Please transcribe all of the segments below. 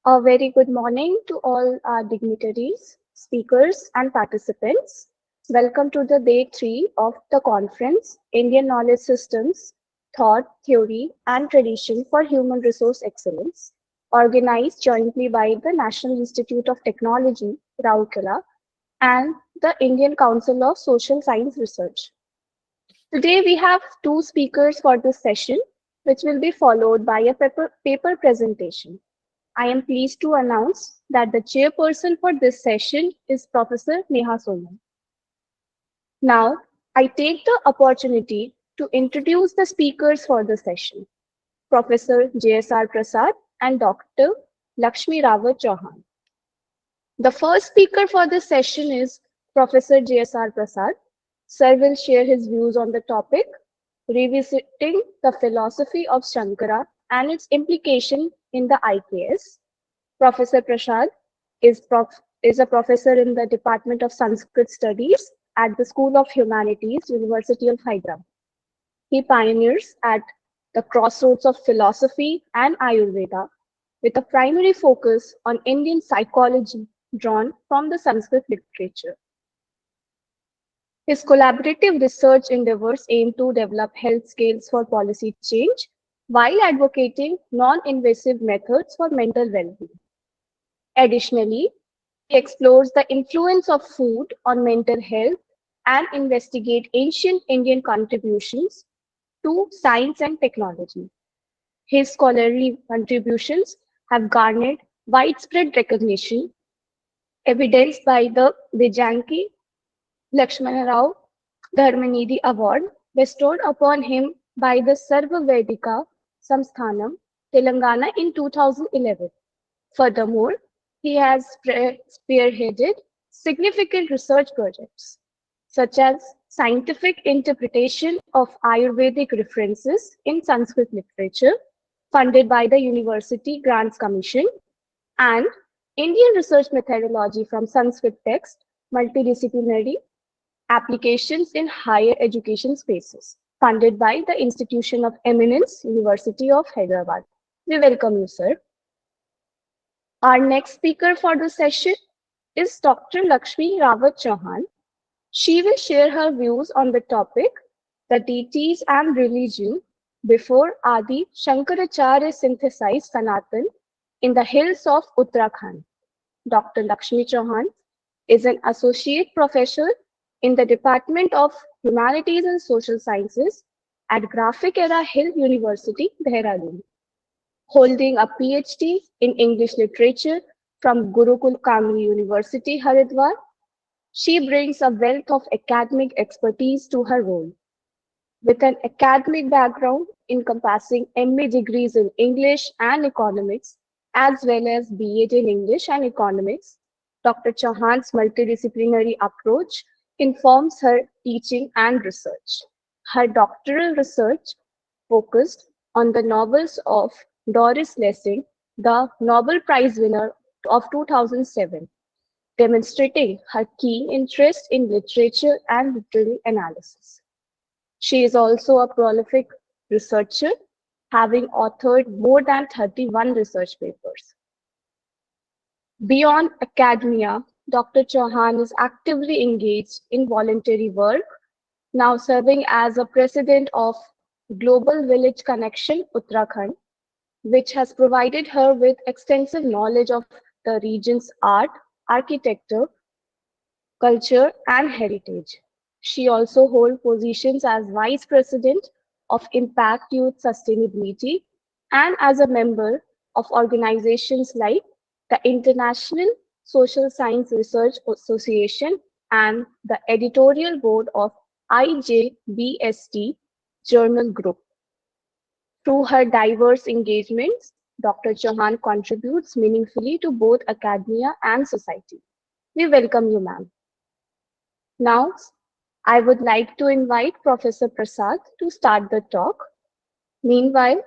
A very good morning to all our dignitaries, speakers, and participants. Welcome to the day 3 of the conference, Indian Knowledge Systems, Thought, Theory, and Tradition for Human Resource Excellence, organized jointly by the National Institute of Technology, Rourkela, and the Indian Council of Social Science Research. Today we have two speakers for this session, which will be followed by a paper presentation. I am pleased to announce that the chairperson for this session is Professor Neha Soman. Now, I take the opportunity to introduce the speakers for the session, Professor JSR Prasad and Dr. Laxmi Rawat Chauhan. The first speaker for this session is Professor JSR Prasad. Sir will share his views on the topic, revisiting the philosophy of Śaṅkara and its implication in the IKS. Professor Prasad is a professor in the Department of Sanskrit Studies at the School of Humanities, University of Hyderabad. He pioneers at the crossroads of philosophy and Ayurveda with a primary focus on Indian psychology drawn from the Sanskrit literature. His collaborative research endeavors aim to develop health scales for policy change while advocating non-invasive methods for mental well-being. Additionally, he explores the influence of food on mental health and investigates ancient Indian contributions to science and technology. His scholarly contributions have garnered widespread recognition, evidenced by the Vijanki Lakshmanarao Dharmanidhi Award bestowed upon him by the Sarva Vedika Samsthanam, Telangana in 2011. Furthermore, he has spearheaded significant research projects, such as scientific interpretation of Ayurvedic references in Sanskrit literature, funded by the University Grants Commission, and Indian research methodology from Sanskrit text, multidisciplinary applications in higher education spaces, funded by the Institution of Eminence, University of Hyderabad. We welcome you, sir. Our next speaker for the session is Dr. Laxmi Rawat Chauhan. She will share her views on the topic, the deities and religion, before Adi Shankaracharya synthesized Sanatan in the hills of Uttarakhand. Dr. Laxmi Chauhan is an associate professor in the Department of Humanities and Social Sciences at Graphic Era Hill University, Dehradun. Holding a PhD in English literature from Gurukul Kamri University, Haridwar, she brings a wealth of academic expertise to her role. With an academic background encompassing MA degrees in English and economics, as well as BEd in English and economics, Dr. Chauhan's multidisciplinary approach informs her teaching and research. Her doctoral research focused on the novels of Doris Lessing, the Nobel Prize winner of 2007, demonstrating her keen interest in literature and literary analysis. She is also a prolific researcher, having authored more than 31 research papers. Beyond academia, Dr. Chauhan is actively engaged in voluntary work, now serving as a president of Global Village Connection Uttarakhand, which has provided her with extensive knowledge of the region's art, architecture, culture, and heritage. She also holds positions as Vice President of Impact Youth Sustainability and as a member of organizations like the International Social Science Research Association and the editorial board of IJBST Journal Group. Through her diverse engagements, Dr. Chauhan contributes meaningfully to both academia and society. We welcome you, ma'am. Now, I would like to invite Professor Prasad to start the talk. Meanwhile,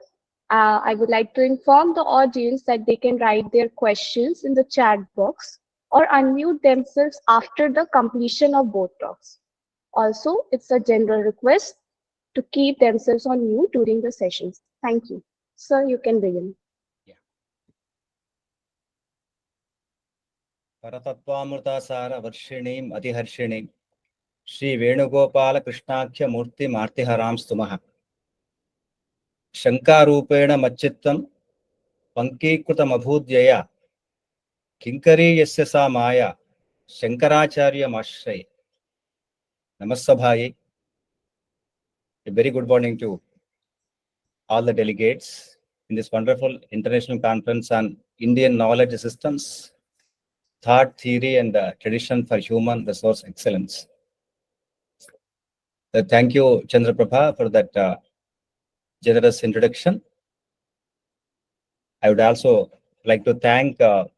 I would like to inform the audience that they can write their questions in the chat box or unmute themselves after the completion of both talks. Also, it's a general request to keep themselves on mute during the sessions. Thank you. Sir, you can begin. Yeah. Paratattvamrutasara Varshinim Atiharshinim Shri Venugopala Krishnakya Murti Martiharam Stumaha Shankarupena Machittam Pankikutam Abhudhyaya Kinkari Yasyasa Maya Shankaracharya Mashray. Namasabhaye. A very good morning to all the delegates in this wonderful international conference on Indian knowledge systems, thought, theory, and tradition for human resource excellence. Thank you, Chandraprabha, for that generous introduction. I would also like to thank the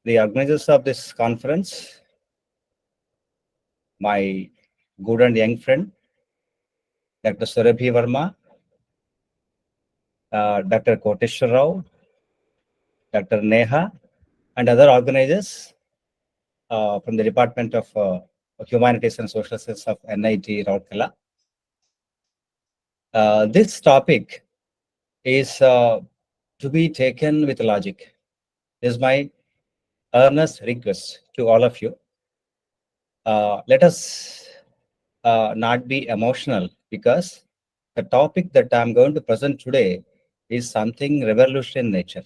organizers of this conference, my good and young friend, Dr. Surabhi Verma, Dr. Koteshwar Rao, Dr. Neha, and other organizers from the Department of Humanities and Social Sciences of NIT Rourkela. This topic is to be taken with logic. This is my earnest request to all of you. Let us not be emotional, because the topic that I'm going to present today is something revolutionary in nature.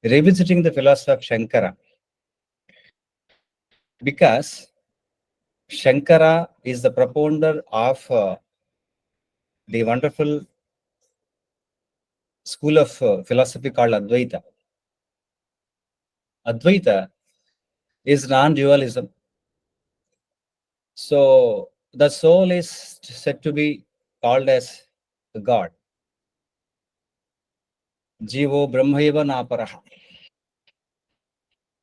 Revisiting the philosophy of Śaṅkara, because Śaṅkara is the propounder of the wonderful school of philosophy called Advaita. Advaita is non-dualism. So the soul is said to be called as God. Jivo Brahmaiva Naparaha.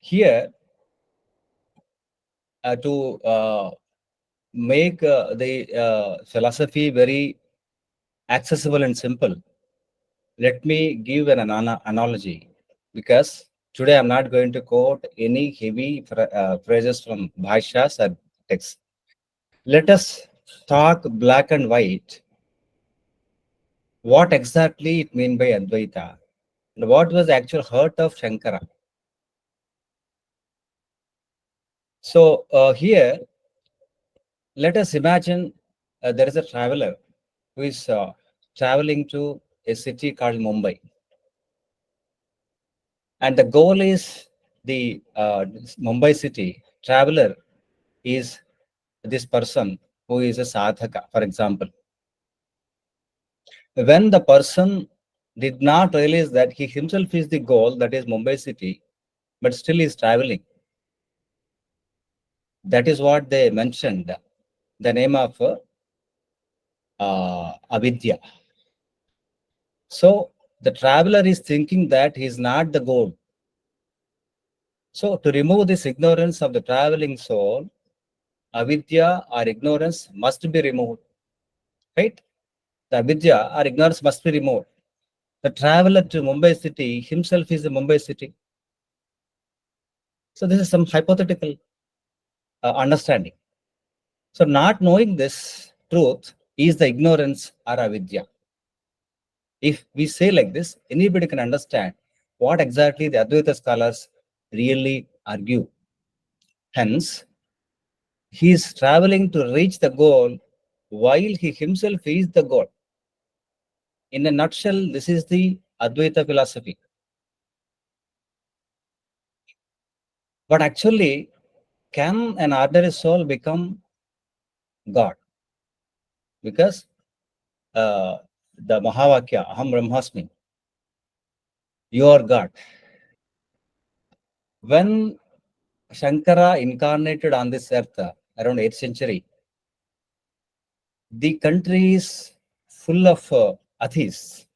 Here, to make the philosophy very accessible and simple, let me give an analogy, because today I'm not going to quote any heavy phrases from bhashyas or texts. Let us talk black and white. What exactly it means by Advaita, and what was the actual heart of Śaṅkara. So here, let us imagine there is a traveler who is traveling to a city called Mumbai. And the goal is the Mumbai city. Traveler is this person who is a sadhaka, for example. When the person did not realize that he himself is the goal, that is Mumbai city, but still is traveling. That is what they mentioned, the name of avidya. So the traveler is thinking that he is not the goal. So to remove this ignorance of the traveling soul, avidya or ignorance must be removed. Right? The avidya or ignorance must be removed. The traveler to Mumbai city himself is the Mumbai city. So this is some hypothetical understanding. So not knowing this truth is the ignorance or avidya. If we say like this, anybody can understand what exactly the Advaita scholars really argue. Hence, he is traveling to reach the goal while he himself is the goal. In a nutshell, this is the Advaita philosophy. But actually, can an ordinary soul become God? Because the Mahavakya, Aham Brahmasmi, you are God. When Shankara incarnated on this earth around 8th century, the country is full of atheists.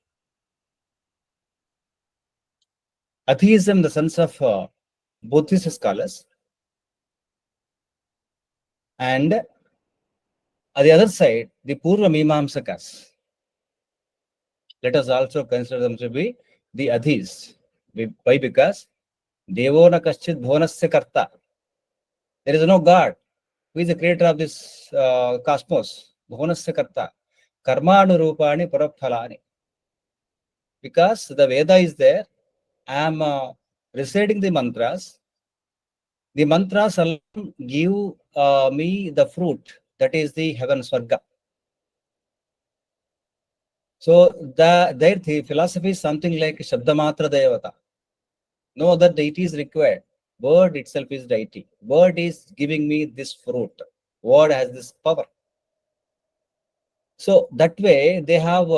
Atheism in the sense of Buddhist scholars. And on the other side, the Purva Mimamsakas. Let us also consider them to be the atheists. Why? Because Devo na kaschit bhuvanasya karta. There is no God who is the creator of this cosmos. Bhuvanasya karta. Karma anurupani paraphalani. Because the Veda is there, I am reciting the mantras, The mantras alone give me the fruit, that is the heaven Swarga. So their philosophy is something like Shabdamatra Devata. No other deity is required. Word itself is deity. Word is giving me this fruit. Word has this power. So that way they have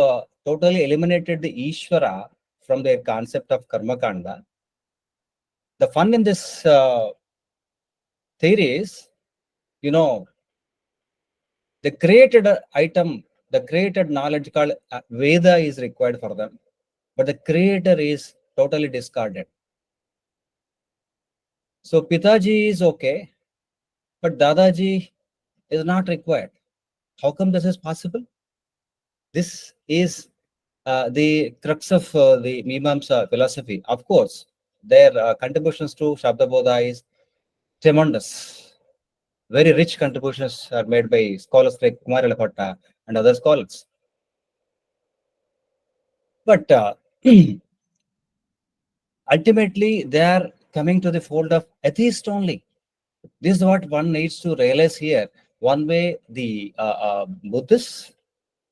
totally eliminated the Ishvara from their concept of Karma Kanda. The fun in this theory is, the created item, the created knowledge called Veda is required for them, but the creator is totally discarded. So Pitaji is okay, but Dadaji is not required. How come this is possible? This is the crux of the Mimamsa philosophy. Of course, their contributions to Shabdabodha is tremendous. Very rich contributions are made by scholars like Kumar Elaphatta and other scholars. But ultimately, they are coming to the fold of atheist only. This is what one needs to realize here. One way the Buddhists,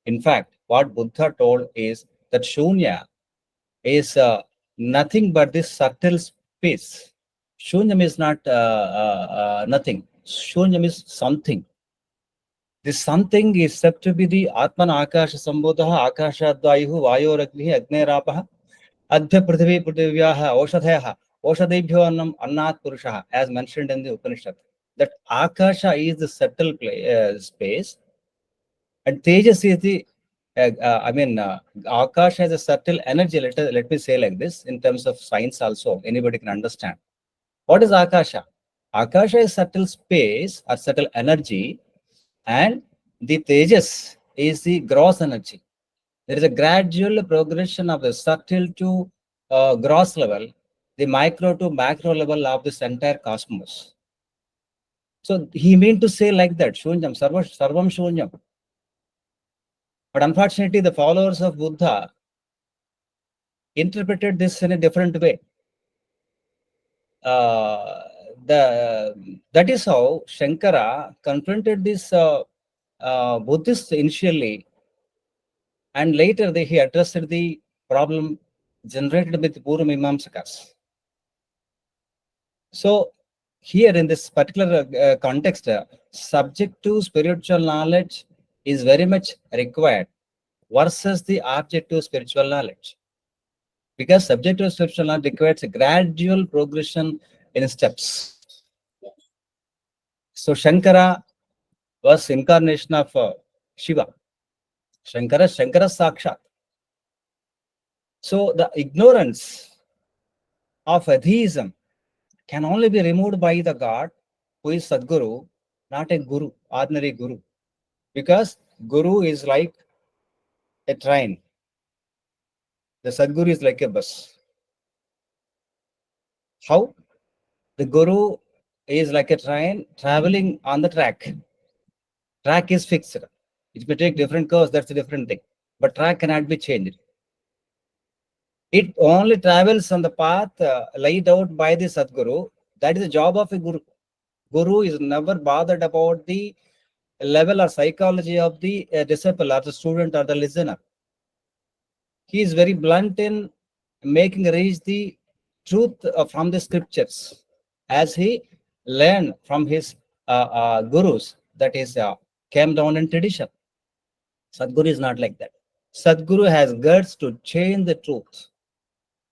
in fact, what Buddha told is that Shunya is nothing but this subtle space. Shunyam is not nothing. Shunyam is something. This something is said to be the Atman Akasha Sambodha, Akashadvayu, Vayoragni, Agnerapah, Adhya Prithvi Prithivyaha, Oshadhayaha, Oshadebhyo Annam Annat Purushaha, as mentioned in the Upanishad. That Akasha is the subtle space, and Tejas is the Akash has a subtle energy. Let me say like this in terms of science also, anybody can understand. What is Akasha? Akasha is subtle space or subtle energy, and the Tejas is the gross energy. There is a gradual progression of the subtle to gross level, the micro to macro level of this entire cosmos. So he meant to say like that, Shunyam, Sarvam Shunyam. But unfortunately, the followers of Buddha interpreted this in a different way. That is how Shankara confronted this Buddhists initially, and later he addressed the problem generated with Purva Mimamsakas. So here in this particular context, subject to spiritual knowledge is very much required versus the objective spiritual knowledge. Because subjective spiritual knowledge requires a gradual progression in steps. So Shankara was incarnation of Shiva. Shankara Sakshat. So the ignorance of atheism can only be removed by the God who is Sadguru, not a guru, ordinary guru. Because guru is like a train. The Sadguru is like a bus. How? The guru is like a train traveling on the track. Track is fixed. It may take different curves, that's a different thing. But track cannot be changed. It only travels on the path laid out by the Sadguru. That is the job of a guru. Guru is never bothered about the level or psychology of the disciple or the student or the listener. He is very blunt in making reach the truth from the scriptures as he learned from his gurus, that is came down in tradition. Sadguru is not like that. Sadguru has guts to change the truth,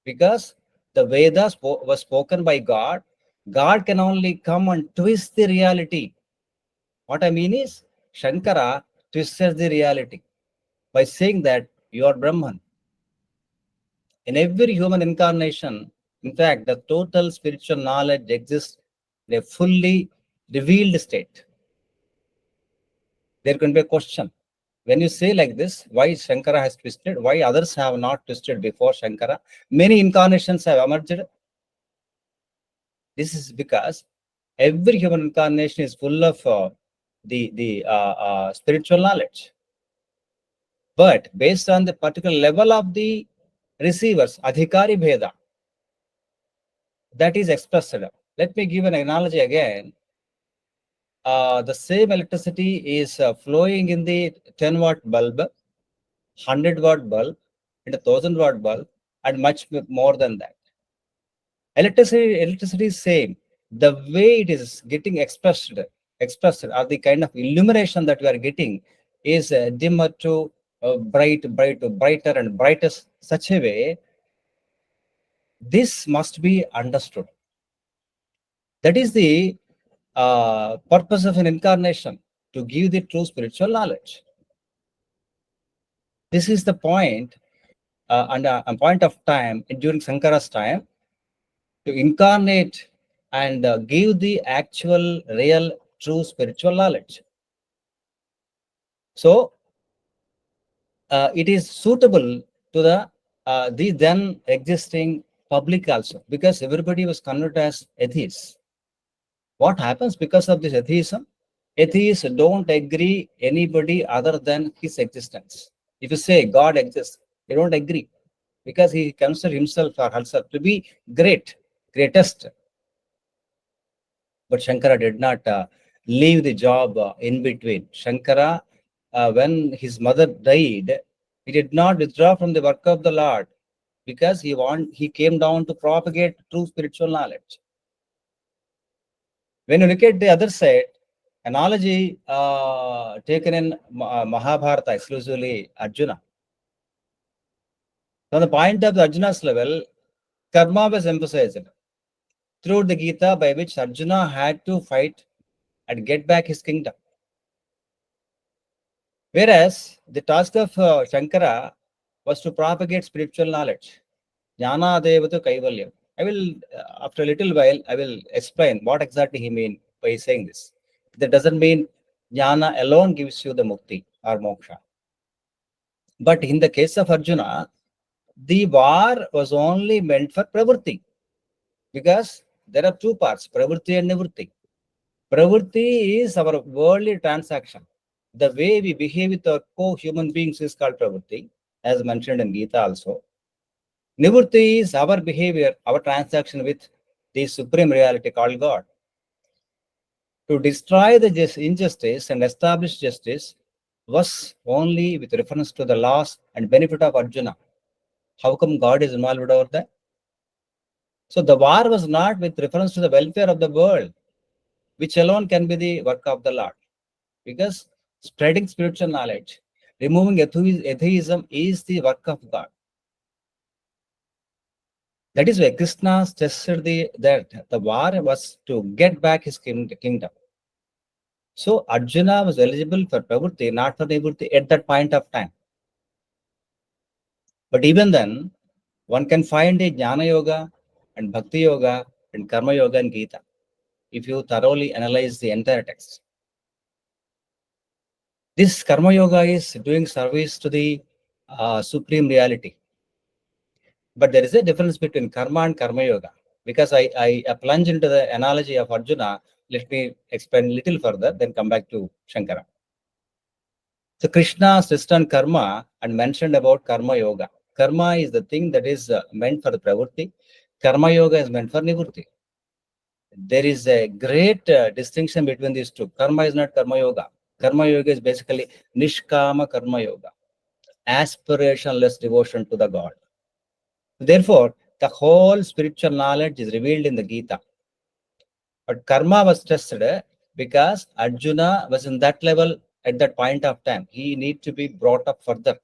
because the Vedas was spoken by God. God can only come and twist the reality. What I mean is, Shankara twists the reality by saying that you are Brahman. In every human incarnation, in fact, the total spiritual knowledge exists in a fully revealed state. There can be a question. When you say like this, why Shankara has twisted, why others have not twisted before Shankara? Many incarnations have emerged. This is because every human incarnation is full of the spiritual knowledge. But based on the particular level of the receivers, Adhikari Bheda, that is expressed. Let me give an analogy again. The same electricity is flowing in the 10-watt bulb, 100-watt bulb, and a 1,000-watt bulb, and much more than that. Electricity is same. The way it is getting expressed, or the kind of illumination that we are getting is dimmer to brighter and brightest, such a way. This must be understood. That is the purpose of an incarnation, to give the true spiritual knowledge. This is the point, and a point of time during Shankara's time, to incarnate and give the actual, real, true spiritual knowledge. So it is suitable to the then existing public also, because everybody was converted as atheists. What happens because of this atheism? Atheists don't agree anybody other than his existence. If you say God exists, they don't agree, because he considers himself or herself to be greatest. But Shankara did not leave the job in between. Shankara, when his mother died, he did not withdraw from the work of the Lord, because he came down to propagate true spiritual knowledge. When you look at the other side, analogy taken in Mahabharata, exclusively Arjuna. From the point of the Arjuna's level, karma was emphasized through the Gita, by which Arjuna had to fight and get back his kingdom. Whereas the task of Shankara was to propagate spiritual knowledge. Jnana devatu kaivalyam. I will, after a little while, I will explain what exactly he means by saying this. That doesn't mean jnana alone gives you the mukti or moksha. But in the case of Arjuna, the war was only meant for pravritti, because there are two parts, pravritti and nivritti. Pravritti is our worldly transaction. The way we behave with our co-human beings is called pravritti, as mentioned in Gita also. Nivritti is our behavior, our transaction with the supreme reality called God. To destroy the injustice and establish justice was only with reference to the loss and benefit of Arjuna. How come God is involved over that? So the war was not with reference to the welfare of the world, which alone can be the work of the Lord. Because spreading spiritual knowledge, removing atheism is the work of God. That is why Krishna stressed that the war was to get back his kingdom. So Arjuna was eligible for pravritti, not for nivritti at that point of time. But even then, one can find a jnana yoga and bhakti yoga and karma yoga in Gita, if you thoroughly analyze the entire text. This karma yoga is doing service to the supreme reality. But there is a difference between karma and karma yoga. Because I plunge into the analogy of Arjuna, let me explain a little further, then come back to Shankara. So Krishna stressed on karma and mentioned about karma yoga. Karma is the thing that is meant for the pravritti. Karma yoga is meant for nivritti. There is a great distinction between these two. Karma is not karma yoga. Karma yoga is basically nishkama karma yoga, aspirationless devotion to the God. Therefore, the whole spiritual knowledge is revealed in the Gita. But karma was tested because Arjuna was in that level at that point of time. He needs to be brought up further.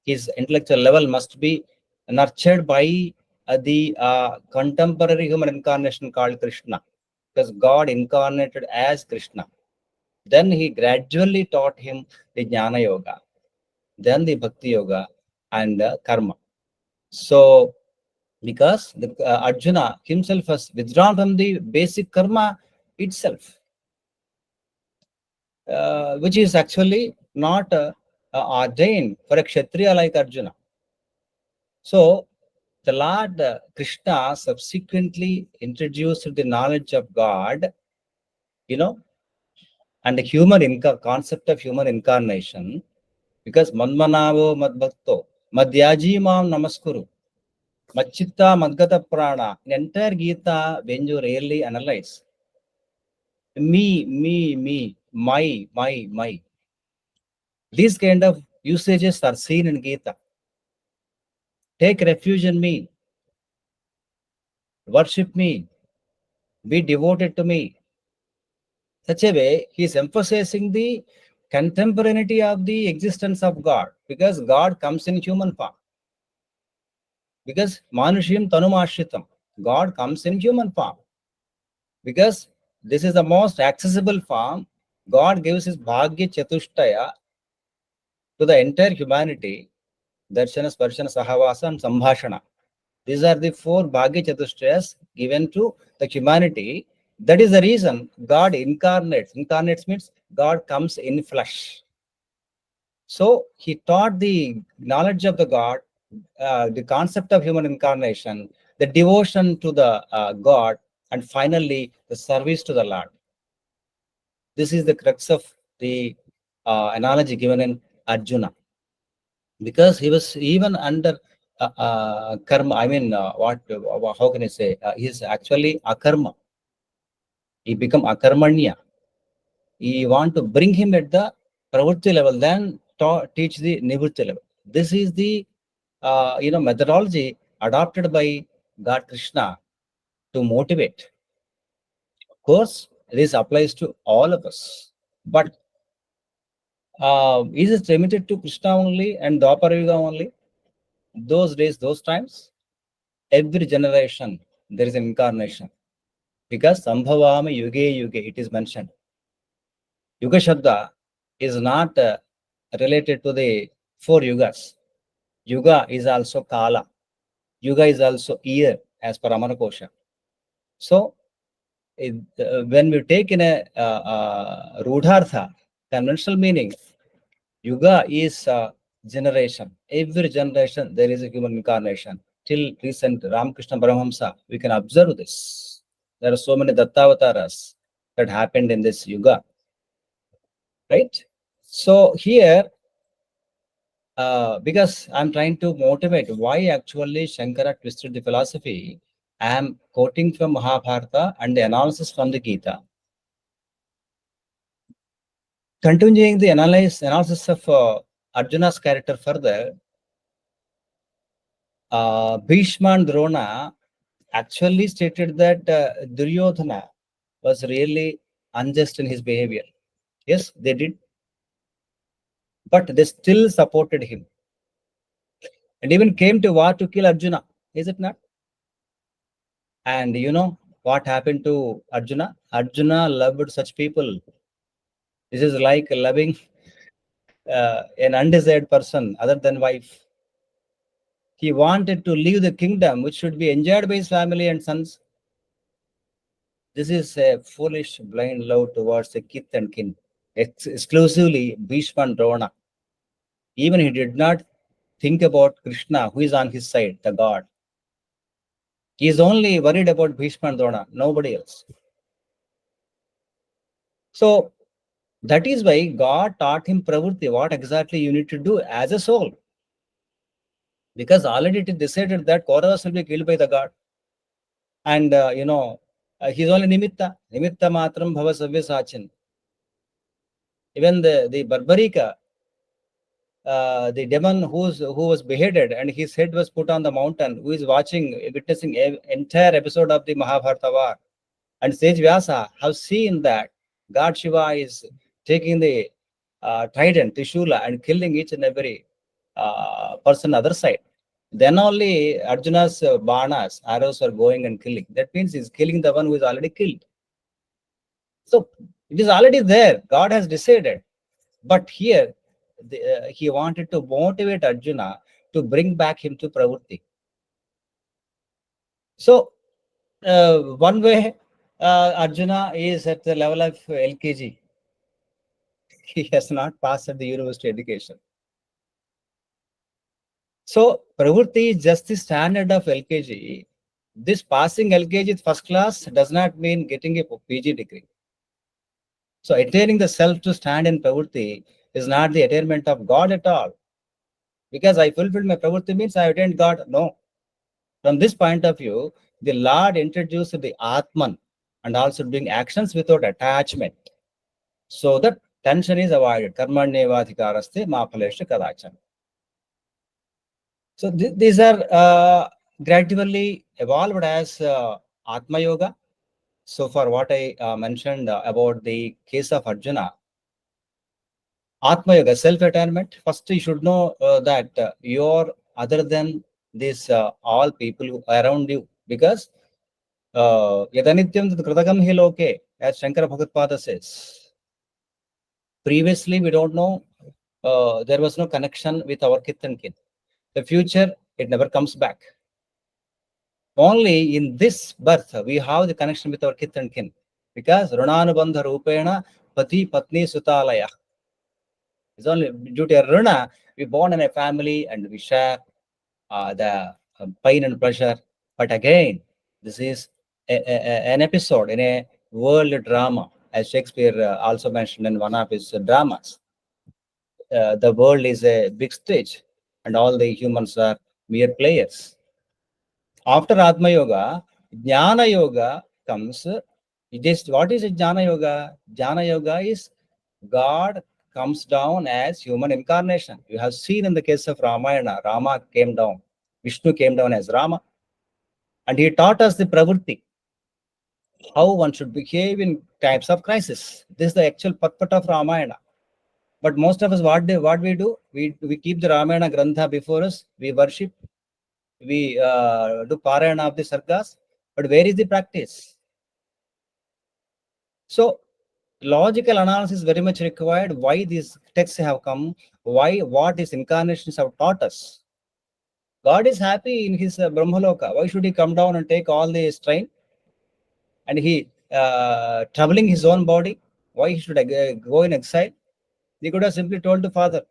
His intellectual level must be nurtured by the contemporary human incarnation called Krishna, because God incarnated as Krishna. Then he gradually taught him the Jnana Yoga, then the Bhakti Yoga, and Karma. So, because Arjuna himself has withdrawn from the basic karma itself, which is actually not ordained for a Kshatriya like Arjuna. So, the Lord Krishna subsequently introduced the knowledge of God, and the concept of human incarnation, because Manmanavo Madbhakto Madhyaji Mam Namaskuru. Machitta Madgata Prana. In entire Gita, when you really analyze, me, my. These kind of usages are seen in Gita. Take refuge in me, worship me, be devoted to me. Such a way, he is emphasizing the contemporaneity of the existence of God, because God comes in human form. Because Manushim Tanumashritam, God comes in human form. Because this is the most accessible form, God gives his Bhagya Chatushtaya to the entire humanity, Darshana, Sparshana, Sahavasa, and Sambhashana. These are the four Bhagya Chatushtayas given to the humanity. That is the reason God incarnates. Incarnates means God comes in flesh. So he taught the knowledge of the God, the concept of human incarnation, the devotion to the God, and finally the service to the Lord. This is the crux of the analogy given in Arjuna, because he was even under karma. I mean, how can I say? He is actually akarma. He become akarmanya. You want to bring him at the pravritti level, then teach the nivritti level. This is the methodology adopted by God Krishna to motivate. Of course, this applies to all of us. But is it limited to Krishna only and Dwapara Yuga only? Those days, those times, every generation there is an incarnation. Because Sambhavama Yuge Yuge, it is mentioned. Yuga Shabda is not related to the four yugas. Yuga is also Kala. Yuga is also year, as per Amanakosha. So, when we take in a Rudhartha, conventional meaning, Yuga is generation. Every generation there is a human incarnation. Till recent Ramakrishna Paramahamsa, we can observe this. There are so many Dattavataras that happened in this Yuga. Right? So here, because I'm trying to motivate why actually Shankara twisted the philosophy, I am quoting from Mahabharata and the analysis from the Gita. Continuing the analysis of Arjuna's character further, Bhishma and Drona actually stated that Duryodhana was really unjust in his behavior. Yes, they did. But they still supported him and even came to war to kill Arjuna. Is it not? And you know what happened to Arjuna? Arjuna loved such people. This is like loving an undesired person other than wife. He wanted to leave the kingdom, which should be enjoyed by his family and sons. This is a foolish, blind love towards a kith and kin, exclusively Bhishma and Drona. Even he did not think about Krishna, who is on his side, the God. He is only worried about Bhishma and Drona, nobody else. So that is why God taught him pravritti, what exactly you need to do as a soul. Because already it is decided that Kauravas will be killed by the God. And he's only nimitta. Nimitta matram bhava savya sachin. Even the Barbarika, the demon who was beheaded and his head was put on the mountain, who is witnessing entire episode of the Mahabharata war. And Sage Vyasa have seen that God Shiva is taking the trident, Trishula, and killing each and every person other side. Then only Arjuna's banas, arrows are going and killing. That means he's killing the one who is already killed. So it is already there. God has decided. But here, he wanted to motivate Arjuna to bring back him to pravritti. So one way, Arjuna is at the level of LKG. He has not passed the university education. So pravritti is just the standard of LKG. This passing LKG first class does not mean getting a PG degree. So attaining the self to stand in pravritti is not the attainment of God at all. Because I fulfilled my pravritti means I attained God. No. From this point of view, the Lord introduced the Atman and also doing actions without attachment. So that tension is avoided. Karmanyevadhikaraste ma phaleshu kadachana. So these are gradually evolved as Atma Yoga. So for what I mentioned about the case of Arjuna, Atma Yoga, self-attainment. First, you should know that you're other than this all people around you, because Yadanityam Kritakam hi loke, as Shankara Bhagavad says. Previously, we don't know, there was no connection with our kith and kin. The future, it never comes back. Only in this birth, we have the connection with our kith and kin, because Runanubandha Rupena Pati Patni Sutalaya. It's only due to a Runa, we born in a family and we share the pain and pleasure. But again, this is an episode in a world drama, as Shakespeare also mentioned in one of his dramas. The world is a big stage, and all the humans are mere players. After Atma Yoga, Jnana Yoga comes. What is Jnana Yoga? Jnana Yoga is God comes down as human incarnation. You have seen in the case of Ramayana, Rama came down. Vishnu came down as Rama, and he taught us the pravritti, how one should behave in types of crisis. This is the actual patpat of Ramayana. But most of us, what we do, we keep the Ramayana Grantha before us, we worship, we do Parayana of the Sargas, but where is the practice? So, logical analysis is very much required. Why these texts have come? What these incarnations have taught us? God is happy in his Brahmaloka. Why should he come down and take all the strain? And he troubling his own body? Why he should go in exile? He could have simply told the father,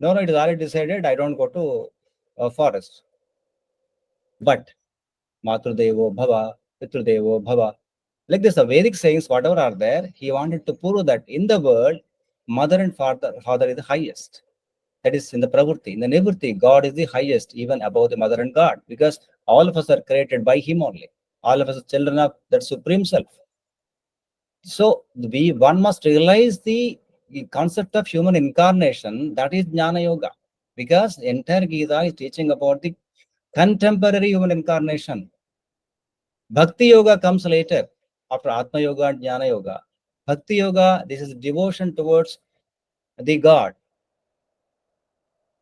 no, it is already decided, I don't go to forest. But Matrudevo Bhava, Pitrudevo Bhava. Like this, the Vedic sayings, whatever are there, he wanted to prove that in the world, mother and father is the highest. That is in the pravritti. In the nivritti, God is the highest, even above the mother and God, because all of us are created by him only. All of us are children of that supreme self. So one must realize the concept of human incarnation, that is Jnana Yoga, because the entire Gita is teaching about the contemporary human incarnation. Bhakti Yoga comes later, after Atma Yoga and Jnana Yoga. Bhakti Yoga, this is devotion towards the God.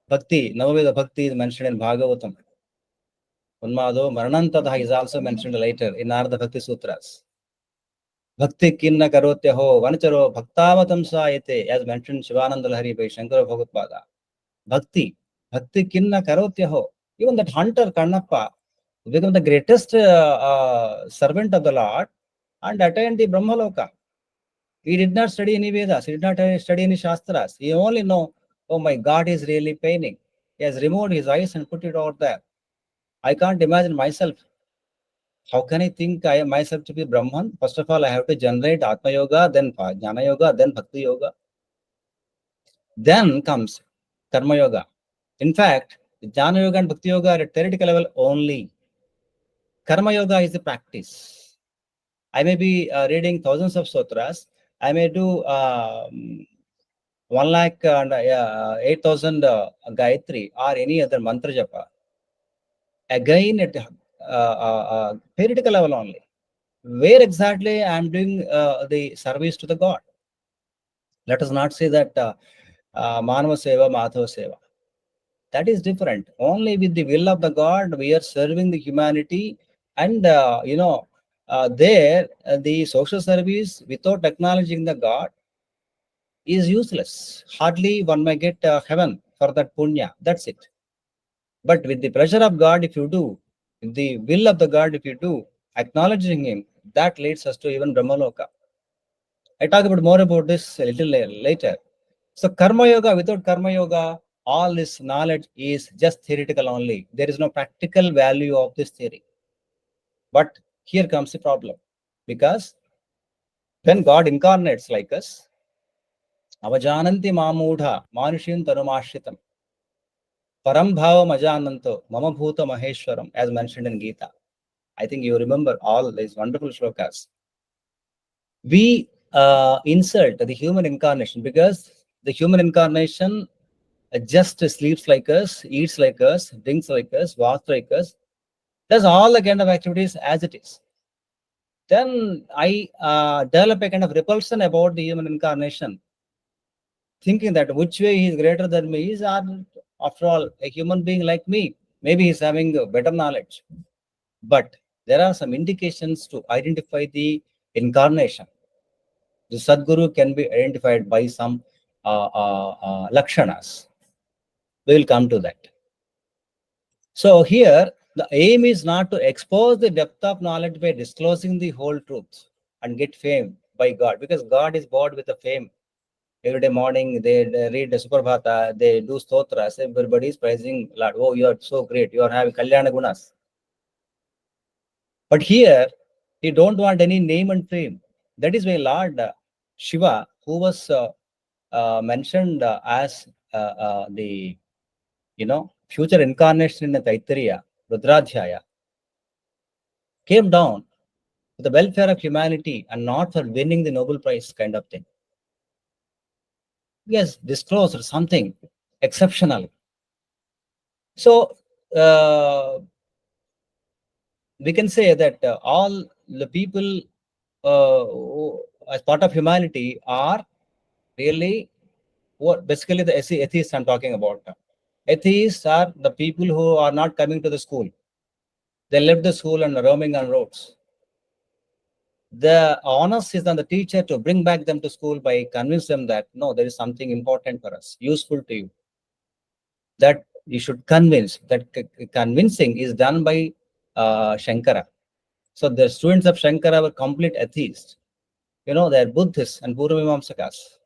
Bhakti, Navaveda Bhakti is mentioned in Bhagavatam. Unmado Maranantadha is also mentioned later in Narada Bhakti Sutras. Bhakti kinna karotya ho, vanacharo bhaktavatam sayate, as mentioned Shivananda Lahari by Shankara Bhagavad. Bhakti kinna karotya ho. Even that hunter Kannappa became the greatest servant of the Lord and attained the Brahmaloka. He did not study any Vedas, he did not study any Shastras. He only know, oh my God is really paining. He has removed his eyes and put it out there. I can't imagine myself. How can I think I am myself to be Brahman? First of all, I have to generate Atma Yoga, then Jnana Yoga, then Bhakti Yoga. Then comes Karma Yoga. In fact, Jnana Yoga and Bhakti Yoga are at theoretical level only. Karma Yoga is the practice. I may be reading thousands of sutras. I may do 1 lakh and 8,000 Gayatri or any other mantra japa. Again, at theoretical level only. Where exactly I am doing the service to the God? Let us not say that Manava Seva, Madhava Seva. That is different. Only with the will of the God, we are serving the humanity. And, the social service without acknowledging the God is useless. Hardly one may get heaven for that punya. That's it. But with the pleasure of God, if you do, with the will of the God, if you do, acknowledging Him, that leads us to even Brahmaloka. I talk about more about this a little later. So Karma Yoga, without Karma Yoga, all this knowledge is just theoretical only. There is no practical value of this theory. But here comes the problem. Because when God incarnates like us, avajananti mamudha manushin tanumashritam. Param bhavam ajananto mama bhuta maheshwaram, as mentioned in Gita. I think you remember all these wonderful shlokas. We insult the human incarnation because the human incarnation just sleeps like us, eats like us, drinks like us, walks like us, does all the kind of activities as it is. Then I develop a kind of repulsion about the human incarnation, thinking that which way he is greater than me. Is after all a human being like me. Maybe he's having a better knowledge. But there are some indications to identify the incarnation. The Sadguru can be identified by some lakshanas. We will come to that. So here, the aim is not to expose the depth of knowledge by disclosing the whole truth and get fame by God, because God is bored with the fame. Every day morning, they read the Suprabhata, they do stotras, everybody is praising Lord. Oh, you are so great, you are having Kalyana Gunas. But here, he don't want any name and fame. That is why Lord Shiva, who was mentioned as the future incarnation in the Taittiriya, Rudradhyaya, came down for the welfare of humanity and not for winning the Nobel Prize kind of thing. Yes, disclosed something exceptional. So we can say that all the people as part of humanity are really what basically the atheists I'm talking about. Atheists are the people who are not coming to the school. They left the school and roaming on roads. The onus is on the teacher to bring back them to school by convince them that no, there is something important for us, useful to you. That you should convince. That convincing is done by Shankara. So the students of Shankara were complete atheists. They're Buddhists and Purvamamsakas.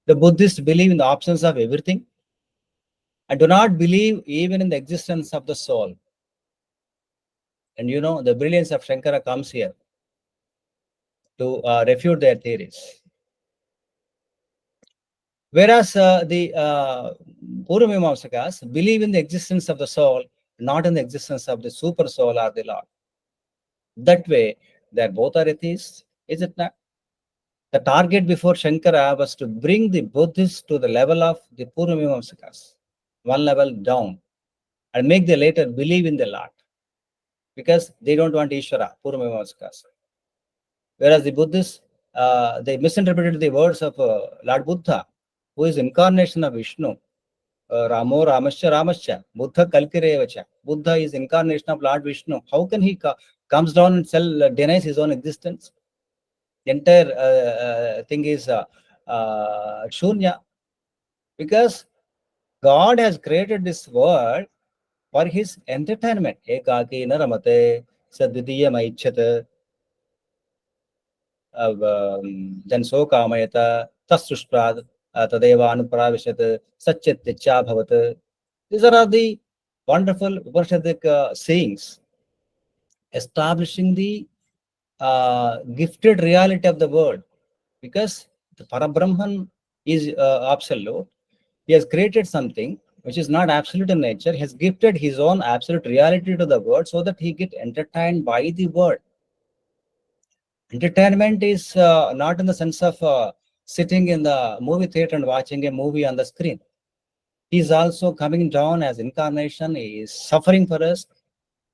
The Buddhists believe in the absence of everything and do not believe even in the existence of the soul. And the brilliance of Shankara comes here to refute their theories. Whereas the Purvamamsakas believe in the existence of the soul, not in the existence of the super soul or the Lord. That way, they both are atheists, is it not? The target before Shankara was to bring the Buddhists to the level of the Purvamamsakas, one level down, and make the later believe in the Lord, because they don't want Ishvara, Purvamamsakas. Whereas the Buddhists, they misinterpreted the words of Lord Buddha, who is incarnation of Vishnu. Ramo Ramascha Ramascha, Buddha Kalkirevacha. Buddha is incarnation of Lord Vishnu. How can he comes down and denies his own existence? The entire thing is Shunya, because God has created this world for his entertainment. Ekaki naramate sadvidiya maichat janso kamayata tasrusprad tadeva anupravishat satchatya bhavat. These are the wonderful Upanishadic sayings establishing the gifted reality of the world, because the Parabrahman is absolute. He has created something which is not absolute in nature. He has gifted his own absolute reality to the world so that he get entertained by the world. Entertainment is not in the sense of sitting in the movie theater and watching a movie on the screen. He is also coming down as incarnation. He is suffering for us,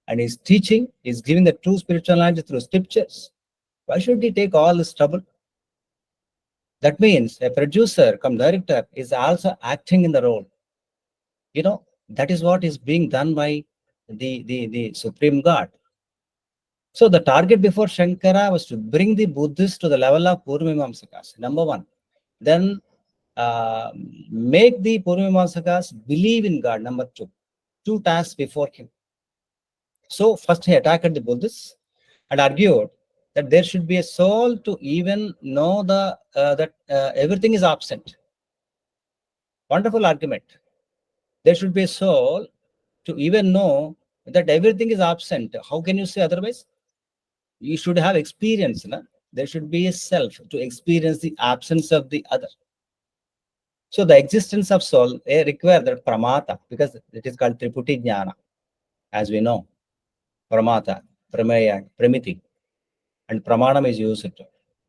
and he's teaching. He's giving the true spiritual knowledge through scriptures. Why should he take all this trouble? That means a producer come director is also acting in the role. That is what is being done by the Supreme God. So the target before Shankara was to bring the Buddhists to the level of Purvamamsakas, number one. Then make the Purvamamsakas believe in God, number two. Two tasks before him. So first he attacked the Buddhists and argued that there should be a soul to even know that everything is absent. Wonderful argument. There should be a soul to even know that everything is absent. How can you say otherwise? You should have experience. No? There should be a self to experience the absence of the other. So the existence of soul requires that pramata, because it is called Triputi Jnana, as we know. Pramata, Prameya, Premiti, and Pramanam is used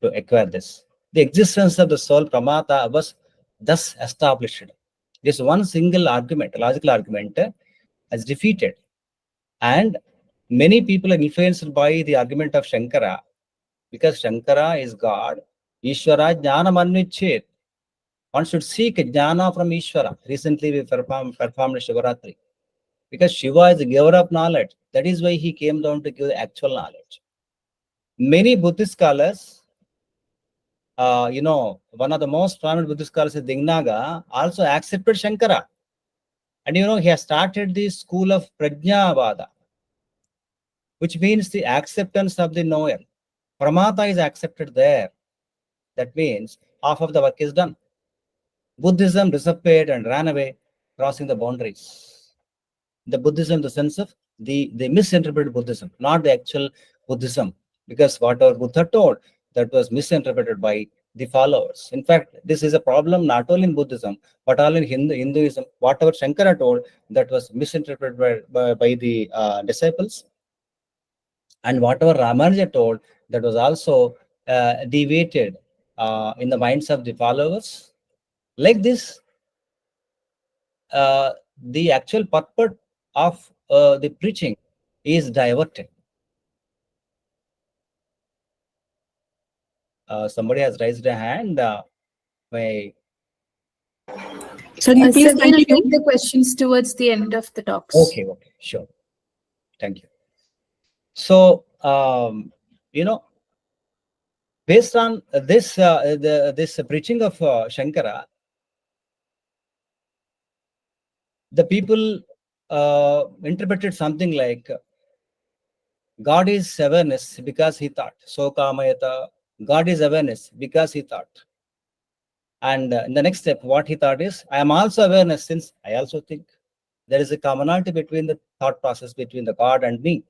to acquire this. The existence of the soul, Pramata, was thus established. This one single argument, logical argument, has defeated. And many people are influenced by the argument of Shankara, because Shankara is God. Ishvara Jnana Manvichet. One should seek Jnana from Ishvara. Recently, we performed Shivaratri. Because Shiva is the giver of knowledge. That is why he came down to give the actual knowledge. Many Buddhist scholars, one of the most prominent Buddhist scholars is Dignaga, also accepted Shankara. And he has started the school of Prajnavada, which means the acceptance of the knower. Pramata is accepted there. That means half of the work is done. Buddhism disappeared and ran away, crossing the boundaries. The Buddhism in the sense of the misinterpreted Buddhism, not the actual Buddhism, because whatever Buddha told, that was misinterpreted by the followers. In fact, this is a problem not only in Buddhism, but all in Hinduism. Whatever Shankara told, that was misinterpreted by the disciples. And whatever Ramanuja told, that was also deviated in the minds of the followers. Like this, the actual purport of the preaching is diverted. Somebody has raised a hand. So you please Sir, we'll continue. take the questions towards the end of the talks. Okay, sure. Thank you. So, based on this, this preaching of Shankara, the people interpreted something like God is awareness because he thought. So kamayata, God is awareness because he thought. And in the next step, what he thought is, I am also awareness since I also think. There is a commonality between the thought process between the God and me.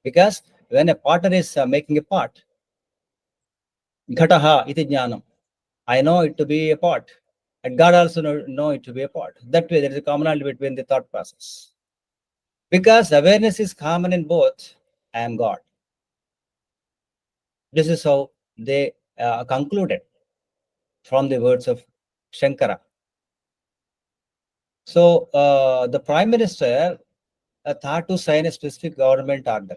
Because when a potter is making a pot, Ghataha iti jnanam, I know it to be a pot. And God also know it to be a pot. That way, there is a commonality between the thought process. Because awareness is common in both, I am God. This is how they concluded from the words of Shankara. So the Prime Minister thought to sign a specific government order.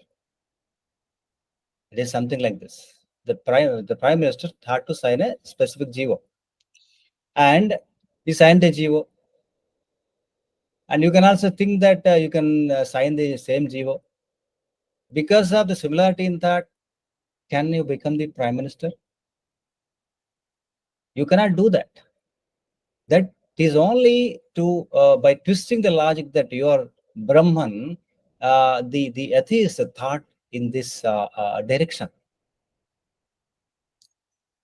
It is something like this. The Prime Minister thought to sign a specific GO. And he signed the GO. And you can also think that you can sign the same GO. Because of the similarity in thought, can you become the Prime Minister? You cannot do that. That is only to by twisting the logic that you are Brahman, the atheist thought in this direction.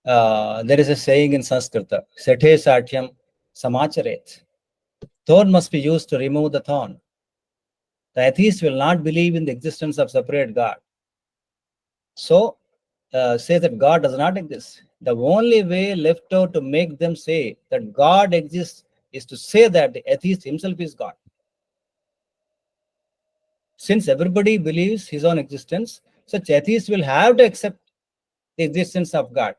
There is a saying in Sanskrit, Sethe Satyam Samacharet. Thorn must be used to remove the thorn. The atheist will not believe in the existence of separate God. So, say that God does not exist. The only way left out to make them say that God exists is to say that the atheist himself is God. Since everybody believes his own existence, such atheists will have to accept the existence of God.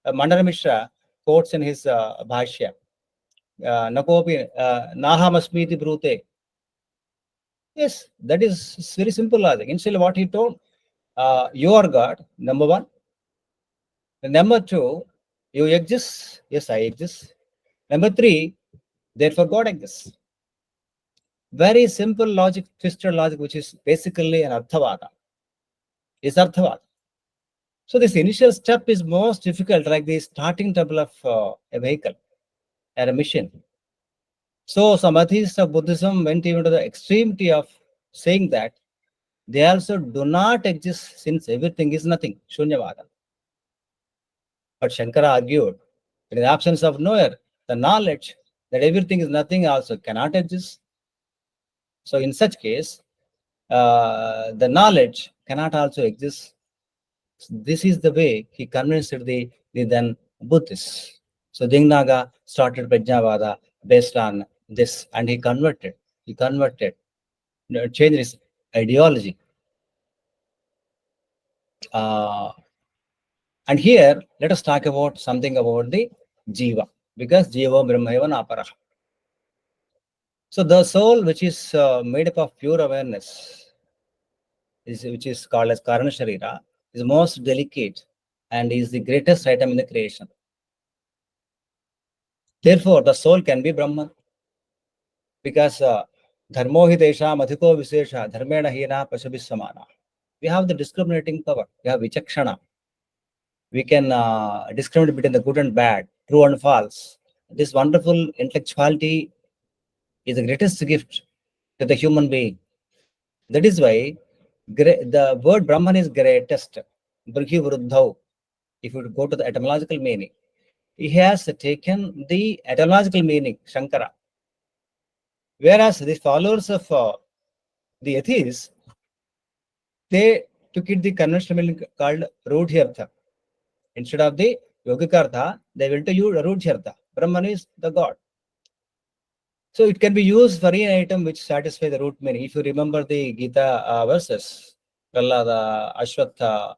Mandana Mishra quotes in his Bhashya, Nakopi Nahamasmiti Brute. Yes, that is very simple logic. Instead of what he told, you are God, number one. Number two, you exist. Yes, I exist. Number three, therefore God exists. Very simple logic, twisted logic, which is basically an Arthavada. Is Arthavada. So this initial step is most difficult, like the starting trouble of a vehicle or a machine. So some atheists of Buddhism went even to the extremity of saying that they also do not exist since everything is nothing, Shunyavada. But Shankara argued that in the absence of knower, the knowledge that everything is nothing also cannot exist. So in such case, the knowledge cannot also exist. This is the way he convinced the then Buddhists. So Dingnaga started Prajnavada based on this, and he converted, changed his ideology. And here, let us talk about something about the Jiva, because Jiva Brahmaiva Naparaha. So the soul, which is made up of pure awareness, which is called as Karana Sharira, is most delicate and is the greatest item in the creation. Therefore, the soul can be Brahman, because Dharmo hi desha madhiko visesha dharmena hina pashabis samana. We have the discriminating power. We have vichakshana. We can discriminate between the good and bad, true and false. This wonderful intellectuality is the greatest gift to the human being. That is why the word Brahman is greatest. Brhi Vruddhau. If you go to the etymological meaning, he has taken the etymological meaning, Shankara. Whereas the followers of the atheists, they took it the conventional meaning called Rudhyartha. Instead of the Yogikartha, they went to use Rudhyartha. Brahman is the God. So it can be used for any item which satisfies the root meaning. If you remember the Gita verses, Prahlada, Ashwatha,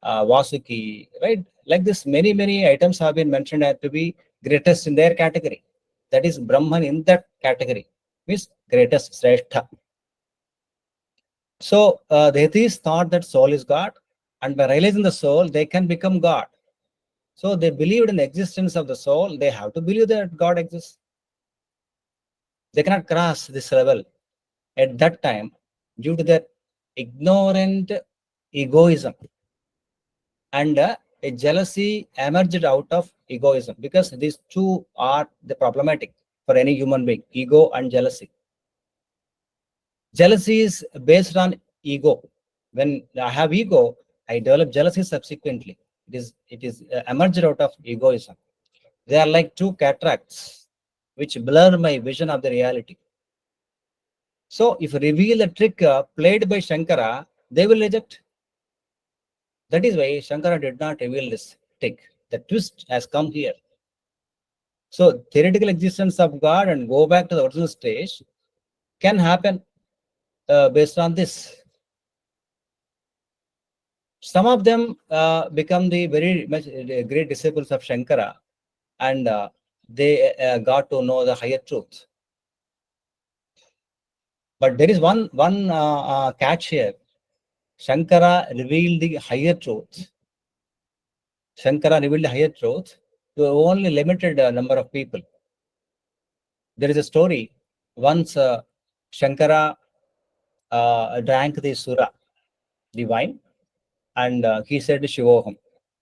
Vasuki, right? Like this, many items have been mentioned as to be greatest in their category. That is Brahman in that category, means greatest, Sreshtha. So the atheists thought that soul is God, and by realizing the soul, they can become God. So they believed in the existence of the soul. They have to believe that God exists. They cannot cross this level at that time due to their ignorant egoism, and a jealousy emerged out of egoism, because these two are the problematic for any human being, ego and jealousy. Jealousy is based on ego. When I have ego, I develop jealousy subsequently. It is emerged out of egoism. They are like two cataracts which blur my vision of the reality. So if reveal a trick played by Shankara, they will reject. That is why Shankara did not reveal this trick. The twist has come here. So theoretical existence of God and go back to the original stage can happen based on this. Some of them become the very much great disciples of Shankara, and they got to know the higher truth. But there is one catch here. Shankara revealed the higher truth. Shankara revealed the higher truth to only limited number of people. There is a story. Once Shankara drank the sura, the wine, and he said Shivoham.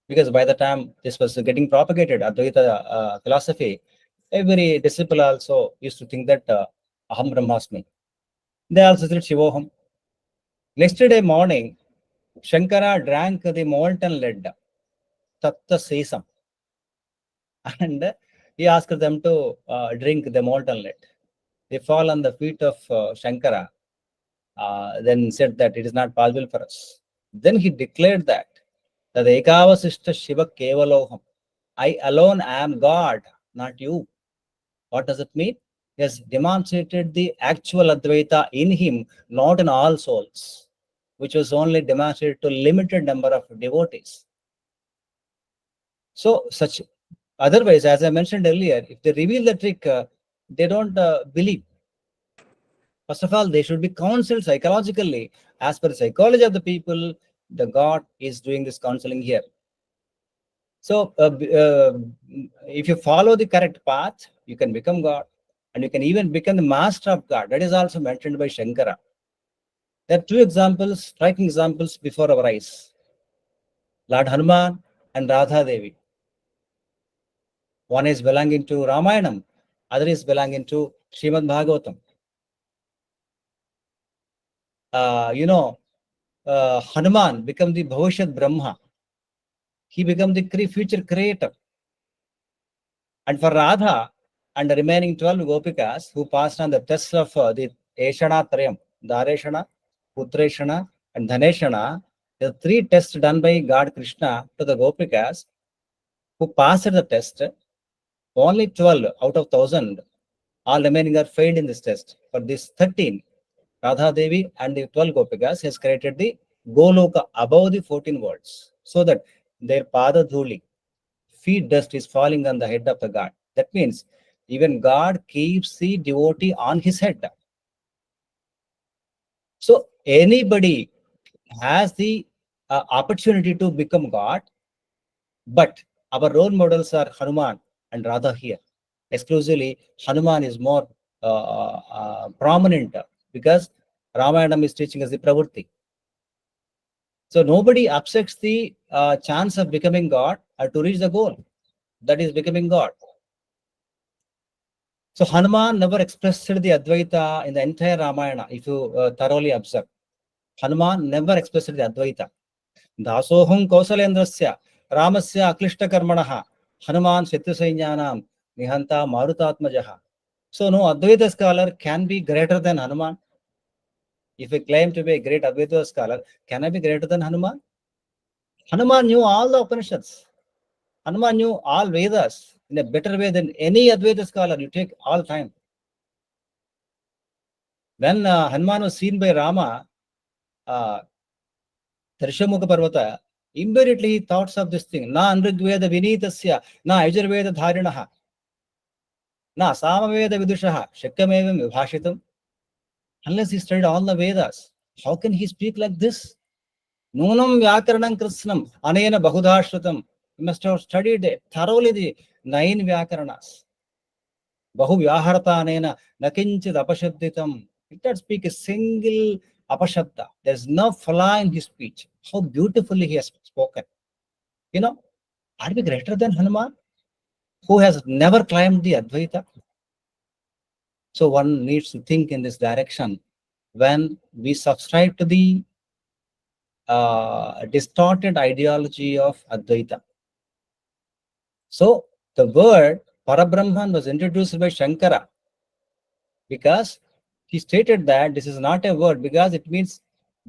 Because by the time this was getting propagated, Advaita philosophy, every disciple also used to think that Aham Brahmasmi. They also said Shivoham. Next day morning, Shankara drank the molten lead, Tatta Sesam, and he asked them to drink the molten lead. They fall on the feet of Shankara, then said that it is not possible for us. Then he declared that Ekavasishta Shiva Kevaloham. I alone am God, not you. What does it mean? He has demonstrated the actual Advaita in him, not in all souls, which was only demonstrated to limited number of devotees. So such, otherwise, as I mentioned earlier, if they reveal the trick, they don't believe. First of all, they should be counseled psychologically. As per the psychology of the people, the God is doing this counseling here. So if you follow the correct path, you can become God, and you can even become the master of God. That is also mentioned by Shankara. There are two examples, striking examples before our eyes. Lord Hanuman and Radha Devi. One is belonging to Ramayanam, other is belonging to Srimad Bhagavatam. Hanuman become the Bhavishyat Brahma. He become the future creator. And for Radha and the remaining 12 Gopikas who passed on the test of the Eshana Trayam, Dareshana, Putreshana, and Dhaneshana, the three tests done by God Krishna to the Gopikas who passed the test, only 12 out of 1,000, all remaining are failed in this test. For this 13, Radha Devi and the 12 Gopikas has created the Goloka above the 14 worlds, so that their pada dhuli, feet dust, is falling on the head of the god. That means even God keeps the devotee on his head. So anybody has the opportunity to become God, but our role models are Hanuman and Radha here. Exclusively, Hanuman is more prominent because Ramayana is teaching us the pravritti. So nobody upsets the chance of becoming God or to reach the goal, that is becoming God. So Hanuman never expressed the Advaita in the entire Ramayana, if you thoroughly observe. Hanuman never expressed the Advaita. Dasoham Kausalendrasya Ramasya Aklishta Karmanaha Hanuman Saityasainyānam Nihanta Marutatmajaha. So no Advaita scholar can be greater than Hanuman. If I claim to be a great Advaita scholar, can I be greater than Hanuman? Hanuman knew all the Upanishads. Hanuman knew all Vedas in a better way than any Advaita scholar. You take all time. When Hanuman was seen by Rama, Tarishamukha Parvata, immediately he thoughts of this thing. Na Anrigveda Vinitasya, na Ajurveda Dharinaha, na Samaveda Vidushaha, Shakyamevam Vibhashitam. Unless he studied all the Vedas, how can he speak like this? Nunam Vyakaranam Krishnam, Anena Bahudashratam. You must have studied thoroughly the 9 Vyakaranas. Bahu Vyaharta Anena, Nakinchid Apashabditam. He did not speak a single apashabda. There's no flaw in his speech. How beautifully he has spoken. You know, are we greater than Hanuman, who has never climbed the Advaita? So one needs to think in this direction when we subscribe to the distorted ideology of Advaita. So the word Parabrahman was introduced by Shankara because he stated that this is not a word because it means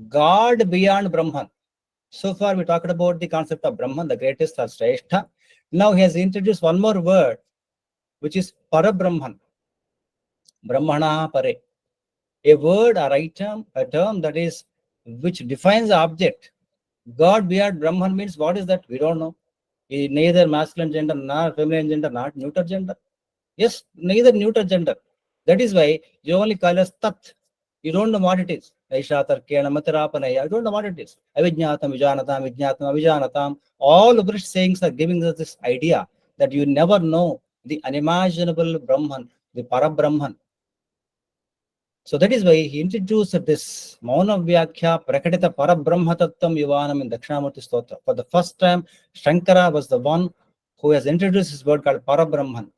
God beyond Brahman. So far we talked about the concept of Brahman, the greatest or Shrestha. Now he has introduced one more word, which is Parabrahman, Brahmana Pare. A word or item, a term that is, which defines the object. God beyond Brahman means what is that? We don't know. Neither masculine gender, nor feminine gender, not neuter gender. Yes, neither neuter gender. That is why you only call us Tat. You don't know what it is. Aisha Tarkena Matarapanaya. You don't know what it is. Avijnatam, Vijanatam, Vijnatam, Avijanatam. All Upanishad sayings are giving us this idea that you never know the unimaginable Brahman, the Parabrahman. So that is why he introduced this Mauna Vyakhya Prakatita Parabrahma Tattvam Yuvanam in Dakshinamurti Stotra. For the first time, Shankara was the one who has introduced this word called Parabrahman.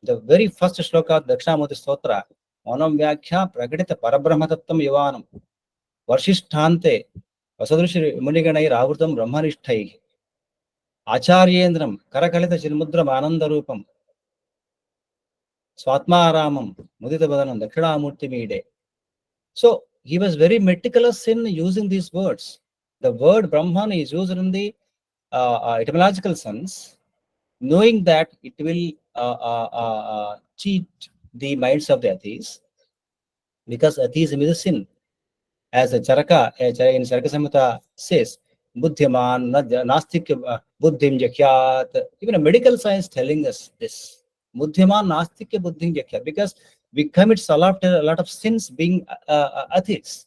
The very first shloka of Dakshinamurti Stotra, Mauna Vyakhya Prakatita Parabrahma Tattvam Yuvanam, Varshisthante, Vasadrishi Muniganai Ravrutam Brahmanishthai, Acharyendram, Karakalita Chilmudram Anandarupam, Swatmaramam, Mudita Badanam, Dakshinamurti Mide. So he was very meticulous in using these words. The word Brahman is used in the etymological sense, knowing that it will cheat the minds of the atheists, because atheism is a sin. As a Charaka in Charaka Samhita says, Buddhiman, Nastik Buddhim Jakyat, even a medical science telling us this. Buddhiman, Nastik Buddhim Jakyat, because we commit a lot of sins being atheists.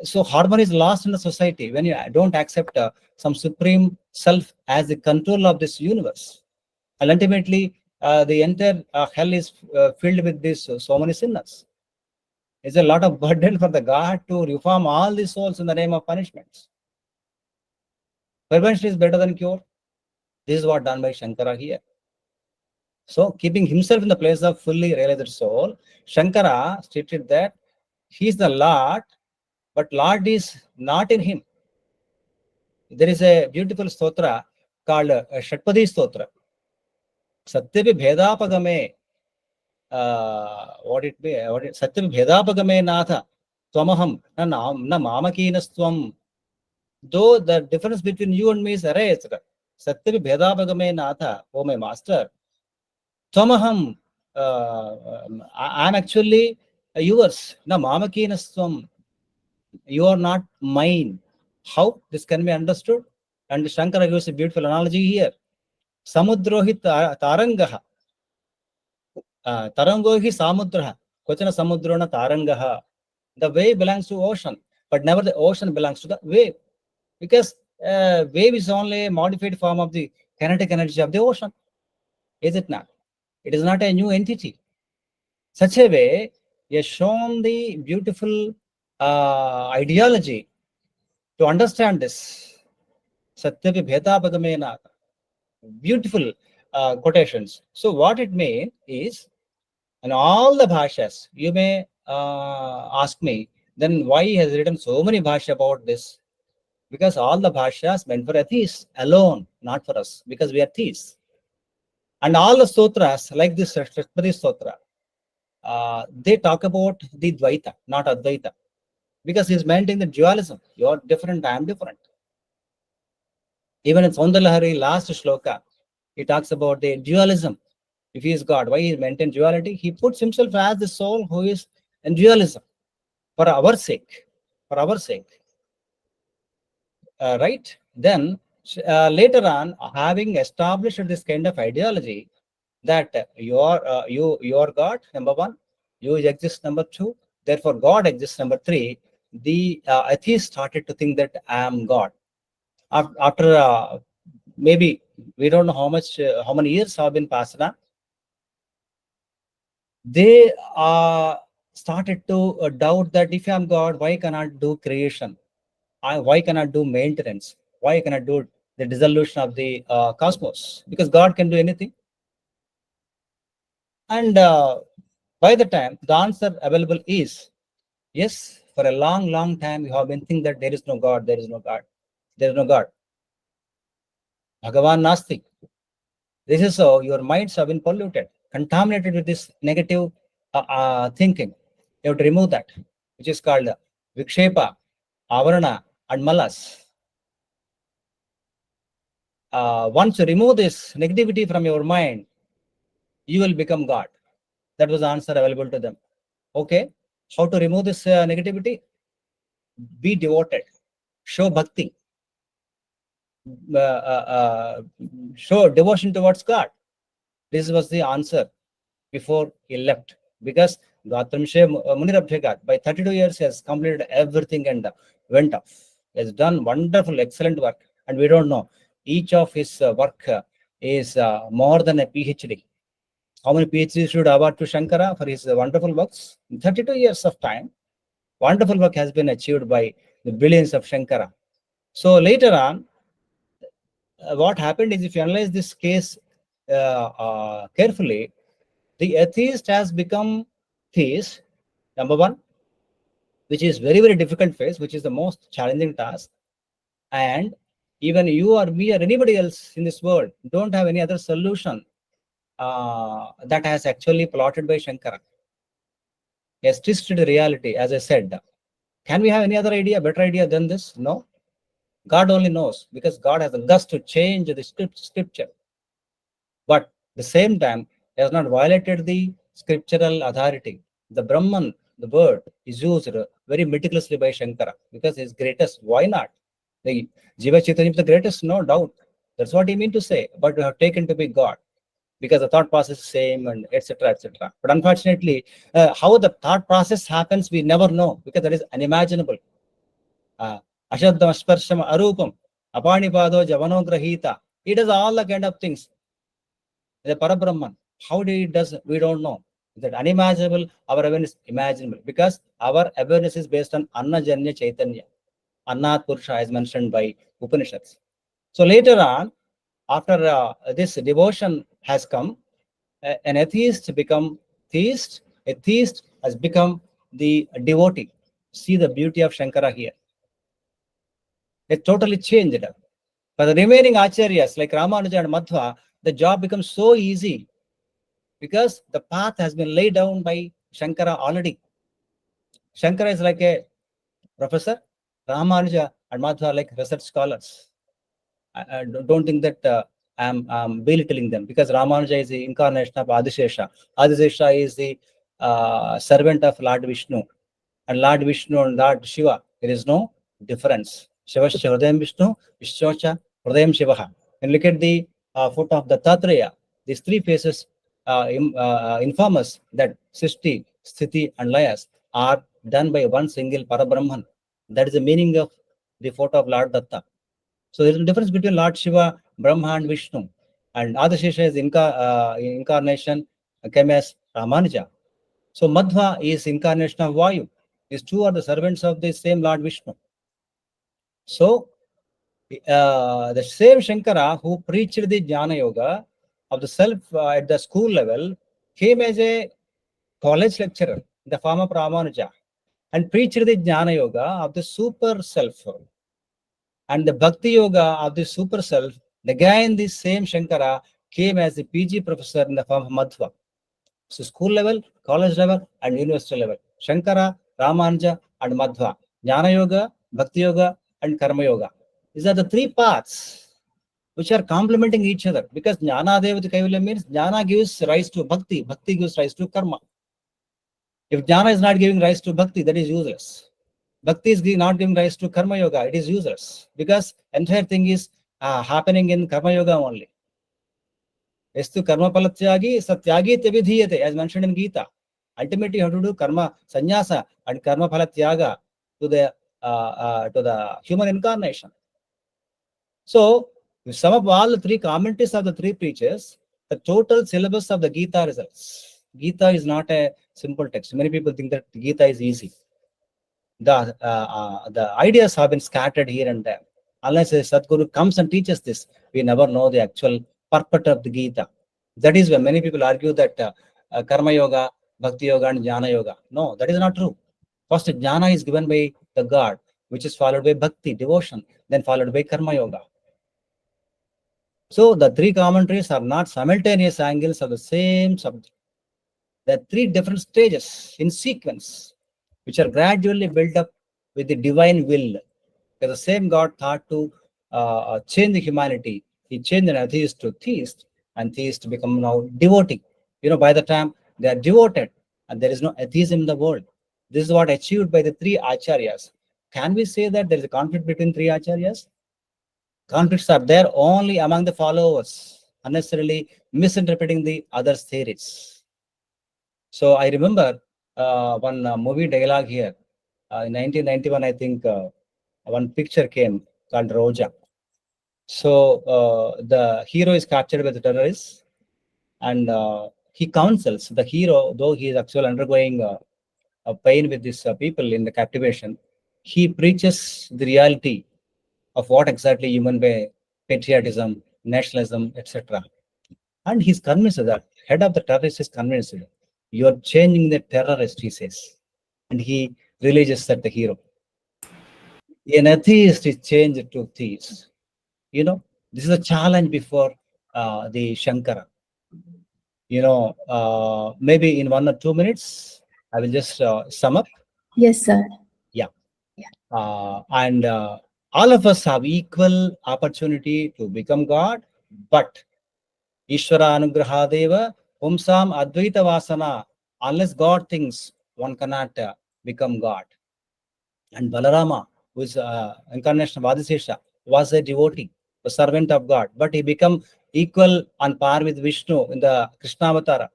So harmony is lost in the society when you don't accept some supreme self as the control of this universe. And ultimately, the entire hell is filled with this so many sinners. It's a lot of burden for the God to reform all the souls in the name of punishments. Prevention is better than cure. This is what done by Shankara here. So, keeping himself in the place of fully realized soul, Shankara stated that he is the Lord, but Lord is not in him. There is a beautiful stotra called Shatpadi Stotra. Satyapi Bhedapagame, what it be? Satyapi Bhedapagame Natha, Twamaham, na Mamakinastwam. Though the difference between you and me is erased, Satyapi Bhedapagame Natha, oh my master, Twamaham, I'm actually yours. Na mamakinaswam, you are not mine. How this can be understood? And Shankara gives a beautiful analogy here. Samudrohi tarangaha. Tarangohi samudraha. Kochana samudrona tarangaha. The wave belongs to ocean, but never the ocean belongs to the wave. Because wave is only a modified form of the kinetic energy of the ocean. Is it not? It is not a new entity. Such a way, he has shown the beautiful ideology to understand this. Satyapi Bhetapagamena. Beautiful quotations. So what it means is, in all the bhashas, you may ask me, then why he has written so many bhashas about this? Because all the bhashas meant for atheists alone, not for us, because we are theists. And all the sutras, like this Shastapati Sutra, they talk about the Dvaita, not Advaita. Because he's maintaining the dualism. You're different, I am different. Even in Saundarlahari, last shloka, he talks about the dualism. If he is God, why he maintains duality? He puts himself as the soul who is in dualism for our sake. For our sake. Right? Then later on, having established this kind of ideology that you are God, number one, you exist, number two, therefore God exists, number three, the atheists started to think that I am God. After maybe we don't know how many years have been passed now, they started to doubt that if I am God, why cannot do creation? Why cannot do maintenance? Why cannot do the dissolution of the cosmos? Because God can do anything. And by the time the answer available is yes, for a long, long time you have been thinking that there is no God, there is no God, there is no God. Bhagavan Nasti. This is how your minds have been polluted, contaminated with this negative thinking. You have to remove that, which is called Vikshepa, Avarana, and Malas. Once you remove this negativity from your mind, you will become God. That was the answer available to them. Okay, how to remove this negativity? Be devoted, show bhakti, show devotion towards God. This was the answer before he left. Because Gautamshe Munirabhyagat, by 32 years, he has completed everything and went off. He has done wonderful, excellent work. And we don't know. Each of his work is more than a PhD. How many PhDs should award to Shankara for his wonderful works? In 32 years of time, wonderful work has been achieved by the brilliance of Shankara. So later on, what happened is, if you analyze this case carefully, the atheist has become theist, number one, which is very, very difficult phase, which is the most challenging task. And even you or me or anybody else in this world don't have any other solution that has actually plotted by Shankara. He has twisted the reality, as I said. Can we have any other idea, better idea than this? No. God only knows, because God has the guts to change the scripture. But at the same time, he has not violated the scriptural authority. The Brahman, the word, is used very meticulously by Shankara because he is greatest. Why not? The Jiva Chaitanya is the greatest, no doubt. That's what he meant to say. But we have taken to be God because the thought process is same and etc. etc. But unfortunately, how the thought process happens, we never know because that is unimaginable. Ashaddam Sparsham Arupam, Apanipado Javano Grahita. He does all the kind of things. The Parabrahman, how he does, we don't know. That unimaginable, our awareness is imaginable, because our awareness is based on Annajanya Chaitanya, Annat Purusha, as mentioned by Upanishads. So later on, after this devotion has come, an atheist become theist, a theist has become the devotee. See the beauty of Shankara here. It totally changed. For the remaining acharyas like Ramanuja and Madhva, the job becomes so easy because the path has been laid down by Shankara already. Shankara is like a professor, Ramanuja and Madhva are like research scholars. I don't think that I'm belittling them, because Ramanuja is the incarnation of Adishesha. Adishesha is the servant of Lord Vishnu, and Lord Vishnu and Lord Shiva, there is no difference. Shivascha Hridayam Vishnu, Vishnocha Hridayam Shivaha. And look at the foot of the Tatraya. These three faces inform us that Srishti, Sthiti, and Layas are done by one single Parabrahman. That is the meaning of the photo of Lord Datta. So there is a difference between Lord Shiva, Brahma, and Vishnu. And Adishesha is incarnation, came as Ramanuja. So Madhva is incarnation of Vayu. These two are the servants of the same Lord Vishnu. So the same Shankara who preached the Jnana Yoga of the self at the school level came as a college lecturer in the form of Ramanuja and preached the Jnana Yoga of the super self. And the Bhakti Yoga of the super self, again the same Shankara came as a PG professor in the form of Madhva. So school level, college level, and university level. Shankara, Ramanuja, and Madhva. Jnana Yoga, Bhakti Yoga, and Karma Yoga. These are the three paths which are complementing each other, because Jnana Devata Kaivalya means Jnana gives rise to Bhakti, Bhakti gives rise to Karma. If Jnana is not giving rise to Bhakti, that is useless. Bhakti is not giving rise to Karma Yoga, it is useless, because entire thing is happening in Karma Yoga only. Estu karma palatyagi satyagi tebidhiyate, as mentioned in Gita. Ultimately, you have to do karma sannyasa and karma palatyaga to the human incarnation. So, if we sum up all the three commentaries of the three preachers, the total syllabus of the Gita results. Gita is not a simple text. Many people think that Gita is easy. The ideas have been scattered here and there. Unless a Sadguru comes and teaches this, we never know the actual purport of the Gita. That is why many people argue that Karma Yoga, Bhakti Yoga, and Jnana Yoga. No, that is not true. First, Jnana is given by the God, which is followed by Bhakti, devotion, then followed by Karma Yoga. So the three commentaries are not simultaneous angles of the same subject. There are three different stages in sequence, which are gradually built up with the divine will. Because the same God thought to change the humanity. He changed an atheist to theist, and theist to become now devoting. By the time they are devoted, and there is no atheism in the world. This is what achieved by the three acharyas. Can we say that there is a conflict between three acharyas? Conflicts are there only among the followers, unnecessarily misinterpreting the others' theories. So I remember one movie dialogue here. In 1991, I think one picture came called Roja. So the hero is captured by the terrorists, and he counsels the hero, though he is actually undergoing a pain with these people in the captivation. He preaches the reality of what exactly human by patriotism, nationalism, etc. And he's convinced that head of the terrorist is convinced, you're changing the terrorist, he says. And he releases that the hero. An atheist is changed to theist. This is a challenge before the Shankara. Maybe in 1 or 2 minutes, I will just sum up. Yes, sir. Yeah. And all of us have equal opportunity to become God, but Ishvara Anugrahadeva Pumsam Advaita Vasana, unless God thinks, one cannot become God. And Balarama, who is incarnation of Adishesha, was a devotee, a servant of God, but he became equal on par with Vishnu in the Krishna Avatara.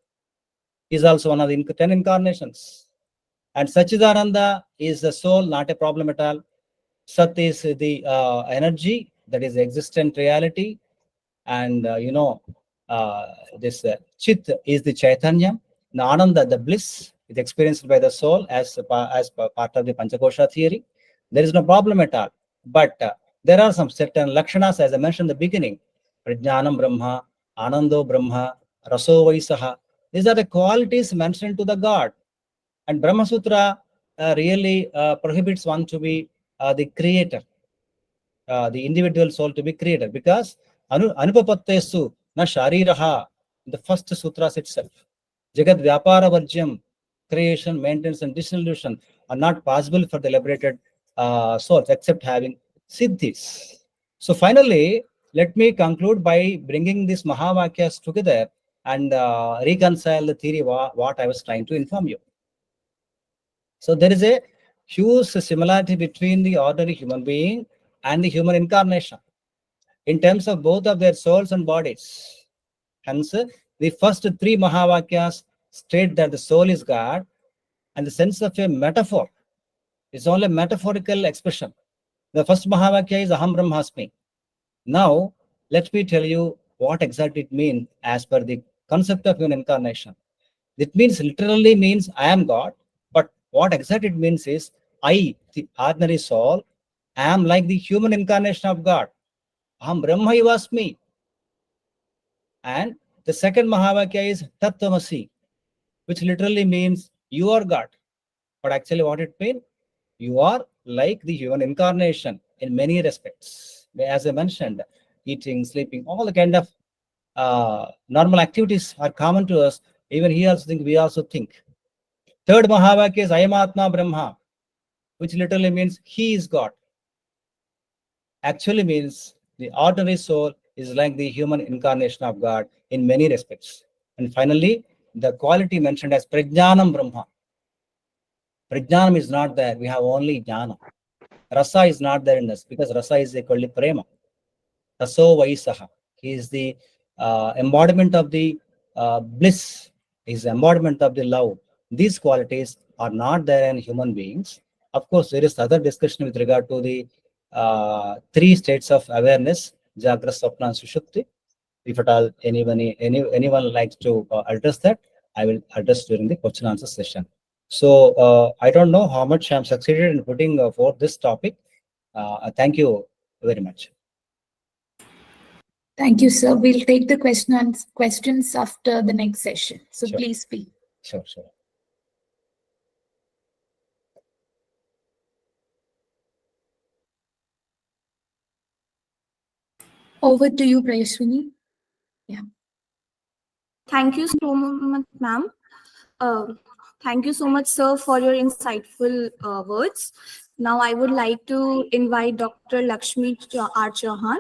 He is also one of the 10 incarnations. And Sachidananda is the soul, not a problem at all. Sat is the energy, that is existent reality. And this Chit is the Chaitanya. The Ananda, the bliss, is experienced by the soul as part of the Panchakosha theory. There is no problem at all. But there are some certain lakshanas, as I mentioned in the beginning. Prajnanam Brahma, Anando Brahma, Raso Vaisaha. These are the qualities mentioned to the God. And Brahma Sutra really prohibits one to be the creator, the individual soul to be creator, because Anupapattesu na Shariraha, the first sutras itself. Jagat Vyapara Varjyam, creation, maintenance, and dissolution are not possible for the liberated souls except having siddhis. So finally, let me conclude by bringing these Mahavakyas together and reconcile the theory what I was trying to inform you. So there is a huge similarity between the ordinary human being and the human incarnation in terms of both of their souls and bodies. Hence, the first three Mahavakyas state that the soul is God, and the sense of a metaphor is only a metaphorical expression. The first Mahavakya is Aham Brahmasmi. Now, let me tell you what exactly it means as per the concept of human incarnation. It means literally means I am God, but what exactly it means is I, the ordinary soul, am like the human incarnation of God. Aham Brahmaivasmi. And the second Mahavakya is Tattvamasi, which literally means you are God. But actually what it means? You are like the human incarnation in many respects. As I mentioned, eating, sleeping, all the kind of normal activities are common to us. Even he also think, we also think. Third Mahavakya is Ayamatma Brahma, which literally means he is God. Actually means the ordinary soul is like the human incarnation of God in many respects. And finally, the quality mentioned as Prajnanam Brahma. Prajnanam is not there. We have only Jnana. Rasa is not there in us because Rasa is equally Prema. Raso Vaisaha. He is the embodiment of the bliss. He is the embodiment of the love. These qualities are not there in human beings. Of course, there is other discussion with regard to the three states of awareness, Jagra, Swapna, and Sushupti. If at all anyone likes to address that, I will address during the question answer session. So I don't know how much I'm succeeded in putting forth this topic. Thank you very much. Thank you, sir. We'll take the questions after the next session. So Sure. please speak. Sure. Over to you, Prayashwini. Thank you so much, ma'am. Thank you so much, sir, for your insightful words. Now, I would like to invite Dr. Laxmi R. Chauhan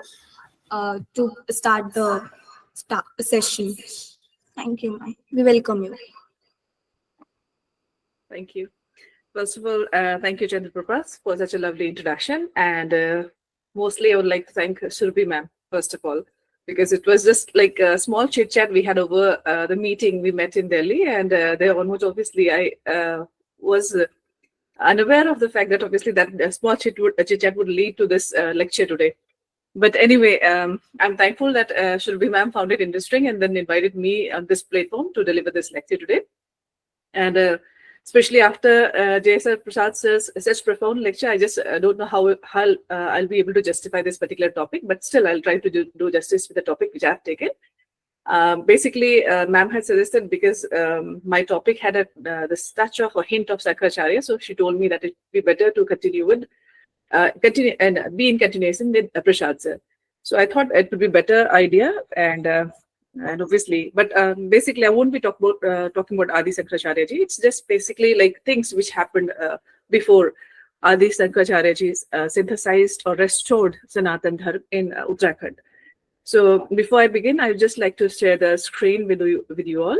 to start the session. Thank you, ma'am. We welcome you. Thank you. First of all, thank you, Chandra Prabhas, for such a lovely introduction. And mostly, I would like to thank Shruti ma'am, first of all, because it was just like a small chit chat we had over the meeting we met in Delhi. And there almost obviously I was unaware of the fact that obviously that small chit chat would lead to this lecture today. But anyway, I'm thankful that Shruti ma'am found it interesting and then invited me on this platform to deliver this lecture today. And especially after JSR Prasad says such profound lecture, I just don't know how I'll be able to justify this particular topic, but still I'll try to do justice with the topic which I've taken. Basically, ma'am had suggested because my topic had this touch of a hint of Shankaracharya, so she told me that it'd be better to continue and be in continuation with Prasad sir. So I thought it would be a better idea, and obviously, but basically, I won't be talking about Adi Shankaracharya ji. It's just basically like things which happened before Adi Shankaracharya ji synthesized or restored Sanatan Dharma in Uttarakhand. So before I begin, I would just like to share the screen with you all.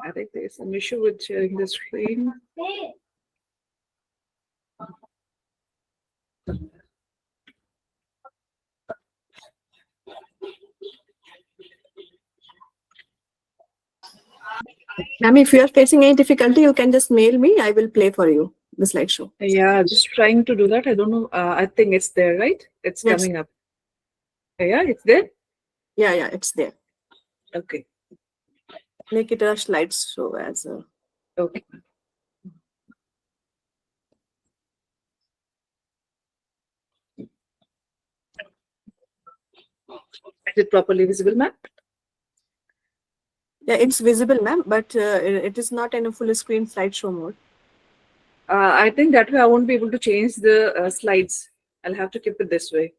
I think there's an issue with sharing the screen. Ma'am, if you are facing any difficulty, you can just mail me. I will play for you the slideshow. Yeah, just trying to do that. I don't know. I think it's there, right? It's Yes. coming up. Yeah, it's there. Yeah, it's there. Okay. make it a slideshow as a. Okay. Is it properly visible, ma'am? Yeah, it's visible, ma'am, but it is not in a full screen slideshow mode. I think that way I won't be able to change the slides. I'll have to keep it this way.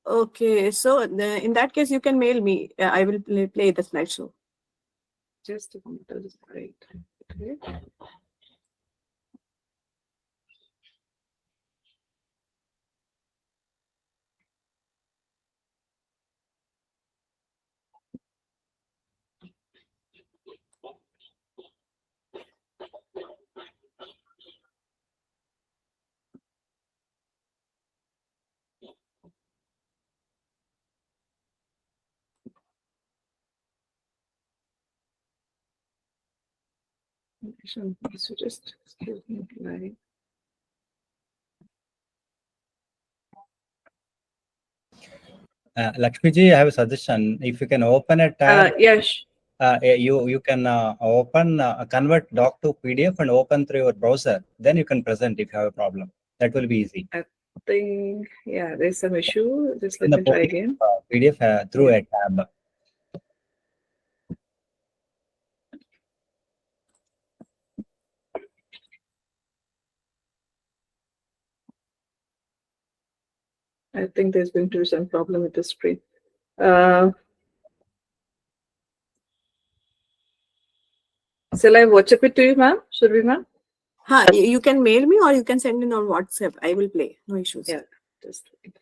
Okay, so in that case, you can mail me. I will play the slideshow. Just a moment. I'll just write. Okay. So just excuse me. Like, Lakshmi ji, I have a suggestion. If you can open a tab, yes. you can open convert doc to PDF and open through your browser. Then you can present if you have a problem. That will be easy. I think yeah, there's some issue. Just And let the me try again. PDF through a tab. I think there's going to be some problem with the screen. Shall I WhatsApp it to you, ma'am? Should we, ma'am? You can mail me or you can send in on WhatsApp. I will play. No issues. Yeah, just wait.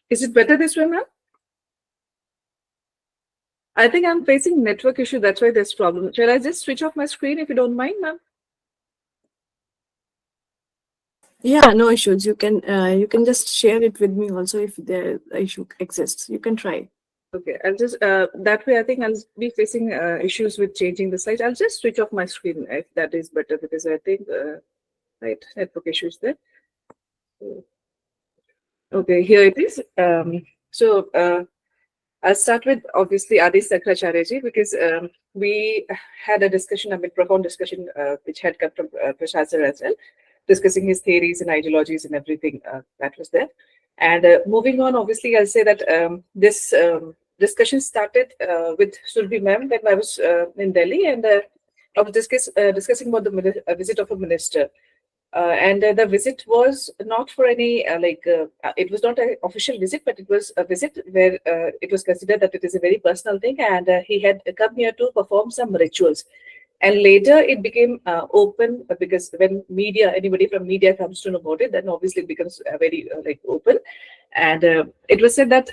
Is it better this way, ma'am? I think I'm facing network issue. That's why there's problem. Shall I just switch off my screen if you don't mind, ma'am? Yeah, no issues. You can just share it with me also if the issue exists. You can try. Okay, I'll just that way. I think I'll be facing issues with changing the slides. I'll just switch off my screen if that is better because I think right network issues there. Okay, here it is. I'll start with obviously Adi Shankaracharya ji because we had a discussion, a bit profound discussion, which had come from Prasad sir as well, discussing his theories and ideologies and everything that was there. And moving on, obviously, I'll say that this discussion started with Surbhi ma'am when I was in Delhi, and I was discussing about the visit of a minister. And the visit was not for any it was not an official visit, but it was a visit where it was considered that it is a very personal thing, and he had come here to perform some rituals. And later it became open because when anybody from media comes to know about it, then obviously it becomes very open. And it was said that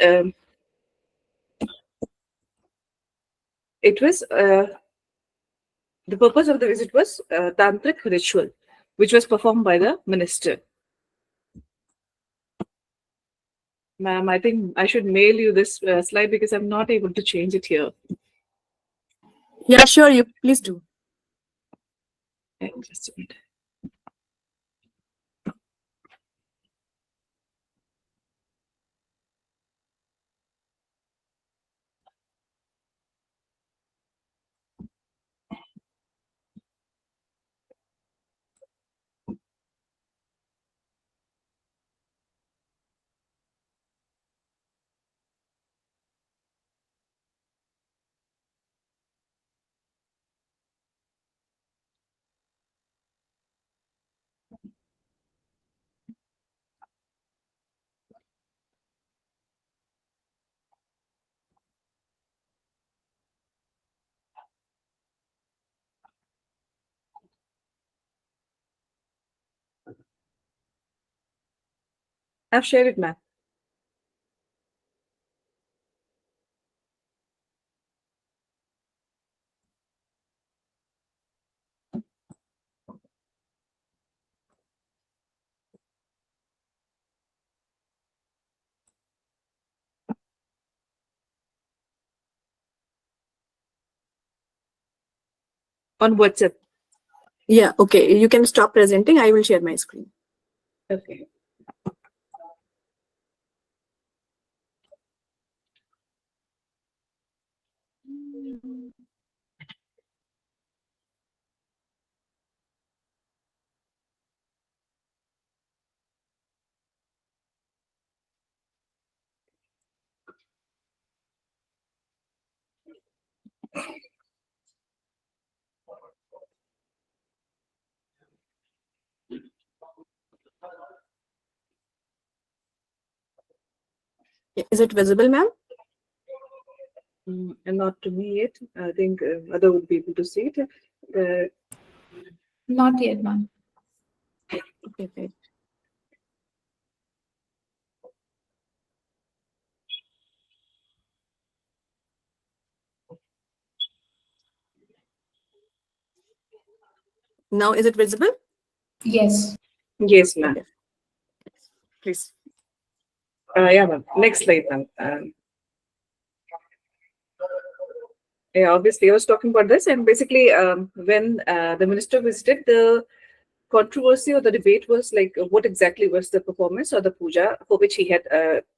it was the purpose of the visit was tantric ritual, which was performed by the minister. Ma'am, I think I should mail you this slide because I'm not able to change it here. Yeah, sure. You please do. Okay, just a minute. I've shared it, ma'am. On WhatsApp. Yeah, okay. You can stop presenting. I will share my screen. Okay. Is it visible, ma'am? And not to me yet. I think other would be able to see it. Not yet, ma'am. Okay, okay. Now, is it visible? Yes. Yes, ma'am. Okay. Please. Yeah, ma'am. Next slide, ma'am. Yeah, obviously, I was talking about this, and basically, when the minister visited, the controversy or the debate was like, what exactly was the performance or the puja for which he had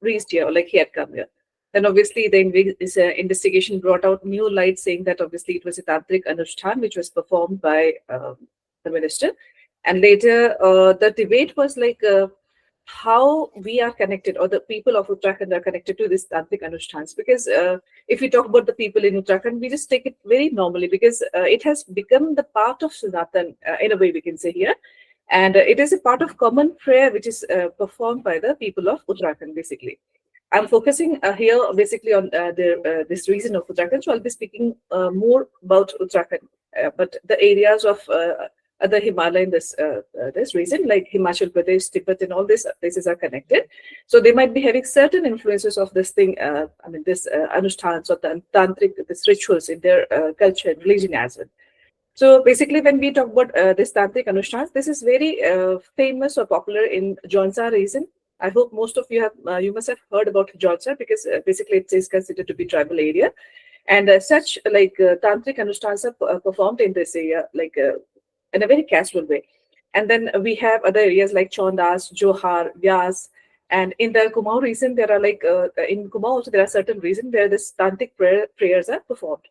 reached here, or like he had come here. Then obviously, the investigation brought out new light, saying that obviously it was a tantric anushthan which was performed by the minister, and later the debate was like. How we are connected, or the people of Uttarakhand are connected to this tantric anushtans, because if we talk about the people in Uttarakhand, we just take it very normally because it has become the part of Sanatan, in a way we can say here. And it is a part of common prayer which is performed by the people of Uttarakhand, basically. I'm focusing here basically on this region of Uttarakhand, so I'll be speaking more about Uttarakhand, but the areas of other Himalaya in this region, like Himachal Pradesh, Tibet, and all these places are connected. So they might be having certain influences of this thing. I mean, this anushtans or tantric, these rituals in their culture and religion as well. So basically, when we talk about this tantric anushtans, this is very famous or popular in Jaunsar region. I hope most of you have, you must have heard about Jaunsar, because basically it is considered to be tribal area, and such like tantric anushtans are performed in this area, like in a very casual way. And then we have other areas like Chondas, Johar, Vyas, and in the Kumaon region, there are like in Kumaon also there are certain regions where this tantric prayers are performed,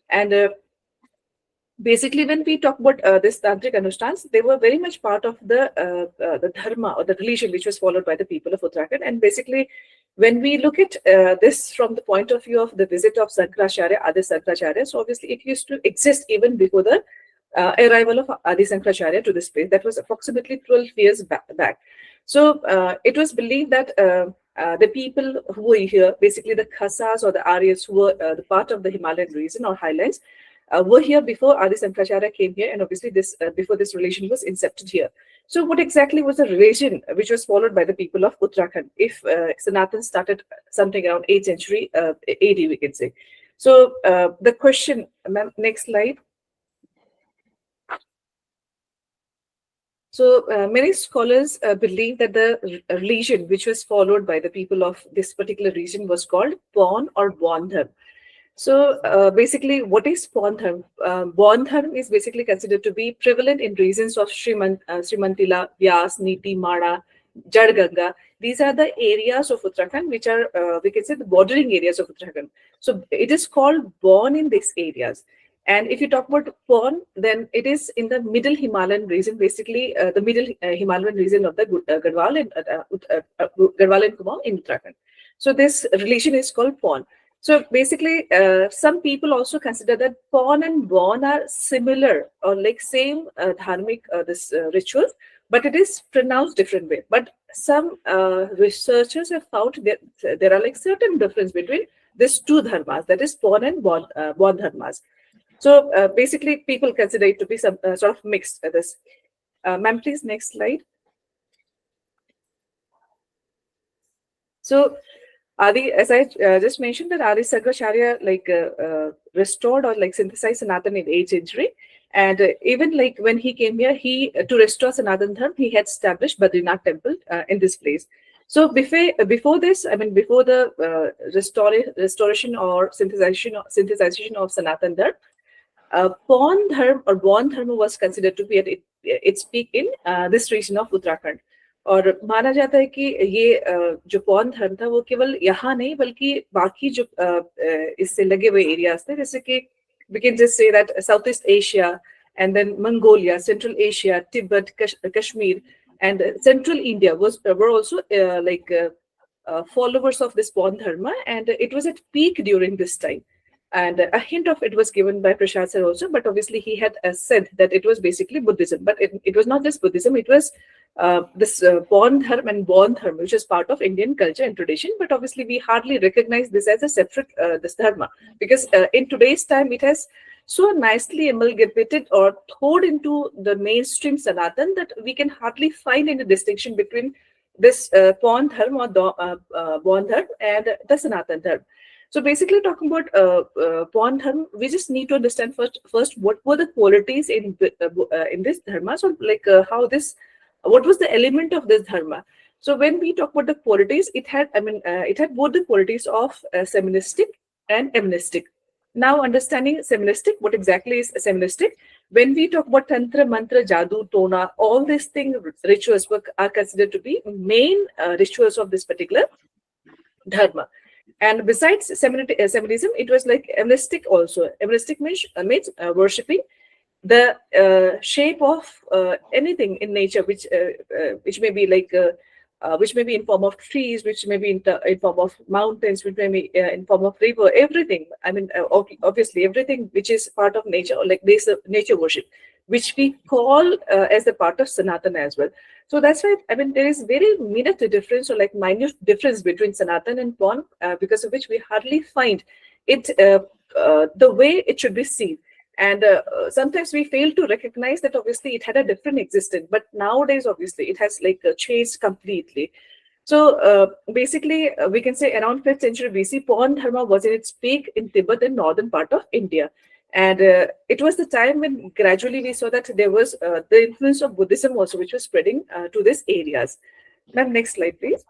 and basically, when we talk about this tantric anushtans, they were very much part of the dharma or the religion which was followed by the people of Uttarakhand. And basically, when we look at this from the point of view of the visit of Shankaracharya, Adi Shankaracharya, so obviously it used to exist even before the arrival of Adi Shankaracharya to this place. That was approximately 12 years back. So it was believed that the people who were here, basically the Khasas or the Aryas who were the part of the Himalayan region or highlands, were here before Adi Shankaracharya came here, and obviously this before this relation was incepted here. So what exactly was the relation which was followed by the people of Uttarakhand? If Sanatan started something around 8th century AD, we can say. So the question, ma'am, next slide. So many scholars believe that the religion which was followed by the people of this particular region was called Pawn or Bondham. So basically, what is Bondham? Bondham is basically considered to be prevalent in regions of Srimantila, Vyas, Niti, Mara, Jadganga. These are the areas of Uttarakhand which are, we can say, the bordering areas of Uttarakhand. So it is called born in these areas. And if you talk about Pawn, then it is in the middle Himalayan region, basically the middle Himalayan region of the Garhwal and Kumaon in Uttarakhand. So this relation is called Pawn. So basically, some people also consider that Pawn and Bon are similar or like same dharmic rituals, but it is pronounced different way. But some researchers have found that there are like certain difference between these two dharmas, that is Pawn and Bon dharmas. So basically, people consider it to be some sort of mixed. Ma'am, please, next slide. So Adi, as I just mentioned, that Adi Shankaracharya restored or synthesized Sanatan in 8th century. And even when he came here, to restore Sanatan Dharma, he had established Badrinath temple in this place. So before this, before the restoration or synthesization of Sanatan Dharma, Pawn Dharma or Bon Dharma was considered to be at its peak in this region of Uttarakhand. और माना जाता है कि ये जो पौन धर्म था वो केवल यहाँ नहीं बल्कि बाकी जो इससे लगे हुए एरियाज थे, जैसे कि we can just say that Southeast Asia and then Mongolia, Central Asia, Tibet, Kashmir, and Central India were also followers of this Pon Dharma, and it was at peak during this time. And a hint of it was given by Prasad sir also, but obviously he had said that it was basically Buddhism. But it was not just Buddhism, it was this Pon Dharma and Bon Dharma, which is part of Indian culture and tradition. But obviously we hardly recognize this as a separate this Dharma, because in today's time it has so nicely amalgamated or poured into the mainstream Sanatan that we can hardly find any distinction between this Pon Dharma or Bon Dharma and the Sanatan Dharma. So basically, talking about Pon Dharma, we just need to understand first what were the qualities in this dharma. So what was the element of this dharma? So when we talk about the qualities, it had both the qualities of seministic and emanistic. Now understanding seministic, what exactly is seministic? When we talk about tantra, mantra, jadoo, tona, all these things, rituals are considered to be main rituals of this particular dharma. And besides Semitism, it was like emanistic also. Emanistic means worshipping the shape of anything in nature, which may be which may be in form of trees, which may be in form of mountains, which may be in form of river, everything. Obviously everything which is part of nature, or like this nature worship, which we call as a part of Sanatan as well. So that's why there is very minute difference, or minute difference between Sanatan and Pon, because of which we hardly find it the way it should be seen. And sometimes we fail to recognize that obviously it had a different existence, but nowadays obviously it has changed completely. So basically we can say around 5th century BC, Pon Dharma was in its peak in Tibet and northern part of India. And it was the time when gradually we saw that there was the influence of Buddhism also, which was spreading to these areas. Ma'am, next slide, please.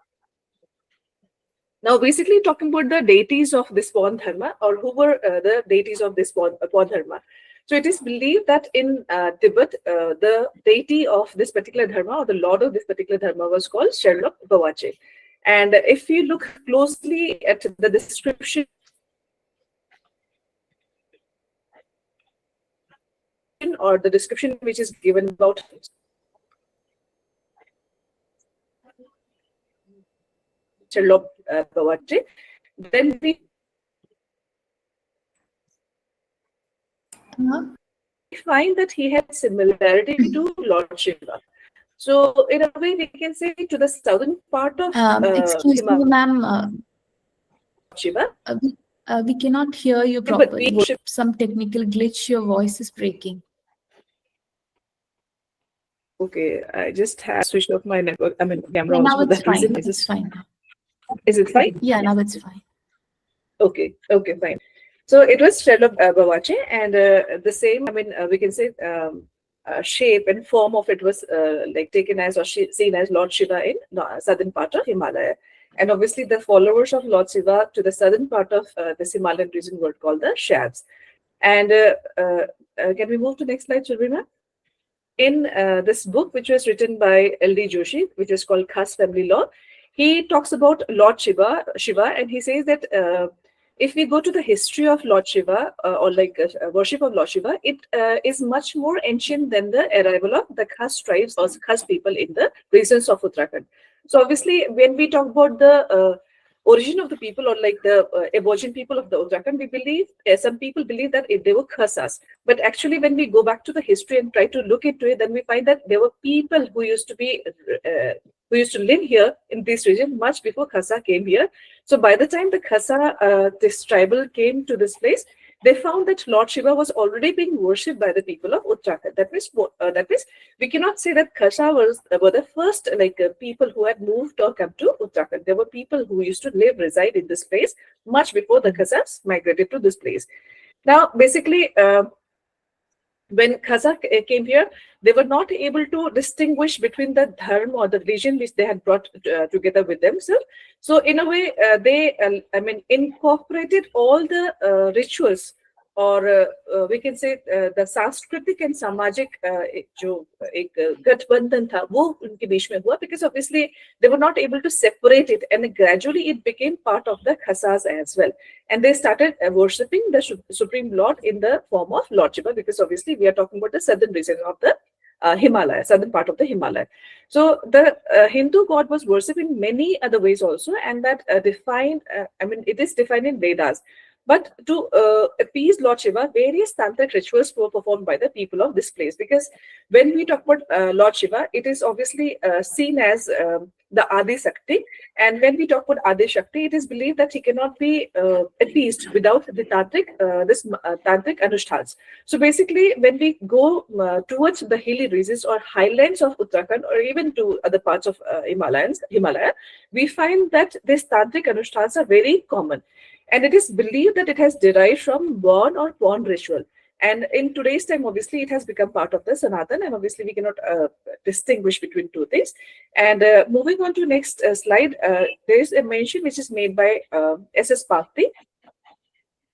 Now, basically talking about the deities of this Pon Dharma, or who were the deities of this Pon Dharma. So it is believed that in Tibet, the deity of this particular dharma, or the lord of this particular dharma, was called Sherlock Bawache. And if you look closely at the description or the description which is given about Sherlock Bawache, then we find that he had similarity to Lord Shiva. So in a way, we can say to the southern part of excuse me, ma'am. Shiva. We cannot hear you properly. Some technical glitch. Your voice is breaking. Okay, I just have switched off my network. Camera. Yeah, now it's fine. It's fine. Is it fine? Yeah, now it's fine. Okay, fine. So it was Sherlock Bawache, and the same, we can say shape and form of it was taken as or seen as Lord Shiva in southern part of Himalaya. And obviously the followers of Lord Shiva to the southern part of this Himalayan region were called the Shavs. And can we move to next slide, Shurvi? In this book, which was written by L.D. Joshi, which is called Khas Family Law, he talks about Lord Shiva, and he says that if we go to the history of Lord Shiva, or worship of Lord Shiva, it is much more ancient than the arrival of the Khas tribes or Khas people in the regions of Uttarakhand. So obviously, when we talk about the origin of the people, or the aboriginal people of the Uttarakhand, we believe, some people believe that they were Khasas. But actually, when we go back to the history and try to look into it, then we find that there were people who used to live here in this region much before Khasa came here. So by the time the Khasa, this tribal came to this place, they found that Lord Shiva was already being worshipped by the people of Uttarakhand. That means we cannot say that Khasa were the first people who had moved or come to Uttarakhand. There were people who used to reside in this place much before the Khasas migrated to this place. Now, basically, when Khasa came here, they were not able to distinguish between the dharma or the religion which they had brought together with themselves. So in a way, they incorporated all the rituals, or we can say the सांस्कृतिक and सामाजिक जो एक गठबंधन था वो उनके बीच में हुआ, because obviously they were not able to separate it, and gradually it became part of the Khasas as well, and they started worshipping the Supreme Lord in the form of Lord Shiva, because obviously we are talking about the southern region of the Himalaya, southern part of the Himalaya. So the Hindu god was worshipped in many other ways also, and that it is defined in Vedas. But to appease Lord Shiva, various tantric rituals were performed by the people of this place. Because when we talk about Lord Shiva, it is obviously seen as the Adi Shakti. And when we talk about Adi Shakti, it is believed that he cannot be appeased without the tantric anushtans. So basically, when we go towards the hilly regions or highlands of Uttarakhand, or even to other parts of Himalaya, we find that these tantric anushtans are very common. And it is believed that it has derived from born or pawn ritual. And in today's time, obviously, it has become part of the Sanatan, and obviously we cannot distinguish between two things. And moving on to next slide, there is a mention which is made by S.S. Parthi.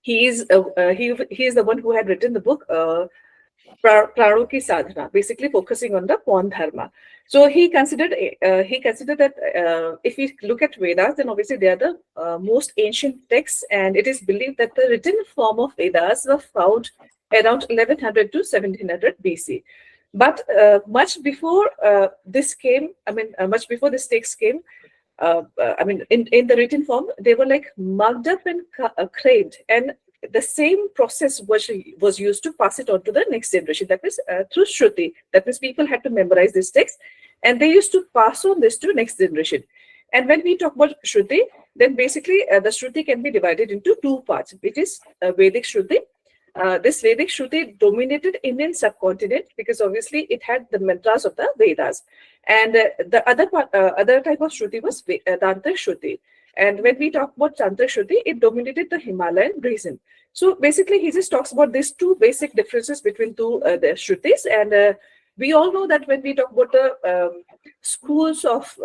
He is the one who had written the book Praruki Sadhana, basically focusing on the pawn dharma. So he considered that if we look at Vedas, then obviously they are the most ancient texts, and it is believed that the written form of Vedas were found around 1100 to 1700 BC. But much before this came, much before this text came, in the written form, they were like mugged up and craved, and the same process was used to pass it on to the next generation. That is through Shruti. That means people had to memorize this text, and they used to pass on this to next generation. And when we talk about Shruti, then basically the Shruti can be divided into two parts, which is Vedic Shruti. This Vedic Shruti dominated Indian subcontinent because obviously it had the mantras of the Vedas. And the other type of Shruti was Tantric Shruti. And when we talk about Tantric Shruti, it dominated the Himalayan region. So basically, he just talks about these two basic differences between the Shrutis. And we all know that when we talk about the schools of,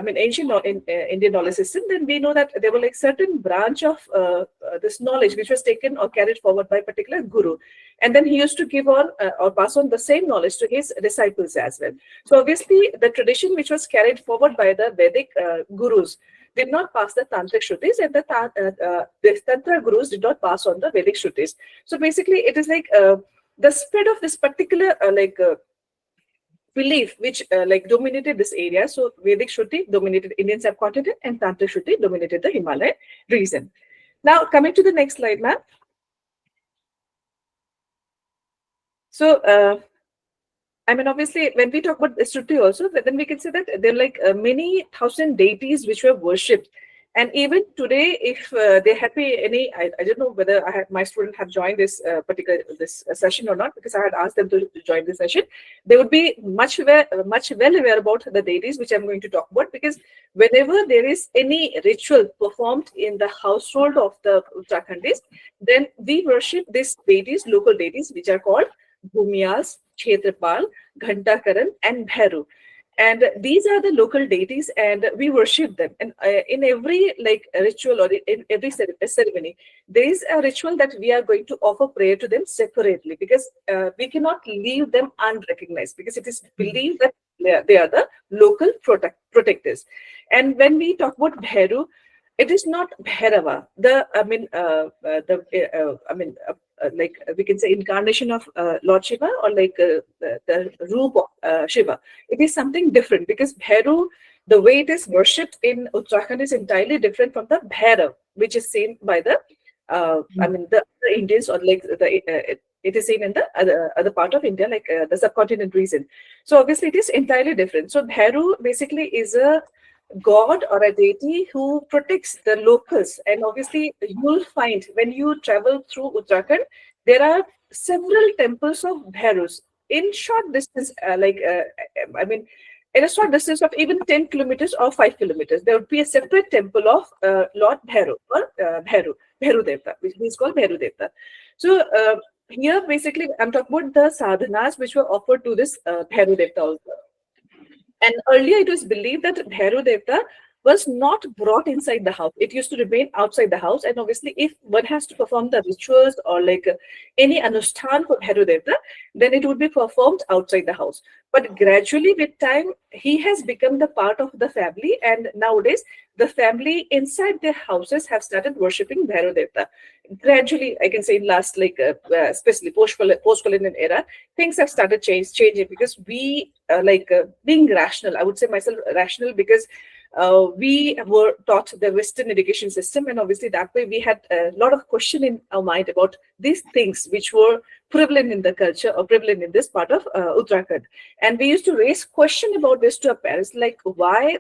ancient Indian knowledge system, then we know that there were like certain branch of this knowledge which was taken or carried forward by a particular guru. And then he used to give on or pass on the same knowledge to his disciples as well. So obviously, the tradition which was carried forward by the Vedic gurus did not pass the Tantric Shrutis, and the Tantra gurus did not pass on the Vedic Shrutis. So basically, it is like the spread of this particular belief which dominated this area. So Vedic Shruti dominated Indian subcontinent, and Tantric Shruti dominated the Himalayan region. Now, coming to the next slide, ma'am. So, obviously, when we talk about the Shruti also, then we can say that there are like many thousand deities which were worshipped. And even today, if there had been any, I don't know whether my student have joined this this session or not, because I had asked them to join this session, they would be much well aware about the deities which I'm going to talk about, because whenever there is any ritual performed in the household of the Uttarakhandis, then we worship these deities, local deities, which are called Bhumiyas, Kshetrapal, Ghantakaran, and Bhairu. And these are the local deities, and we worship them. And in every ritual or in every ceremony, there is a ritual that we are going to offer prayer to them separately, because we cannot leave them unrecognized, because it is believed that they are the local protectors. And when we talk about Bhairu, it is not Bhairava, we can say incarnation of Lord Shiva, or the roop of Shiva. It is something different, because Bhairu, the way it is worshipped in Uttarakhand, is entirely different from the Bhairav, which is seen by the the Indians, or it is seen in the other part of India, the subcontinent region. So obviously it is entirely different. So Bhairu basically is a god or a deity who protects the locals. And obviously, you'll find when you travel through Uttarakhand, there are several temples of Bhairus in short distance, I mean, in a short distance of even 10 kilometers or 5 kilometers, there would be a separate temple of Lord Bhairu or Bhairu Devta, which is called Bhairu Devta. So here, basically, I'm talking about the sadhanas which were offered to this Bhairu Devta also. And earlier it was believed that Bhairu Devta was not brought inside the house. It used to remain outside the house. And obviously, if one has to perform the rituals or like any anushthan for Bhairu Devta, then it would be performed outside the house. But gradually with time, he has become the part of the family. And nowadays, the family inside their houses have started worshipping Bhairu Devta. Gradually, I can say in last, especially post-colonial era, things have started changing because we, being rational, I would say myself rational, because we were taught the Western education system, and obviously that way we had a lot of question in our mind about these things which were prevalent in the culture or prevalent in this part of Uttarakhand. And we used to raise question about this to our parents, like why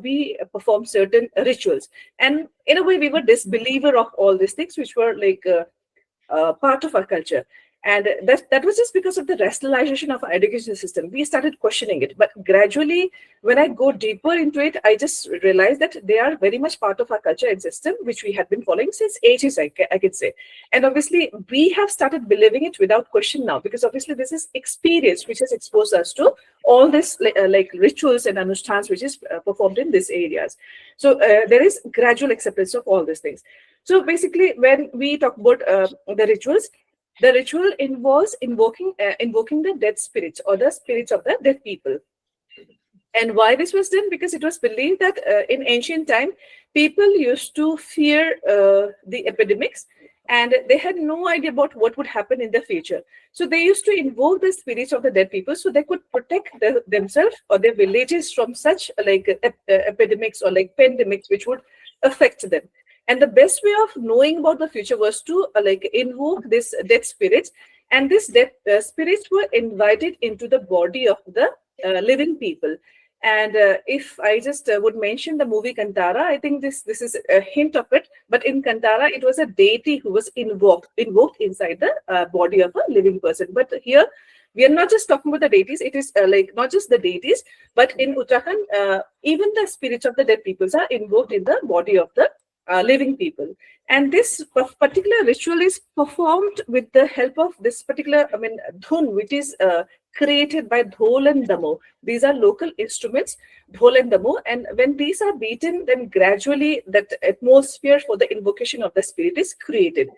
we perform certain rituals. And in a way, we were disbeliever of all these things which were part of our culture. And that was just because of the rationalization of our education system. We started questioning it. But gradually, when I go deeper into it, I just realized that they are very much part of our culture and system, which we had been following since ages, I could say. And obviously, we have started believing it without question now, because obviously this is experience which has exposed us to all this rituals and anushtans which is performed in these areas. So there is gradual acceptance of all these things. So basically, when we talk about the rituals, the ritual involves invoking the dead spirits or the spirits of the dead people. And why this was done? Because it was believed that in ancient time, people used to fear the epidemics, and they had no idea about what would happen in the future. So they used to invoke the spirits of the dead people so they could protect themselves or their villages from such epidemics or pandemics which would affect them. And the best way of knowing about the future was to invoke this dead spirits, and these dead spirits were invited into the body of the living people. And if I just would mention the movie Kantara, I think this is a hint of it. But in Kantara, it was a deity who was invoked inside the body of a living person. But here, we are not just talking about the deities. It is not just the deities, but in Uttarakhand, even the spirits of the dead peoples are invoked in the body of the living people. And this particular ritual is performed with the help of this particular, dhun, which is created by dhol and damo. These are local instruments, dhol and damo. And when these are beaten, then gradually that atmosphere for the invocation of the spirit is created.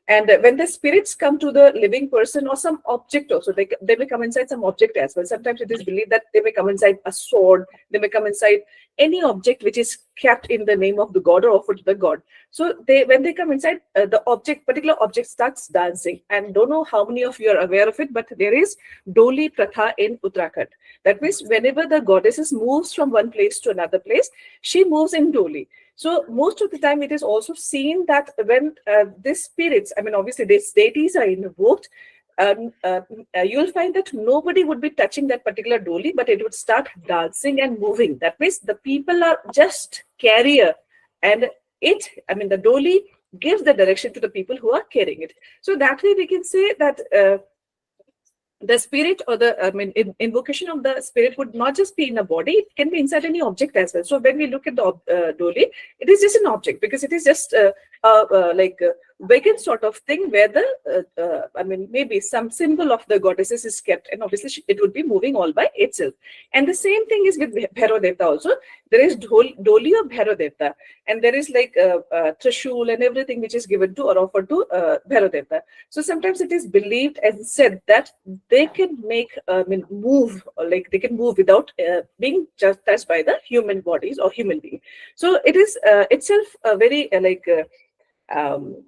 And when the spirits come to the living person or some object also, they may come inside some object as well. Sometimes it is believed that they may come inside a sword, they may come inside any object which is kept in the name of the god or offered to the god. So when they come inside, the particular object starts dancing. And don't know how many of you are aware of it, but there is Doli Pratha in Uttarakhand. That means whenever the goddesses moves from one place to another place, she moves in Doli. So most of the time, it is also seen that when these spirits, obviously these deities are invoked, you'll find that nobody would be touching that particular doli, but it would start dancing and moving. That means the people are just carrier, and the doli gives the direction to the people who are carrying it. So that way we can say that the spirit or the invocation of the spirit would not just be in a body, it can be inside any object as well. So when we look at the doli, it is just an object because it is just vacant sort of thing where the maybe some symbol of the goddesses is kept, and obviously it would be moving all by itself. And the same thing is with Bhairo Devta also. There is doli of Bhairo Devta, and there is trishul and everything which is given to or offered to Bhairo Devta. So sometimes it is believed and said that they can move, or they can move without being just touched by the human bodies or human being. So it is itself a very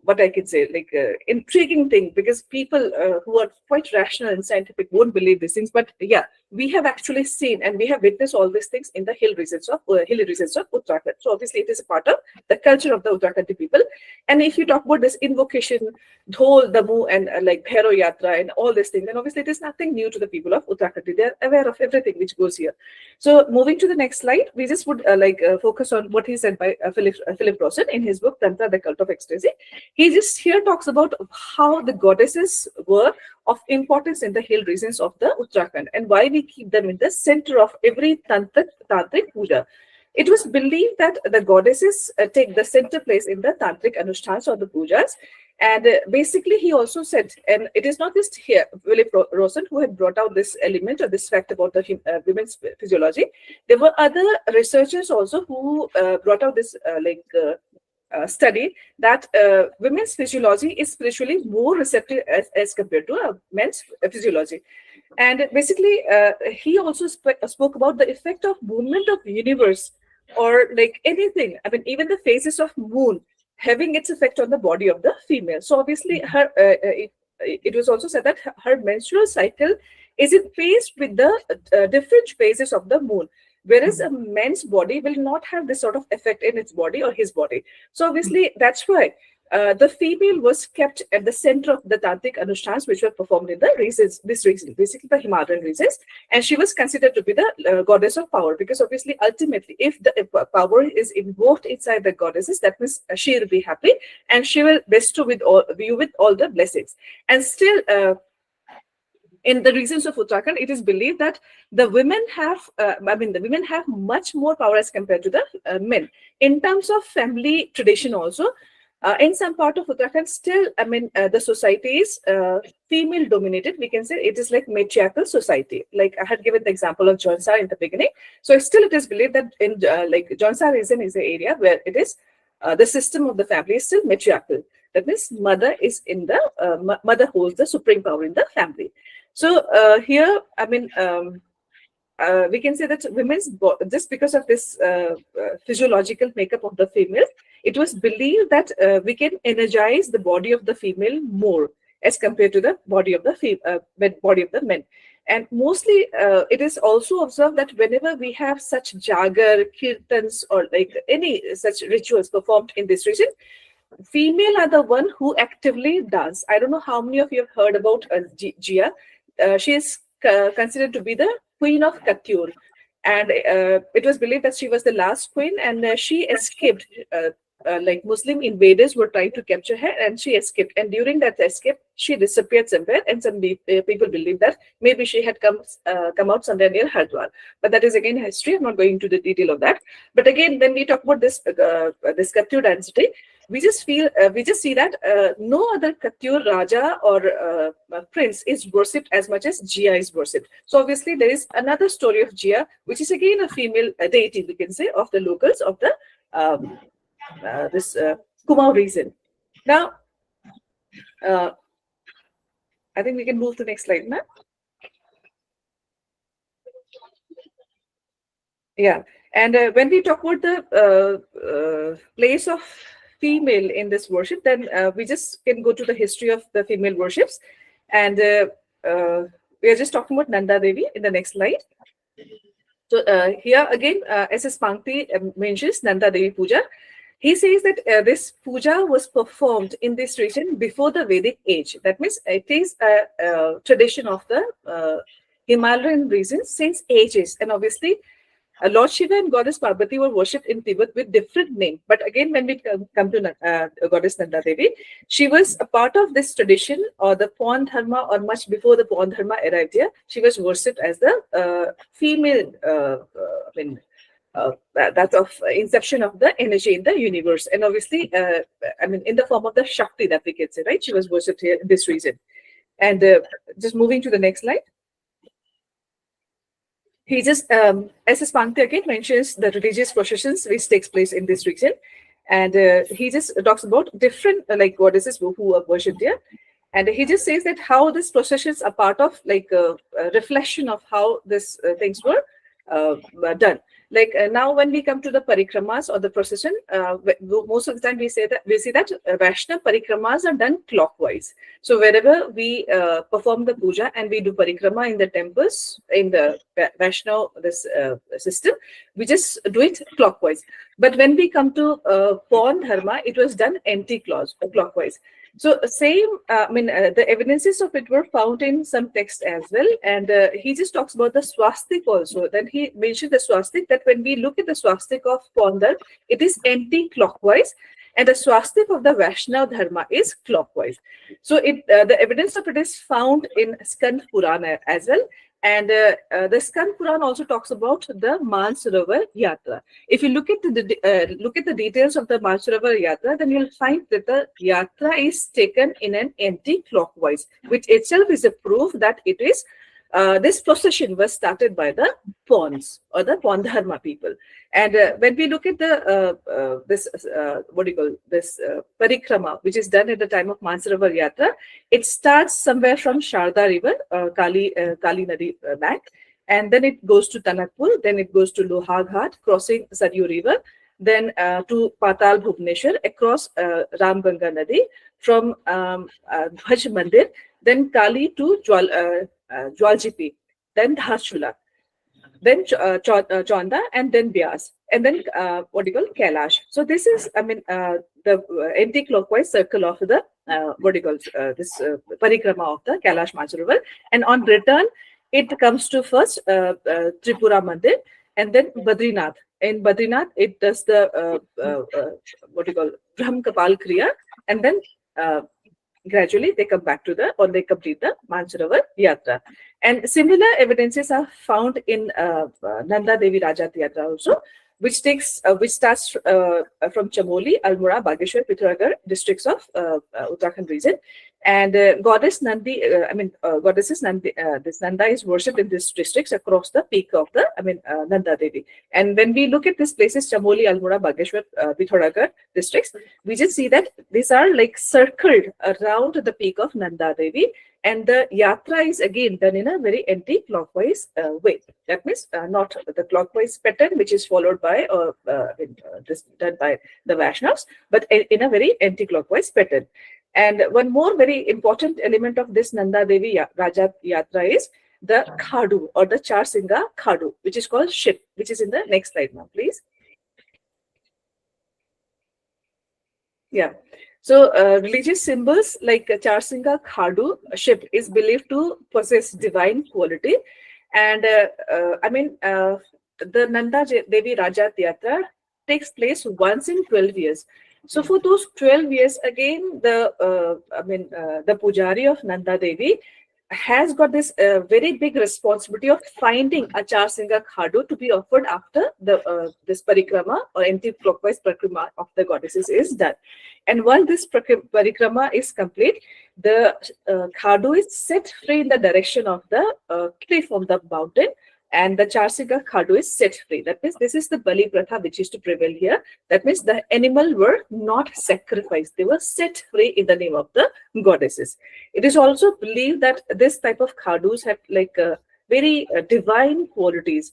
what I could say, like intriguing thing, because people who are quite rational and scientific won't believe these things. But yeah, we have actually seen and we have witnessed all these things in the hilly regions of Uttarakhand. So obviously it is a part of the culture of the Uttarakhandi people. And if you talk about this invocation, Dhol, Damu, and like Bhairo Yatra and all these things, then obviously it is nothing new to the people of Uttarakhand. They are aware of everything which goes here. So moving to the next slide, we just would focus on what he said by Philip Prasad in his book Tantra, the Cult of Ecstasy. He just here talks about how the goddesses were of importance in the hill regions of the Uttarakhand and why we keep them in the center of every tantric puja. It was believed that the goddesses take the center place in the tantric anushtans or the pujas. And basically, he also said, and it is not just here, Philip Rosen, who had brought out this element or this fact about the women's physiology. There were other researchers also who brought out this study that women's physiology is spiritually more receptive as compared to men's physiology. And basically, he also spoke about the effect of movement of universe or like anything. I mean, even the phases of moon having its effect on the body of the female. So obviously, her it was also said that her menstrual cycle is in phase with the different phases of the moon. Whereas a man's body will not have this sort of effect in its body or his body. So obviously, that's why the female was kept at the center of the tantric anushtans, which were performed in the regions, basically the Himalayan regions. And she was considered to be the goddess of power, because obviously, ultimately, if the power is invoked inside the goddesses, that means she will be happy and she will bestow you with all the blessings. And still, in the regions of Uttarakhand, it is believed that the women have, the women have much more power as compared to the men. In terms of family tradition also, in some part of Uttarakhand, still, the society is female dominated. We can say it is like matriarchal society. Like I had given the example of Jaunsar in the beginning. So still it is believed that in Jaunsar region is an area where it is the system of the family is still matriarchal. That means mother is in the, mother holds the supreme power in the family. So here, we can say that women's, just because of this physiological makeup of the female, it was believed that we can energize the body of the female more as compared to the body of the men. And mostly, it is also observed that whenever we have such jagar, kirtans, or like any such rituals performed in this region, female are the one who actively dance. I don't know how many of you have heard about Jia. She is considered to be the queen of Katyur. And it was believed that she was the last queen, and she escaped. Like Muslim invaders were trying to capture her, and she escaped. And during that escape, she disappeared somewhere. And some people believe that maybe she had come out somewhere near Haridwar. But that is again history. I'm not going into the detail of that. But again, when we talk about this Katyur dynasty, we just see that no other Katyur Raja or prince is worshipped as much as Jia is worshipped. So obviously there is another story of Jia, which is again a female deity, we can say, of the locals of the this Kumaon region. Now, I think we can move to the next slide, ma'am. Yeah, and when we talk about the place of female in this worship, then we just can go to the history of the female worships, and we are just talking about Nanda Devi in the next slide. So here again, S.S. Pankti mentions Nanda Devi Puja. He says that this puja was performed in this region before the Vedic age. That means it is a tradition of the Himalayan region since ages, and obviously Lord Shiva and Goddess Parvati were worshipped in Tibet with different names. But again, when we come to Goddess Nanda Devi, she was a part of this tradition, or the Pawan Dharma, or much before the Pawan Dharma arrived here. She was worshipped as the female, that's of inception of the energy in the universe. And obviously, in the form of the Shakti that we can say, right? She was worshipped here in this region. And just moving to the next slide. He just, S.S. Pankti again mentions the religious processions which takes place in this region. And he just talks about different goddesses who are worshipped here. And he just says that how these processions are part of a reflection of how these things were done. Like now, when we come to the parikramas or the procession, most of the time we see that Vaishnava parikramas are done clockwise. So wherever we perform the puja and we do parikrama in the temples in the Vaishnava system, we just do it clockwise. But when we come to Pawn Dharma, it was done anti-clockwise. So same, the evidences of it were found in some text as well. And he just talks about the swastik also. Then he mentioned the swastik, that when we look at the swastik of Pondar, it is anti-clockwise. And the swastik of the Vaishnava Dharma is clockwise. So the evidence of it is found in Skand Purana as well. And the Skand Puran also talks about the Mansarovar Yatra. If you look at the details of the Mansarovar Yatra, then you'll find that the Yatra is taken in an anti-clockwise, which itself is a proof that it is this procession was started by the Pawns or the Pondharma people. And when we look at the parikrama, which is done at the time of Mansarovar Yatra, it starts somewhere from Sharda River, Kali Nadi bank, and then it goes to Tanakpur, then it goes to Lohaghat, crossing Saryu River, then to Patal Bhubaneswar, across Ramganga Nadi, from Bhaj Mandir, then Kali to Jwaljipi, then Dhachula, then Chonda, and then Byas, and then Kailash. So this is, the anti-clockwise circle of the this parikrama of the Kailash Mansarovar. And on return, it comes to first Tripura Mandir, and then Badrinath. In Badrinath, it does the Brahm Kapal Kriya, and then gradually they come back to they complete the Mansarovar Yatra. And similar evidences are found in Nanda Devi Rajat Yatra also, which starts from Chamoli, Almora, Bageshwar, Pithoragarh districts of Uttarakhand region. And goddess Nandi, goddesses Nandi, this Nanda is worshipped in these districts across the peak of the Nanda Devi. And when we look at these places, Chamoli, Almora, Bageshwar, Pithoragarh districts, we just see that these are like circled around the peak of Nanda Devi. And the yatra is again done in a very anti-clockwise way. That means not the clockwise pattern, which is followed by this done by the Vaishnavas, but in a very anti-clockwise pattern. And one more very important element of this Nanda Devi Rajat Yatra is the Khadu or the Charsinga Khadu, which is called ship, which is in the next slide now, please. Yeah. So religious symbols like Charsinga Khadu ship is believed to possess divine quality. And the Nanda Devi Rajat Yatra takes place once in 12 years. So for those 12 years, again, the Pujari of Nanda Devi has got this very big responsibility of finding a Charsinga Khadu to be offered after this parikrama or anti-clockwise parikrama of the goddesses is done. And once this parikrama is complete, the Khadu is set free in the direction of the cliff of the mountain, and the Charsinga Khadu is set free. That means this is the Bali Pratha which is to prevail here. That means the animal were not sacrificed. They were set free in the name of the goddesses. It is also believed that this type of Khadus have very divine qualities.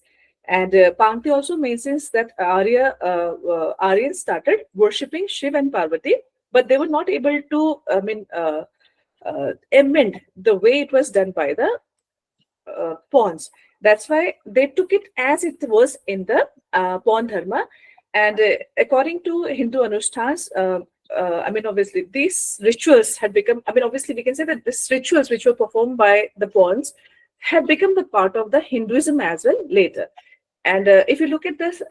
And Pankti also mentions that Aryans started worshipping Shiv and Parvati, but they were not able to amend the way it was done by the Pawns. That's why they took it as it was in the Pawn Dharma. And according to Hindu Anushtans, obviously these rituals had become, obviously we can say that these rituals which were performed by the Pawns had become the part of the Hinduism as well later. And if you look at this,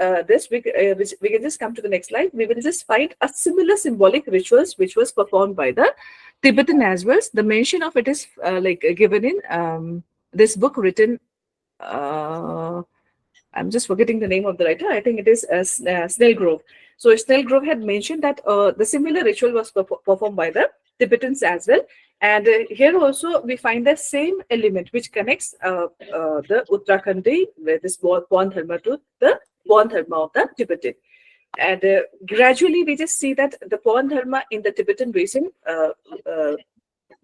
we can just come to the next slide. We will just find a similar symbolic rituals which was performed by the Tibetan as well. The mention of it is given in this book written, I'm just forgetting the name of the writer. I think it is Snellgrove. So Snellgrove had mentioned that the similar ritual was performed by the Tibetans as well. And here also we find the same element which connects the Uttarakhandi, with this Pawn Dharma, to the Pawn Dharma of the Tibetan. And gradually we just see that the Pawn Dharma in the Tibetan region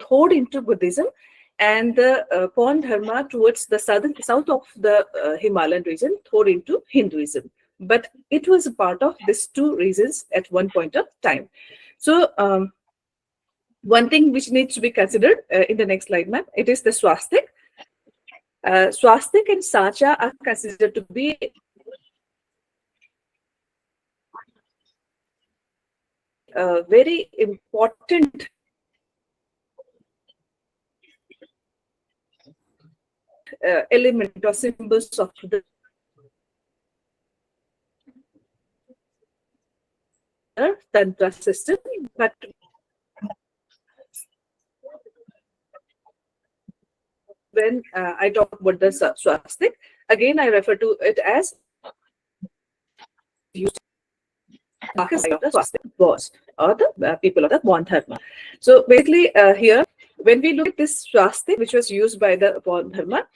thawed into Buddhism. and the Pon Dharma towards the south of the Himalayan region thrown into Hinduism. But it was a part of these two regions at one point of time. So one thing which needs to be considered in the next slide, ma'am, it is the swastik. Swastik and sacha are considered to be very important element or symbols of the Tantra system. But when I talk about the swastik, again I refer to it as used of the swastik boss or the people of the Bon Dharma. So basically here, when we look at this swastik which was used by the Bon Dharma,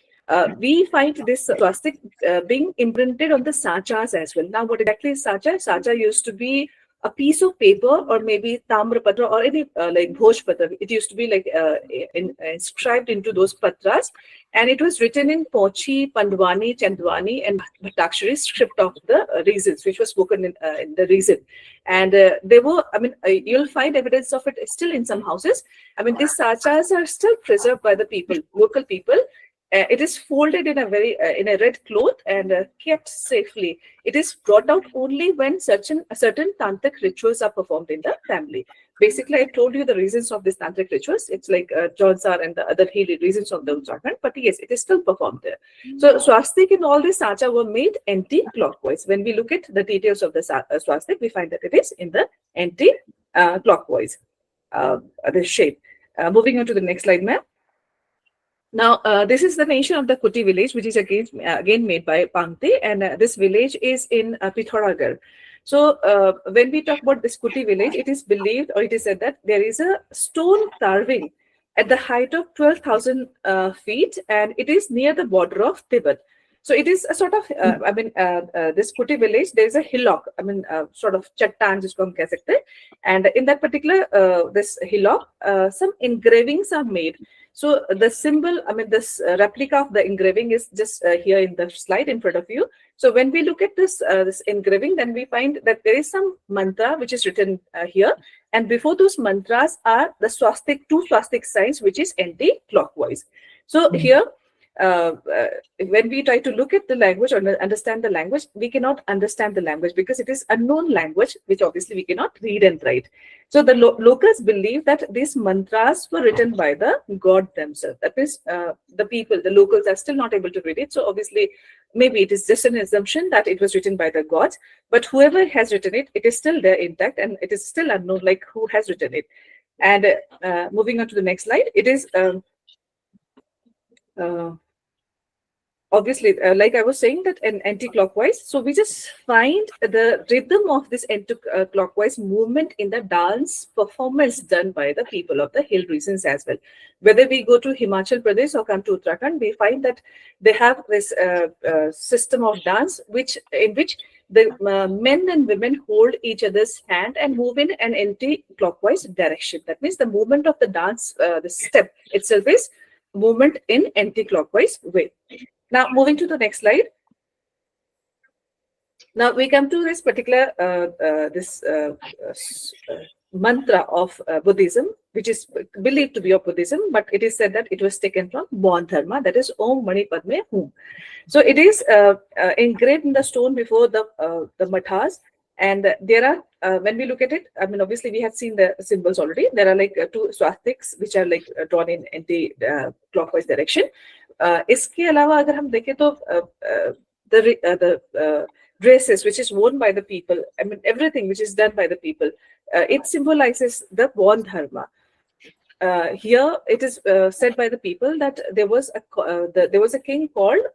we find this swastik being imprinted on the sachas as well. Now, what exactly is sacha? Sacha used to be a piece of paper or maybe tamrapatra or any like bhojpatra. It used to be like inscribed into those patras, and it was written in Pochi, Pandwani, Chandwani, and Bhattakshari script of the regions, which was spoken in the region. And they were, I mean, you'll find evidence of it still in some houses. I mean, these sachas are still preserved by the people, local people. It is folded in a very in a red cloth and kept safely. It is brought out only when certain tantric rituals are performed in the family. Basically, I told you the reasons of these tantric rituals. It's like Jonsar and the other healing reasons of the Uttarakhand, but yes, it is still performed there. So swastik and all these sacha were made anti-clockwise. When we look at the details of the swastik, we find that it is in the anti-clockwise the shape. Moving on to the next slide, ma'am. Now, this is the nation of the Kuti village, which is again made by Pangte, and this village is in Pithoragarh. So, when we talk about this Kuti village, it is believed or it is said that there is a stone carving at the height of 12,000 feet, and it is near the border of Tibet. So, it is a sort of, I mean, this Kuti village, there is a hillock, I mean, sort of chattan, jisko hum keh sakte, and in that particular, this hillock, some engravings are made. So the symbol, I mean, this replica of the engraving is just here in the slide in front of you. So when we look at this this engraving, then we find that there is some mantra which is written here, and before those mantras are the swastik, two swastik signs, which is anti-clockwise. So here, when we try to look at the language or understand the language, we cannot understand the language because it is unknown language, which obviously we cannot read and write. So the locals believe that these mantras were written by the god themselves. That means the people, the locals are still not able to read it. So obviously, maybe it is just an assumption that it was written by the gods, but whoever has written it, it is still there intact and it is still unknown, like who has written it. And moving on to the next slide, it is obviously, like I was saying, that an anti-clockwise. So we just find the rhythm of this anti-clockwise movement in the dance performance done by the people of the hill regions as well. Whether we go to Himachal Pradesh or come to Uttarakhand, we find that they have this system of dance, in which the men and women hold each other's hand and move in an anti-clockwise direction. That means the movement of the dance, the step itself is movement in anti-clockwise way. Now, moving to the next slide. Now we come to this particular mantra of Buddhism, which is believed to be of Buddhism, but it is said that it was taken from Bon Dharma, that is Om Mani Padme Hum. So it is engraved in the stone before the mathas, and there are, when we look at it, I mean, obviously we have seen the symbols already. There are like two swastiks which are like drawn in anti-clockwise direction. इसके अलावा अगर हम देखें तो the dresses which is worn by the people, I mean everything which is done by the people, it symbolizes the Bon Dharma. Here it is said by the people that there was a king called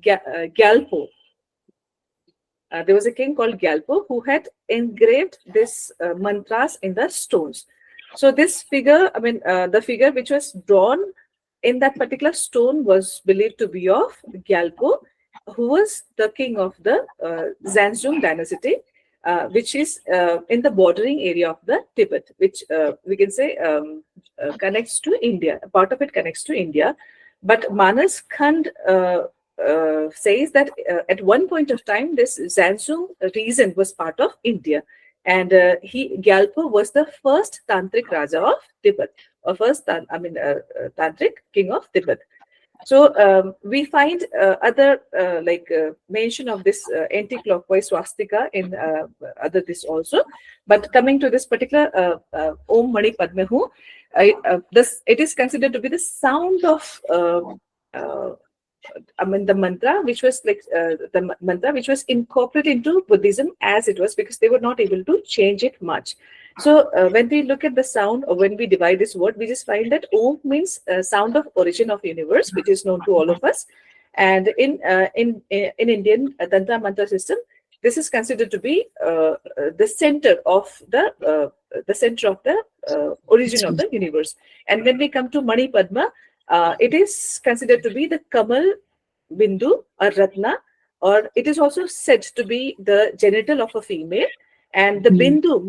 Gyalpo. There was a king called Gyalpo who had engraved this mantras in the stones. So this figure, I mean the figure which was drawn in that particular stone was believed to be of Gyalpo, who was the king of the Zanzung dynasty. which is in the bordering area of the Tibet, which we can say connects to India. A part of it connects to India. But Manas Khand says that at one point of time, this Zansung region was part of India. And Gyalpo was the first Tantric Raja of Tibet, or first, Tantric king of Tibet. So we find other mention of this anti-clockwise swastika in other this also. But coming to this particular Om Mani Padme Hu, it is considered to be the sound of the mantra, which was the mantra which was incorporated into Buddhism as it was, because they were not able to change it much. So when we look at the sound, or when we divide this word, we just find that Om means sound of origin of universe, which is known to all of us. And in Indian Tantra mantra system, this is considered to be the center of the origin of the universe. And when we come to Mani Padma, it is considered to be the Kamal, Bindu, or Ratna, or it is also said to be the genital of a female. And the Bindu,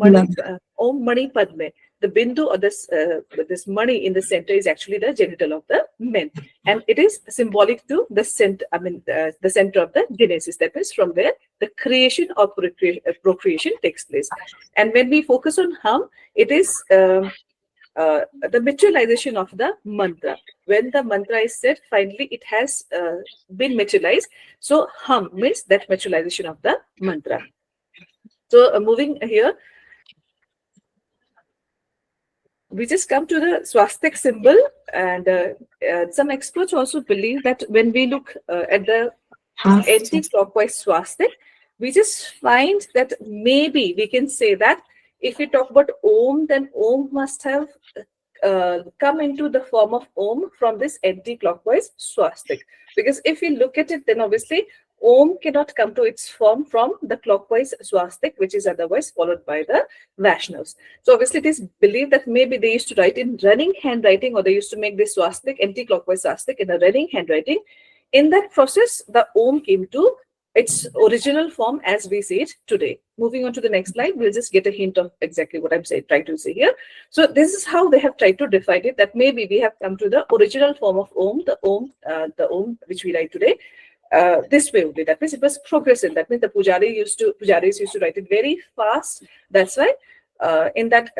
Om Mani Padme, the Bindu, or this Mani in the center, is actually the genital of the men. And it is symbolic to the center, the center of the genesis. That is from where the creation or procreation takes place. And when we focus on Hum, it is the materialization of the mantra. When the mantra is said, finally it has been materialized. So Hum means that materialization of the mantra. So moving here, we just come to the swastik symbol, and some experts also believe that when we look at the anti-clockwise swastik, we just find that maybe we can say that if we talk about Om, then Om must have come into the form of Om from this anti-clockwise swastik. Because if we look at it, then obviously Om cannot come to its form from the clockwise swastik, which is otherwise followed by the Vaishnavas. So obviously it is believed that maybe they used to write in running handwriting, or they used to make this swastik, anti-clockwise swastik, in a running handwriting. In that process, the Om came to its original form as we see it today. Moving on to the next slide, we'll just get a hint of exactly what I'm trying to say here. So this is how they have tried to define it, that maybe we have come to the original form of Om, the Om which we write today. This way only. That means it was progressive. That means the pujaris used to write it very fast. That's why in that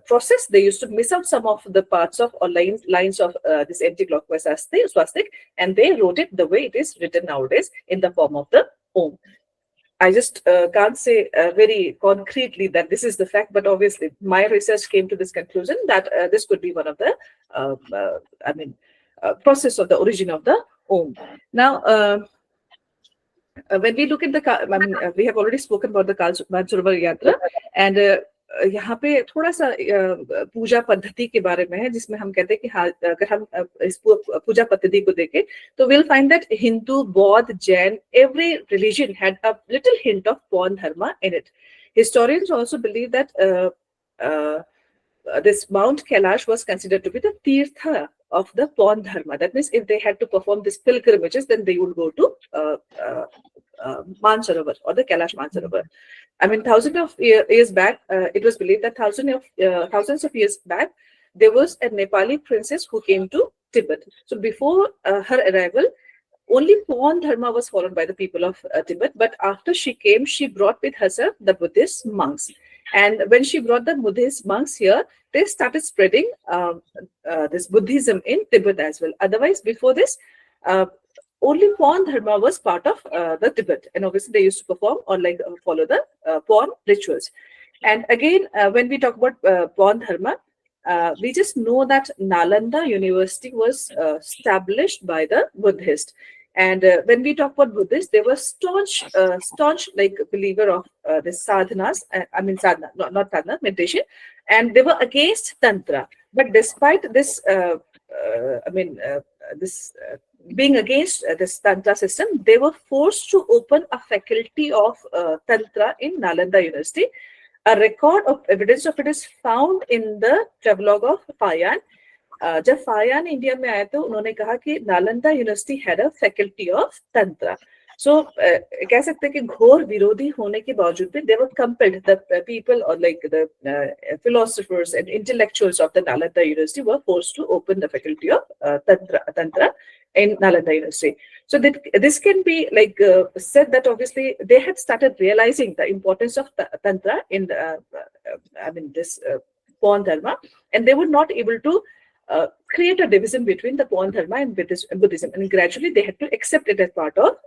process, they used to miss out some of the parts of, or lines of this anti-clockwise swastik, and they wrote it the way it is written nowadays in the form of the Om. I just can't say very concretely that this is the fact, but obviously my research came to this conclusion that this could be one of the process of the origin of the Om. Now, when we look at the, we have already spoken about the Mansarovar Yatra, and यहाँ पे थोड़ा सा पूजा पद्धति के बारे में है, जिसमें हम कहते हैं कि हाँ, अगर हम इस पूजा पद्धति को देखें, तो we'll find that Hindu, Bauddha, Jain, every religion had a little hint of Pawan dharma in it. Historians also believe that this Mount Kailash was considered to be the Tirtha of the Pawan dharma. That means if they had to perform these pilgrimages, then they would go to Mansarovar, or the Kailash Mansarovar. I mean, thousands of years back, it was believed that thousands of years back, there was a Nepali princess who came to Tibet. So before her arrival, only Pawan dharma was followed by the people of Tibet. But after she came, she brought with herself the Buddhist monks. And when she brought the Buddhist monks here, they started spreading this Buddhism in Tibet as well. Otherwise, before this, only Pawan dharma was part of the Tibet, and obviously they used to perform or follow the Pawan rituals. And again, when we talk about Pawan dharma, we just know that Nalanda University was established by the Buddhists. And when we talk about Buddhists, they were staunch believer of the sadhanas. Sadhana, not sadhana, meditation, and they were against tantra. But despite this, being against this tantra system, they were forced to open a faculty of tantra in Nalanda University. A record of evidence of it is found in the travelogue of Fayan. जब फायान India में आए तो उन्होंने कहा कि Nalanda university had a faculty of tantra. So कह सकते हैं कि घोर विरोधी होने के बावजूद भी they were compelled, the people or like the philosophers and intellectuals of the Nalanda University were forced to open the faculty of Tantra in Nalanda University. So that this can be like said that obviously they had started realizing the importance of Tantra in the, this Pawn Dharma, and they were not able to create a division between the Pawn Dharma and Buddhism, and gradually they had to accept it as part of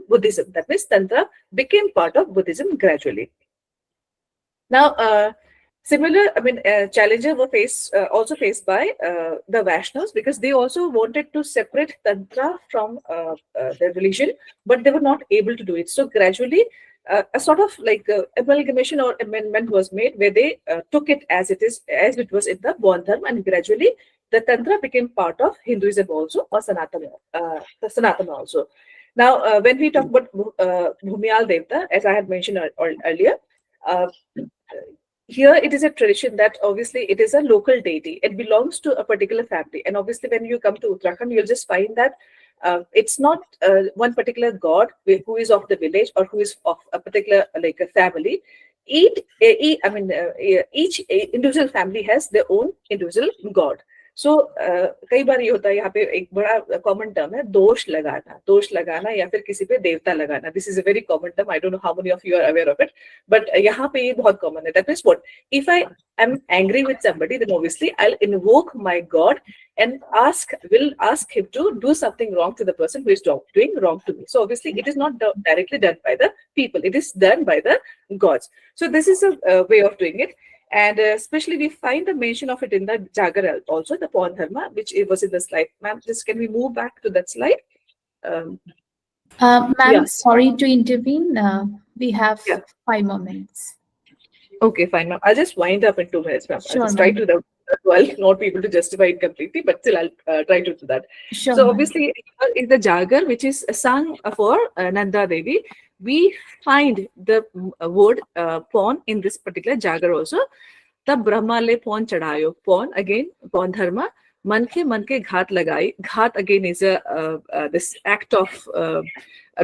Buddhism. That means Tantra became part of Buddhism gradually. Now, similar, challenges were also faced by the Vaishnavas, because they also wanted to separate Tantra from their religion, but they were not able to do it. So gradually, a sort of like amalgamation or amendment was made, where they took it as it was in the Pawn Dharma, and gradually the Tantra became part of Hinduism also, or Sanatan also. Now, when we talk about Bhumiyal Devta, as I had mentioned earlier, here it is a tradition that obviously it is a local deity. It belongs to a particular family. And obviously when you come to Uttarakhand, you'll just find that it's not one particular god who is of the village or who is of a particular like a family. Each individual family has their own individual god. So कई बार ये होता है, यहाँ पे एक बड़ा common term है दोष लगाना या फिर किसी पे देवता लगाना. This is a very common term. I don't know how many of you are aware of it, but यहाँ पे ये बहुत common है. That means what? If I am angry with somebody, then obviously I'll invoke my god and will ask him to do something wrong to the person who is doing wrong to me. So obviously it is not directly done by the people. It is done by the gods. So this is a way of doing it. And especially we find the mention of it in the Jagar also, the Pawn Dharma, which it was in the slide. Ma'am, just can we move back to that slide? Ma'am, yeah. Sorry to intervene. We have 5 more minutes. Okay, fine, ma'am. I'll just wind up in 2 minutes, ma'am. Sure, I'll just try to I'll not be able to justify it completely, but still I'll try to do that. Sure, so obviously in the Jagar, which is sung for Nanda Devi, we find the word pawn in this particular Jagar also. Tab Brahma le pawn chadayo. Pawn, again, Pawn Dharma. Man ke ghat lagai. Ghat again is this act of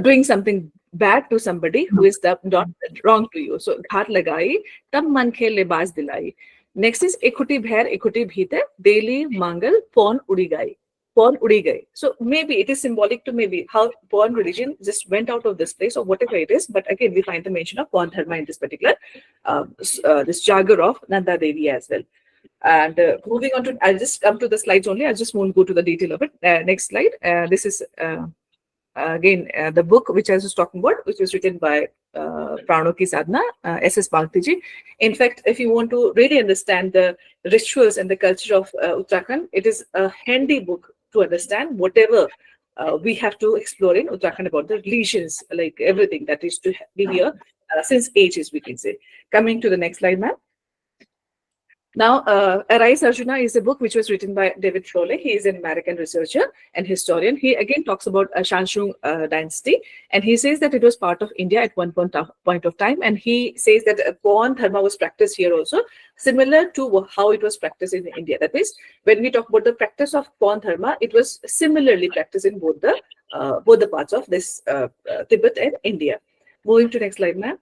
doing something bad to somebody who is not wrong to you. So ghat lagai, tab man ke libas dilai. Next is ekuti bhair, ekuti bhite, daily mangal, pawn udi gai. Pawn udi gai. So maybe it is symbolic to maybe how pawn religion just went out of this place or whatever it is. But again, we find the mention of Pawn Dharma in this particular this Jagar of Nanda Devi as well. And moving on to, I'll just come to the slides only. I just won't go to the detail of it. Next slide. This is again the book which I was talking about, which was written by Prano Ki Sadhana, S.S. Bhakti. In fact, if you want to really understand the rituals and the culture of Uttarakhand, it is a handy book to understand whatever we have to explore in Uttarakhand about the religions, like everything that is to be here since ages, we can say. Coming to the next slide, ma'am. Now, Arise Arjuna is a book which was written by David Frohle. He is an American researcher and historian. He again talks about Shanshung dynasty, and he says that it was part of India at one point of time. And he says that Pawn Dharma was practiced here also, similar to how it was practiced in India. That means, when we talk about the practice of Pawn Dharma, it was similarly practiced in both the parts of this Tibet and India. Moving to next slide, ma'am.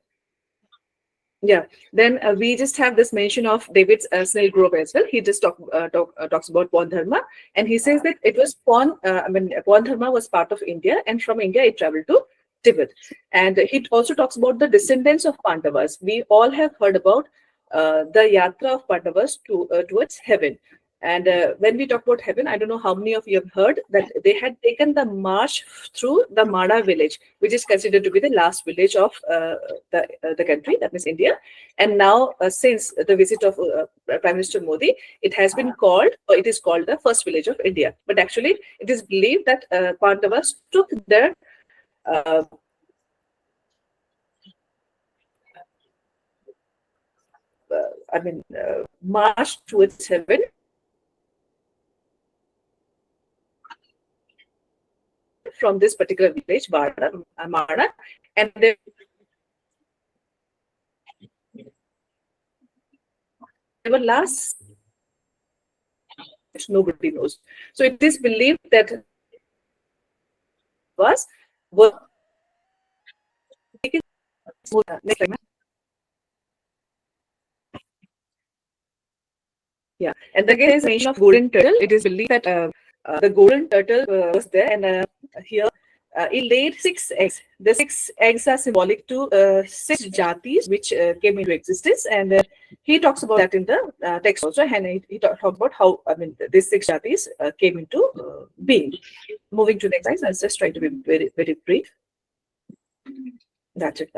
Yeah, then we just have this mention of David's Snail Grove as well. He just talks about Pawn Dharma, and he says that it was Pawn Dharma was part of India, and from India it traveled to Tibet. And he also talks about the descendants of Pandavas. We all have heard about the yatra of Pandavas towards heaven. And when we talk about heaven, I don't know how many of you have heard that they had taken the march through the Mada village, which is considered to be the last village of the country, that means India. And now, since the visit of Prime Minister Modi, it has been called, or it is called the first village of India. But actually, it is believed that Pandavas took their march towards heaven from this particular village, Mada, and they were last, nobody knows. So it is believed that was Next slide, ma'am. Yeah, and again, is mention of golden turtle. It is believed that the golden turtle was there, and here it laid 6 eggs. The 6 eggs are symbolic to 6 jatis which came into existence, and he talks about that in the text also. And he talks about how these 6 jatis came into being. Moving to the next slide, I'll just try to be very, very brief. That's it.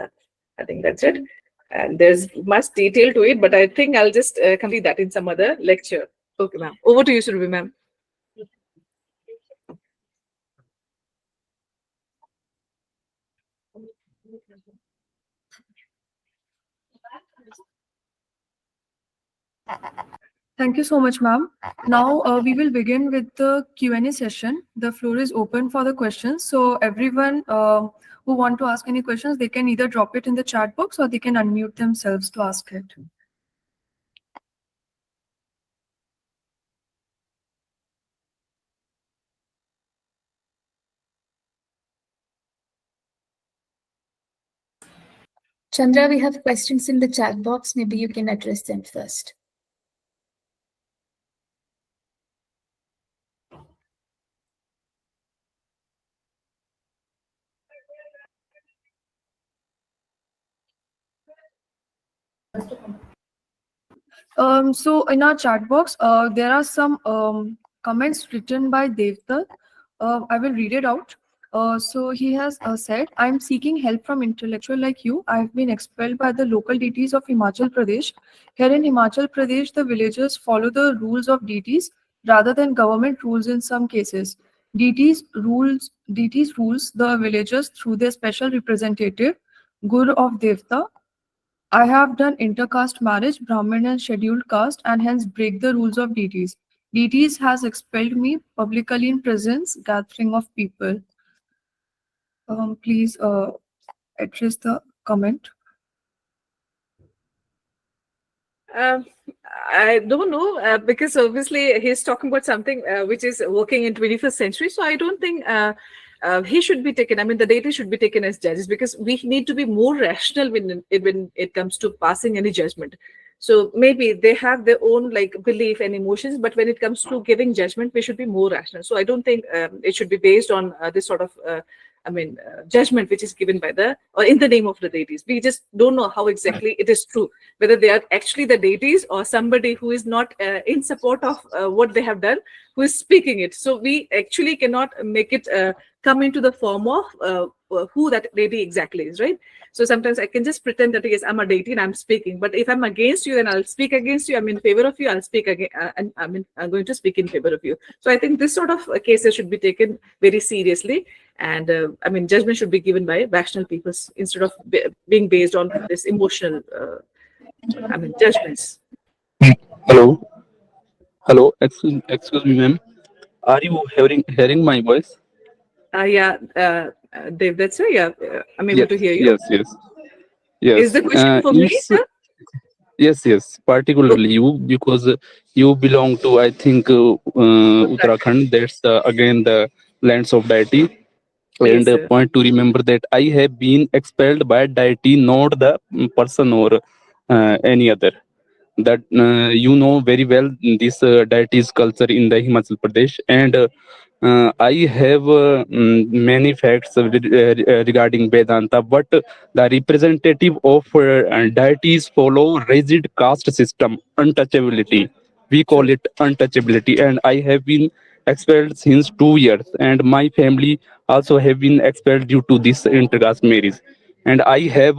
I think that's it. And there's much detail to it, but I think I'll just complete that in some other lecture. Okay, ma'am. Over to you, Surabhi, ma'am. Thank you so much, ma'am. Now we will begin with the Q&A session. The floor is open for the questions. So everyone who want to ask any questions, they can either drop it in the chat box or they can unmute themselves to ask it. Chandra, we have questions in the chat box. Maybe you can address them first. So in our chat box, there are some comments written by Devta. I will read it out. So he has said, I'm seeking help from intellectual like you. I've been expelled by the local deities of Himachal Pradesh. Here in Himachal Pradesh, the villagers follow the rules of deities rather than government rules in some cases. Deities rules the villagers through their special representative, Guru of Devta. I have done intercaste marriage, Brahmin and scheduled caste, and hence break the rules of deities. Deities has expelled me publicly in presence, gathering of people. Please address the comment. I don't know because obviously he's talking about something which is working in 21st century. So I don't think he should be taken. I mean, the deities should be taken as judges because we need to be more rational when it comes to passing any judgment. So maybe they have their own belief and emotions, but when it comes to giving judgment, we should be more rational. So I don't think it should be based on this sort of judgment which is given by or in the name of the deities. We just don't know how exactly it is true, whether they are actually the deities or somebody who is not in support of what they have done, who is speaking it. So we actually cannot make it come into the form of who that deity exactly is, right? So sometimes I can just pretend that yes, I'm a deity and I'm speaking, but if I'm against you, then I'll speak against you. I'm in favor of you, I'll speak again, and I'm going to speak in favor of you. So I think this sort of cases should be taken very seriously, and judgment should be given by rational people instead of being based on this emotional judgments. Hello, excuse me, ma'am. Are you hearing my voice? Dave, that's right. Yeah, I'm able to hear you. Yes. Is the question for me, sir? Yes. Particularly you, because you belong to, I think, Uttarakhand. That's again the lands of deity. And Yes, point to remember that I have been expelled by deity, not the person or any other. That you know very well this deities culture in the Himachal Pradesh, and I have many facts regarding Vedanta, but the representative of deities follow rigid caste system, untouchability. We call it untouchability, and I have been expelled since 2 years, and my family also have been expelled due to this intercaste marriage. And I have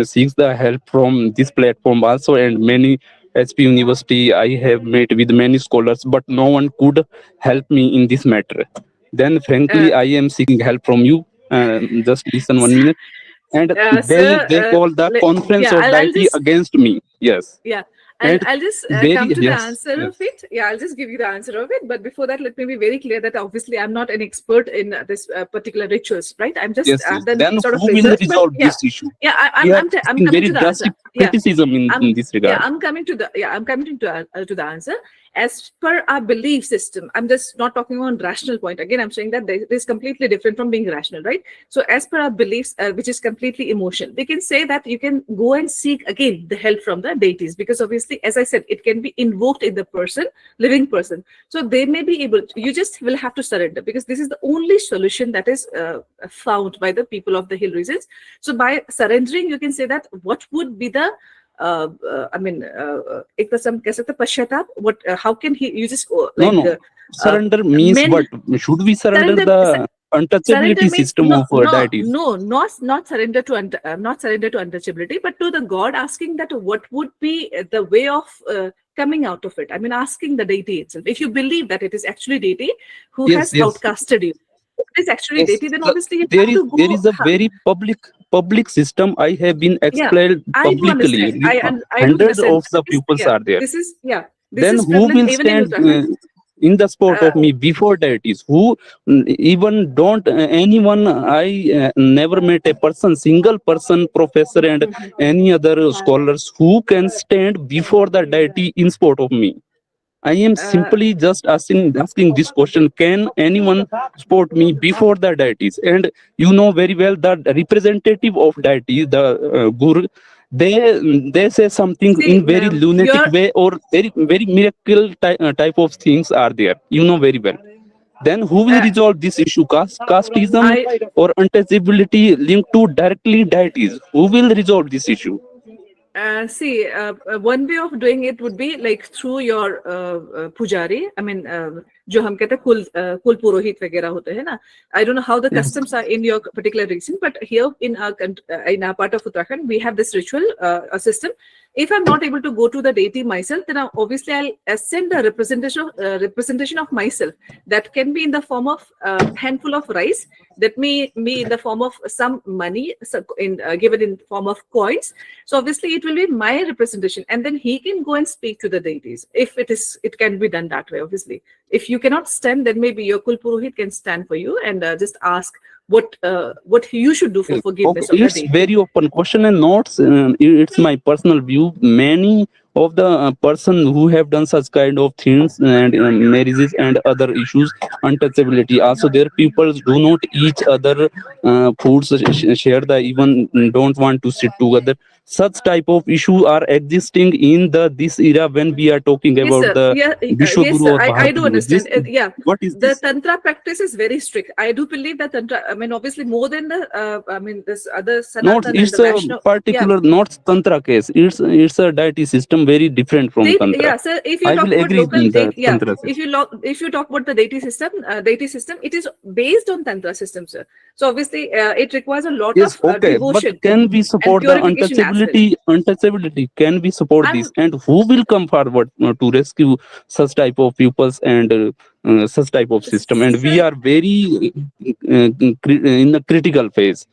seeks the help from this platform also, and many SP University I have met with many scholars, but no one could help me in this matter. Then frankly, I am seeking help from you. Just listen 1 minute. And then sir, they call the conference of deity against me. Yes. Yeah. And I'll just very, come to the yes, answer yes. of it. Yeah, I'll just give you the answer of it. But before that, let me be very clear that obviously I'm not an expert in this particular rituals, right? I'm just Yes. I've done Then sort of who will research. resolve But, yeah, this issue? yeah, We are I'm asking coming very to the answer. criticism in this regard? I'm coming to the answer. As per our belief system, I'm just not talking on rational point. Again, I'm saying that this is completely different from being rational, right? So as per our beliefs, which is completely emotion, we can say that you can go and seek again the help from the deities, because obviously, as I said, it can be invoked in the person, living person. So they may be able to, you just will have to surrender, because this is the only solution that is found by the people of the hill regions. So by surrendering, you can say that what would be the how can you just surrender means what? Should we surrender the untouchability system of deities? No, not surrender to untouchability, but to the god, asking that what would be the way of coming out of it. I mean, asking the deity itself. If you believe that it is actually deity who has outcasted you, if it is actually deity, then obviously there is a very public system. I have been explained publicly. Hundreds of the pupils are there. Then who will stand in the spot of me before deities? Who even don't anyone? I never met a person, single person, professor and any other scholars who can stand before the deity in spot of me. I am simply just asking this question: can anyone support me before the deities? And you know very well that representative of deities, the guru, they say something in very lunatic way, or very miracle type of things are there. You know very well. Then who will resolve this issue? Casteism or untouchability linked to directly deities? Who will resolve this issue? One way of doing it would be like through your pujari. I mean, जो हम कहते हैं कुल पुरोहित वगैरह होते हैं ना. I don't know how the customs are in your particular region, but here in our part of Uttarakhand, we have this ritual system. If I'm not able to go to the deity myself, then obviously I'll send a representation of myself. That can be in the form of a handful of rice. That may be in the form of some money, given in form of coins. So obviously it will be my representation, and then he can go and speak to the deities. If it can be done that way, obviously. If you cannot stand, then maybe your Kul Purohit can stand for you and just ask what you should do for forgiveness. Okay. It's very open question and not. It's my personal view. Many of the person who have done such kind of things and marriages and other issues, untouchability. Also, their people do not each other foods, share the even don't want to sit together. Such type of issue are existing in this era when we are talking about the Vishwaguru. I do understand. What is the this? Tantra practice is very strict. I do believe that Tantra. I mean, obviously more than this other Sanatan. It's a particular not Tantra case. It's a deity system very different from Tantra. Yeah, sir. If you talk about local Tantra if you talk about the deity system, it is based on Tantra system, sir. So obviously it requires a lot of devotion. But can we support the untouchability? Can we support this? And who will come forward to rescue such type of pupils and such type of system? And we are very in the critical phase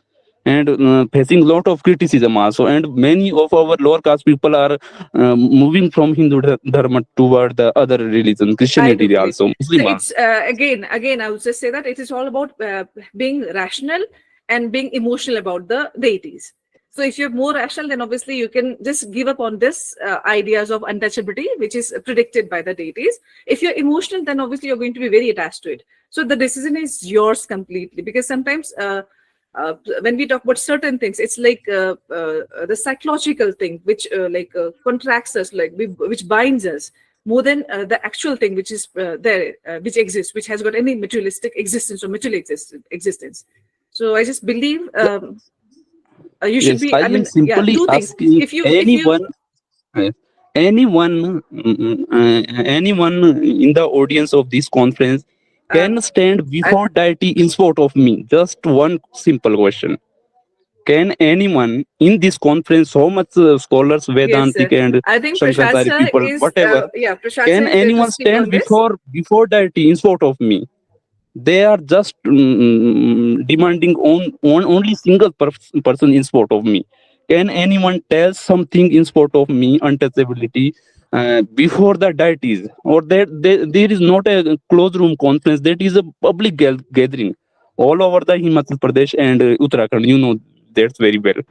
and facing a lot of criticism also. And many of our lower caste people are moving from Hindu dharma toward the other religion, Christianity also. Muslim. It's again, I would just say that it is all about being rational and being emotional about the deities. So if you're more rational, then obviously you can just give up on this ideas of untouchability, which is predicted by the deities. If you're emotional, then obviously you're going to be very attached to it. So the decision is yours completely, because sometimes when we talk about certain things, it's like the psychological thing, which contracts us, which binds us more than the actual thing, which is there, which exists, which has got any materialistic existence or material existence. So I just believe you should be. I mean, simply asking if anyone in the audience of this conference can stand before deity in sport of me. Just one simple question. Can anyone in this conference, so much scholars, Vedantic and Shankaracharya people, whatever, can anyone stand before deity in sport of me? They are just demanding on only single person in sport of me. Can anyone tell something in sport of me, untouchability, before the deities? Or there is not a closed room conference, that is a public gathering all over the Himachal Pradesh and Uttarakhand. You know that's very well.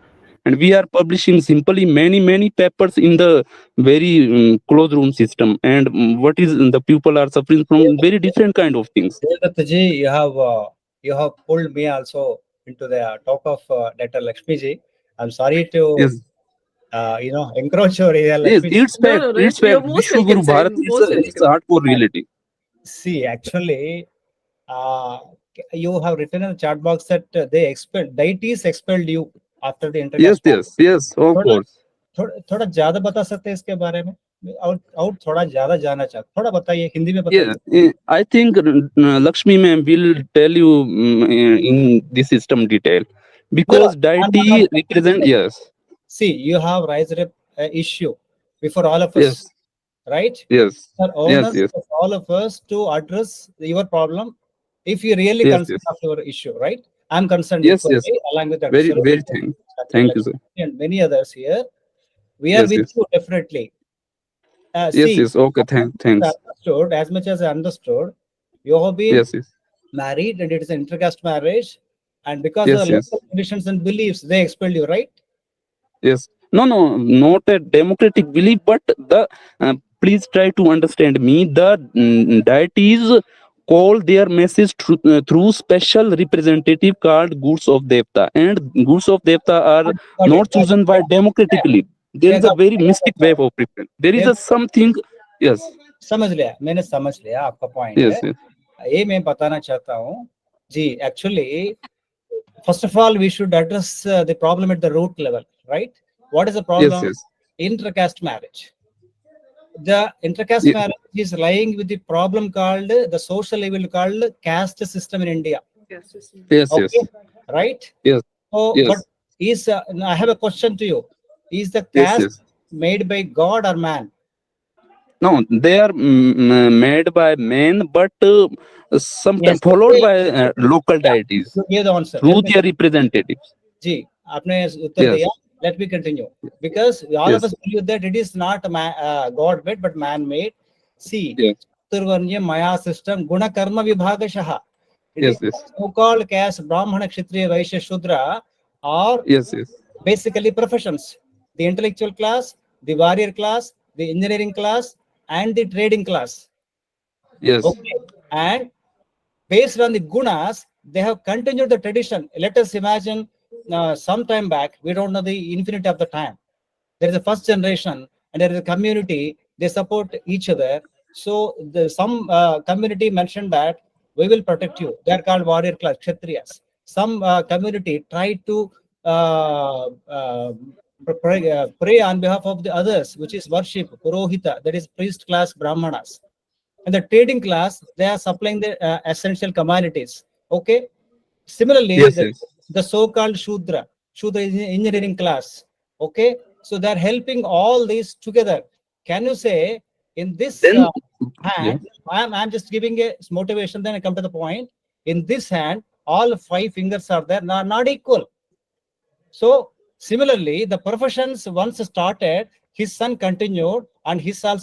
and we are publishing simply many papers in the very closed room system, and what is the people are suffering from very different kind of things. Ji, you have pulled me also into the talk of Dr. Laxmi ji. I'm sorry to Yes, encroach your area, yes, Laxmi ji. it's No, fact, no, no. it's You're fact. most Vishwa Guru welcome, sir. Bharat, Most it's a welcome. hardcore reality. See, actually, uh, you have written in the chat box that they expelled, deities expelled you after the Yes, intercaste. yes, of course. थोड़ा ज्यादा बता सकते हैं इसके बारे में, और थोड़ा ज्यादा जानना चाहते, थोड़ा बताइए, हिंदी में Yeah, बताइए. I think Lakshmi ma'am will tell you in this system detail, because deity represent, yes, See, you have raised a issue before all of us, yes, right? yes, Sir, yes, honest yes, of all of us to address your problem if you really yes, concerned yes, of your issue, right? I'm concerned yes, equally, yes. along with Very, Dr. very thank you, sir. and many others here. We are Yes, with yes, you definitely. yes, See, yes. Okay, thanks. understood, as much as I understood, you have been Yes, yes, married and it is an intercaste marriage, and because of yes, the yes, local conditions and beliefs, they expelled you, right? yes. No, not a democratic belief, but the please try to understand me. The deities call their message through special representative called goods of devta, and goods of devta are Got not it. chosen by democratically. There Yeah, is a got very it. mystic way of preference. There is Yeah, a something. Yes, समझ लिया, मैंने समझ लिया आपका point है. yes, yes, ये मैं बताना चाहता हूँ जी. Actually, first of all, we should address the problem at the root level, right? What is the yes, problem? yes, Intercaste marriage. The intercaste Ye- marriage is lying with the problem called the social evil called caste system in India. Yes, yes, yes. yes, Okay, yes, right? yes, So, yes, but is I have a question to you. Is the yes, caste yes. made by God or man? No, they are made by men, but sometimes Yes. followed by local deities You gave the answer. through their representatives. जी, आपने उत्तर Yes, दिया. Let me continue. Because all of yes, us believe that it is not God-made but man-made. See, yes, Chaturvarnya Maya system, Guna Karma Vibhagashah. It is yes, yes, so-called caste Brahmana, Kshatriya, Vaishya, Shudra are yes, yes, basically professions. The intellectual class, the warrior class, the engineering class, and the trading class. yes, Okay. And based on the gunas, they have continued the tradition. Let us imagine some time back, we don't know the infinity of the time. There is a first generation and there is a community, they support each other. So some community mentioned that we will protect you. They are called warrior class, Kshatriyas. Some community tried to pray on behalf of the others, which is worship, Purohita, that is priest class Brahmanas. And the trading class, they are supplying the essential commodities. Okay. Similarly, yes, yes, the so-called Shudra is engineering class. Okay. So they're helping all these together. Can you say in this then yeah, hand, I'm just giving a motivation, then I come to the point. In this hand, all 5 fingers are there, not equal. So similarly, the professions once started, his son continued, and his son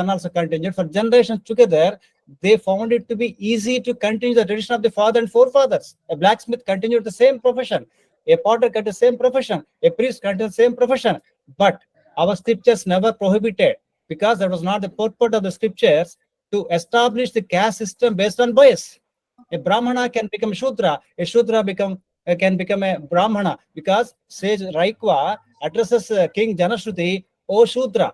also continued for generations together. They found it to be easy to continue the tradition of the father and forefathers. A blacksmith continued the same profession, a potter continued the same profession, a priest continued the same profession. But our scriptures never prohibited, because that was not the purport of the scriptures, to establish the caste system based on bias. A Brahmana can become Shudra, a Shudra can become a Brahmana, because sage Raikwa addresses King Janashruti, O Shudra.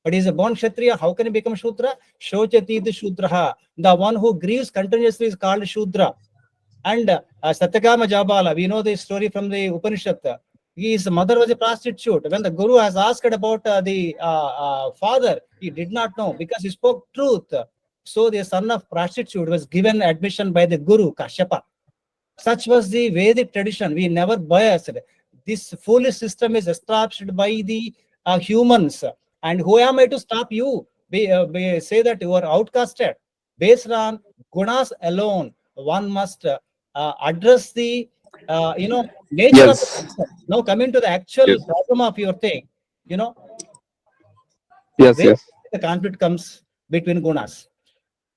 But he is a born Kshatriya. How can he become Shudra? Shochati the Shudraha. The one who grieves continuously is called Shudra. And Satyakama Jabala, we know the story from the Upanishad. His mother was a prostitute. When the Guru has asked about the father, he did not know because he spoke truth. So the son of prostitute was given admission by the Guru, Kashyapa. Such was the Vedic tradition. We never biased. This foolish system is established by the humans. And who am I to stop you? Say that you are outcasted. Based on gunas alone, one must address the nature of the yes, system. Now coming to the actual yes, problem of your thing, yes, where yes, the conflict comes between gunas.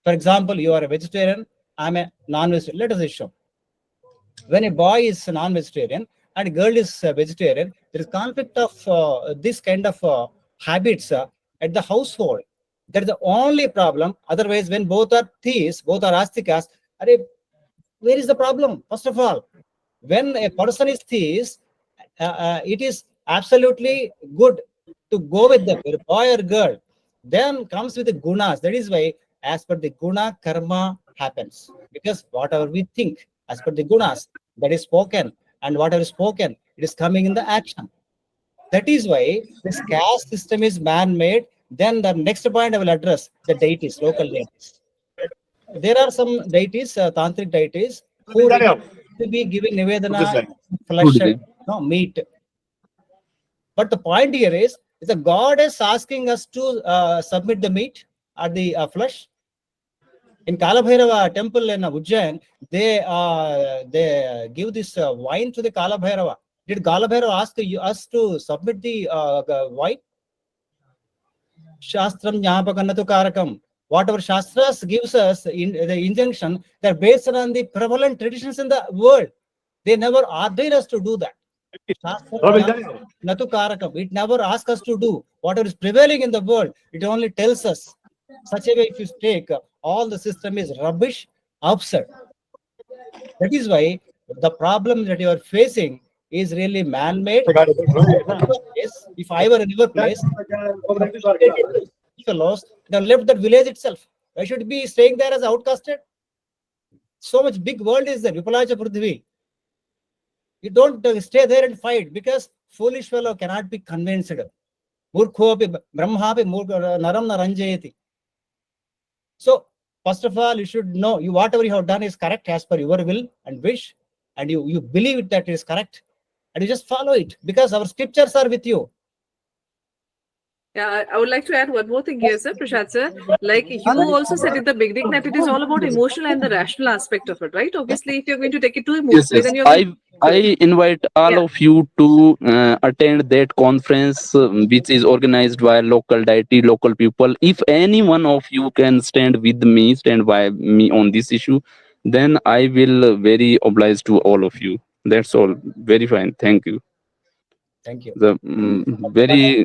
For example, you are a vegetarian, I'm a non-vegetarian. Let us assume when a boy is non-vegetarian, and girl is vegetarian, there is conflict of this kind of habits at the household. That is the only problem. Otherwise, when both are theists, both are astikas, where is the problem? First of all, when a person is theist, it is absolutely good to go with the boy or girl. Then comes with the gunas. That is why, as per the guna, karma happens. Because whatever we think, as per the gunas, that is spoken, and whatever is spoken, it is coming in the action. That is why this caste system is man-made. Then the next point I will address the deities, local deities. There are some deities, tantric deities, who to be giving nivedana flesh and meat. But the point here is the god is asking us to submit the meat or the flesh. In Kalabhairava temple in Ujjain, they give this wine to the Kalabhairava. Did Kalabhairava ask us to submit the wine? Shastram Jnapakannatu Karakam. Whatever Shastras gives us in the injunction, they're based on the prevalent traditions in the world. They never ordain us to do that. Natu Karakam. It never asks us to do whatever is prevailing in the world. It only tells us. Such a way, if you take all the system is rubbish, absurd. That is why the problem that you are facing is really man-made. If I were in your place, fellows, they have left that village itself. Why should be staying there as outcasted? So much big world is there. Vipalacha Prithvi. You don't stay there and fight, because foolish fellow cannot be convinced. Murkhopi brahmapi naram naranjayati. So first of all, you should know whatever you have done is correct as per your will and wish, and you believe that it is correct, and you just follow it, because our scriptures are with you. Yeah, I would like to add one more thing here, sir, Prasad sir. Like you also said in the beginning that it is all about emotional and the rational aspect of it, right? Obviously, if you're going to take it too emotionally, then you're going I invite all of you to attend that conference which is organized by local deity, local people. If any one of you can stand by me on this issue, then I will very obliged to all of you. That's all. Very fine. Thank you. Thank you. The very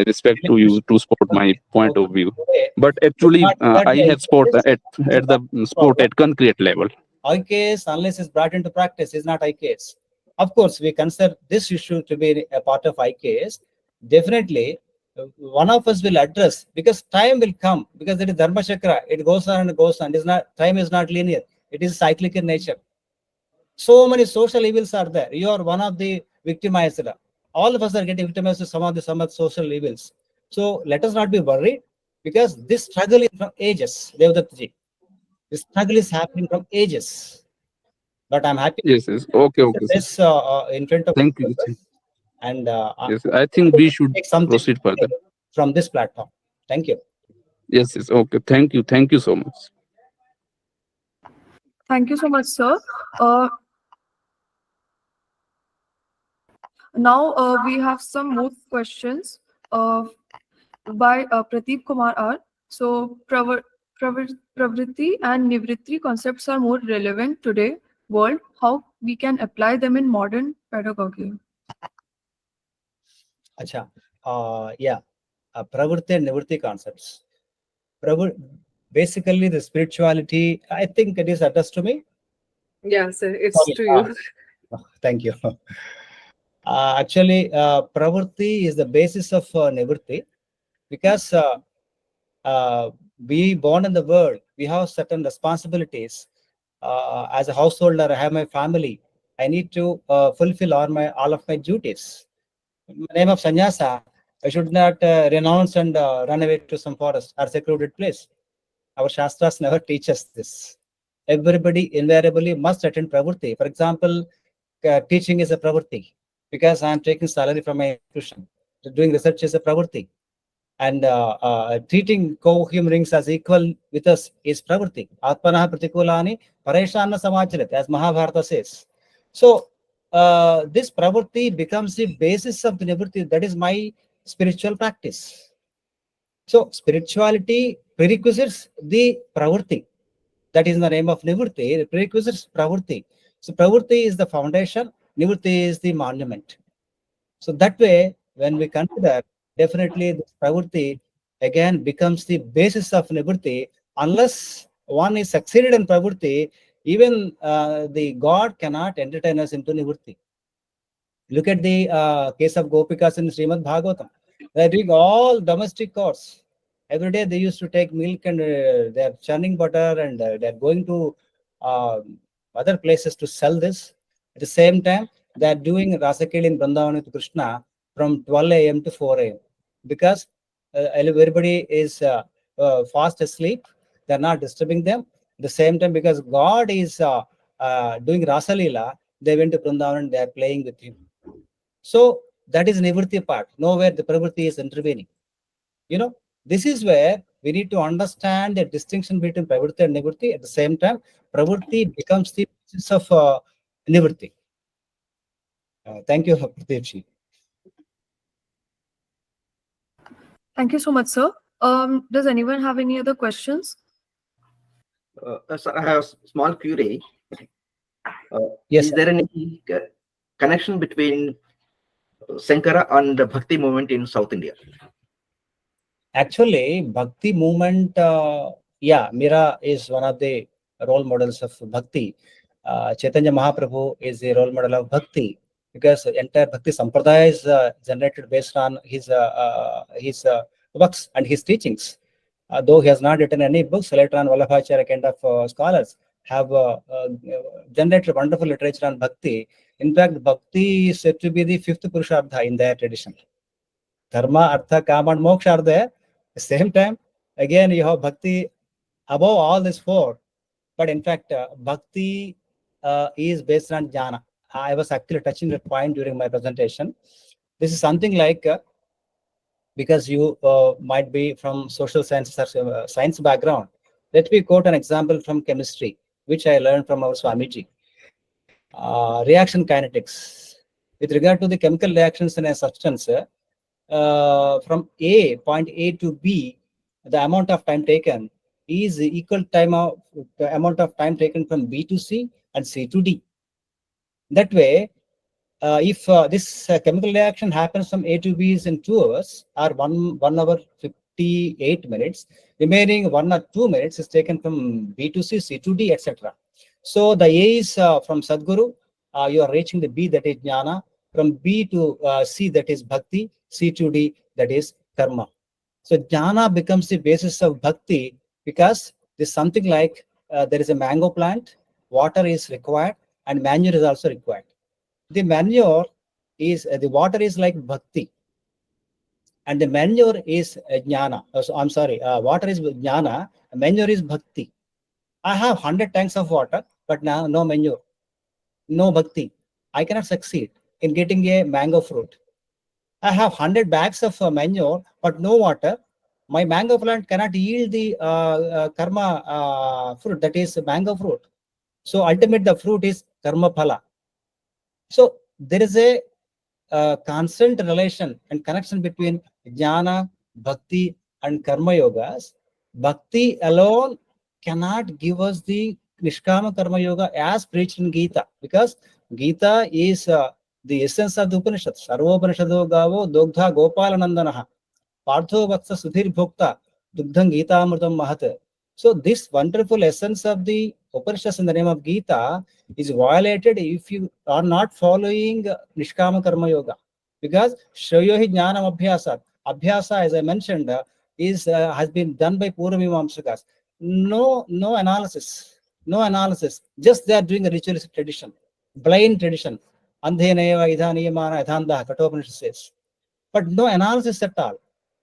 respect to you to support my point of view. But actually, I have sport at the sport at concrete level. IKS, unless it's brought into practice, is not IKS. Of course, we consider this issue to be a part of IKS. Definitely, one of us will address, because time will come, because it is Dharma Chakra. It goes on and goes on. Time is not linear. It is cyclic in nature. So many social evils are there. You are one of the victimized. All of us are getting victimized to some of the social evils. So let us not be worried, because this struggle is from ages, Devdattaji. This struggle is happening from ages. But I'm happy. Yes. Okay. This in front of Thank you. And Yes, I think we should proceed further from this platform. Thank you. Yes. Okay. Thank you so much. Thank you so much, sir. Now we have some more questions by Pradeep Kumar R. So pravritti and nivritti concepts are more relevant today world. How we can apply them in modern pedagogy? Acha. Pravritti and nivritti concepts. Basically, the spirituality, I think it is addressed to me. Yeah, sir, it's to you. Thank you. Actually, pravritti is the basis of nivritti, because we born in the world, we have certain responsibilities. As a householder, I have my family. I need to fulfill all of my duties. In the name of sannyasa, I should not renounce and run away to some forest or secluded place. Our shastras never teach us this. Everybody invariably must attend pravritti. For example, teaching is a pravritti, because I am taking salary from my institution. Doing research is a pravritti. And treating co-human beings as equal with us is pravritti. Atmanaha pratikulani pareshana samacharit, as Mahabharata says. So this pravritti becomes the basis of the nivritti. That is my spiritual practice. So spirituality prerequisites the pravritti. That is in the name of nivritti. The prerequisites pravritti. So pravritti is the foundation. Nivritti is the monument. So that way, when we consider, definitely this pravritti again becomes the basis of nivritti. Unless one is succeeded in pravritti, even the God cannot entertain us into nivritti. Look at the case of Gopikas in Srimad Bhagavatam. They are doing all domestic chores. Every day they used to take milk and they are churning butter and they are going to other places to sell this. At the same time, they are doing Rasakeli in Vrindavan with Krishna from 12 a.m. to 4 a.m. because everybody is fast asleep. They are not disturbing them. At the same time, because God is doing Rasalila, they went to Vrindavan and they are playing with him. So that is nivritti part. Nowhere the pravritti is intervening. This is where we need to understand the distinction between pravritti and nivritti. At the same time, pravritti becomes the basis of nivritti. Thank you, Pradeepji. Thank you so much, sir. Does anyone have any other questions? Sir, I have a small query. Yes, is there any connection between Sankara and the Bhakti movement in South India? Actually, Bhakti movement, Mira is one of the role models of Bhakti. Chaitanya Mahaprabhu is the role model of Bhakti because the entire Bhakti Sampradaya is generated based on his works and his teachings. Though he has not written any books, later on Vallabhacharya kind of scholars have generated wonderful literature on Bhakti. In fact, Bhakti is said to be the fifth Purushartha in their tradition. Dharma, Artha, Kama and Moksha are there. At the same time, again, you have Bhakti above all these four. But in fact, Bhakti is based on Jnana. I was actually touching that point during my presentation. This is something like, because you might be from social sciences or science background. Let me quote an example from chemistry, which I learned from our Swamiji. Reaction kinetics. With regard to the chemical reactions in a substance, from point A to B, the amount of time taken is equal time of the amount of time taken from B to C and C to D. That way, if this chemical reaction happens from A to B is in 2 hours or 1 hour 58 minutes, remaining 1 or 2 minutes is taken from B to C, C to D, etc. So the A is from Sadguru, you are reaching the B, that is Jnana. From B to C, that is Bhakti. C to D, that is Karma. So Jnana becomes the basis of Bhakti because there's something like there is a mango plant, water is required, and manure is also required. The manure is, the water is like Bhakti, and the manure is Jnana. I'm sorry, water is Jnana, manure is Bhakti. I have 100 tanks of water, but now no manure, no Bhakti. I cannot succeed in getting a mango fruit. I have 100 bags of manure, but no water. My mango plant cannot yield the karma fruit, that is mango fruit. So ultimately the fruit is karma phala. So there is a constant relation and connection between jnana, bhakti and karma yogas. Bhakti alone cannot give us the nishkama karma yoga as preached in Gita, because Gita is the essence of the Upanishad. Sarvopanishado gavo dogdha gopalanandanaha partho vatsa sudhir bhokta dugdham Gita amrutam mahat. So this wonderful essence of the Upanishads in the name of Gita is violated if you are not following Nishkama Karma Yoga. Because Shrayohi Jnanam Abhyasa, Abhyasa, as I mentioned, has been done by Puramimamsakas. No analysis. Just they are doing a ritualistic tradition, blind tradition. Andheneva idhaniyamana adhandaha, Kathopanishad says. But no analysis at all.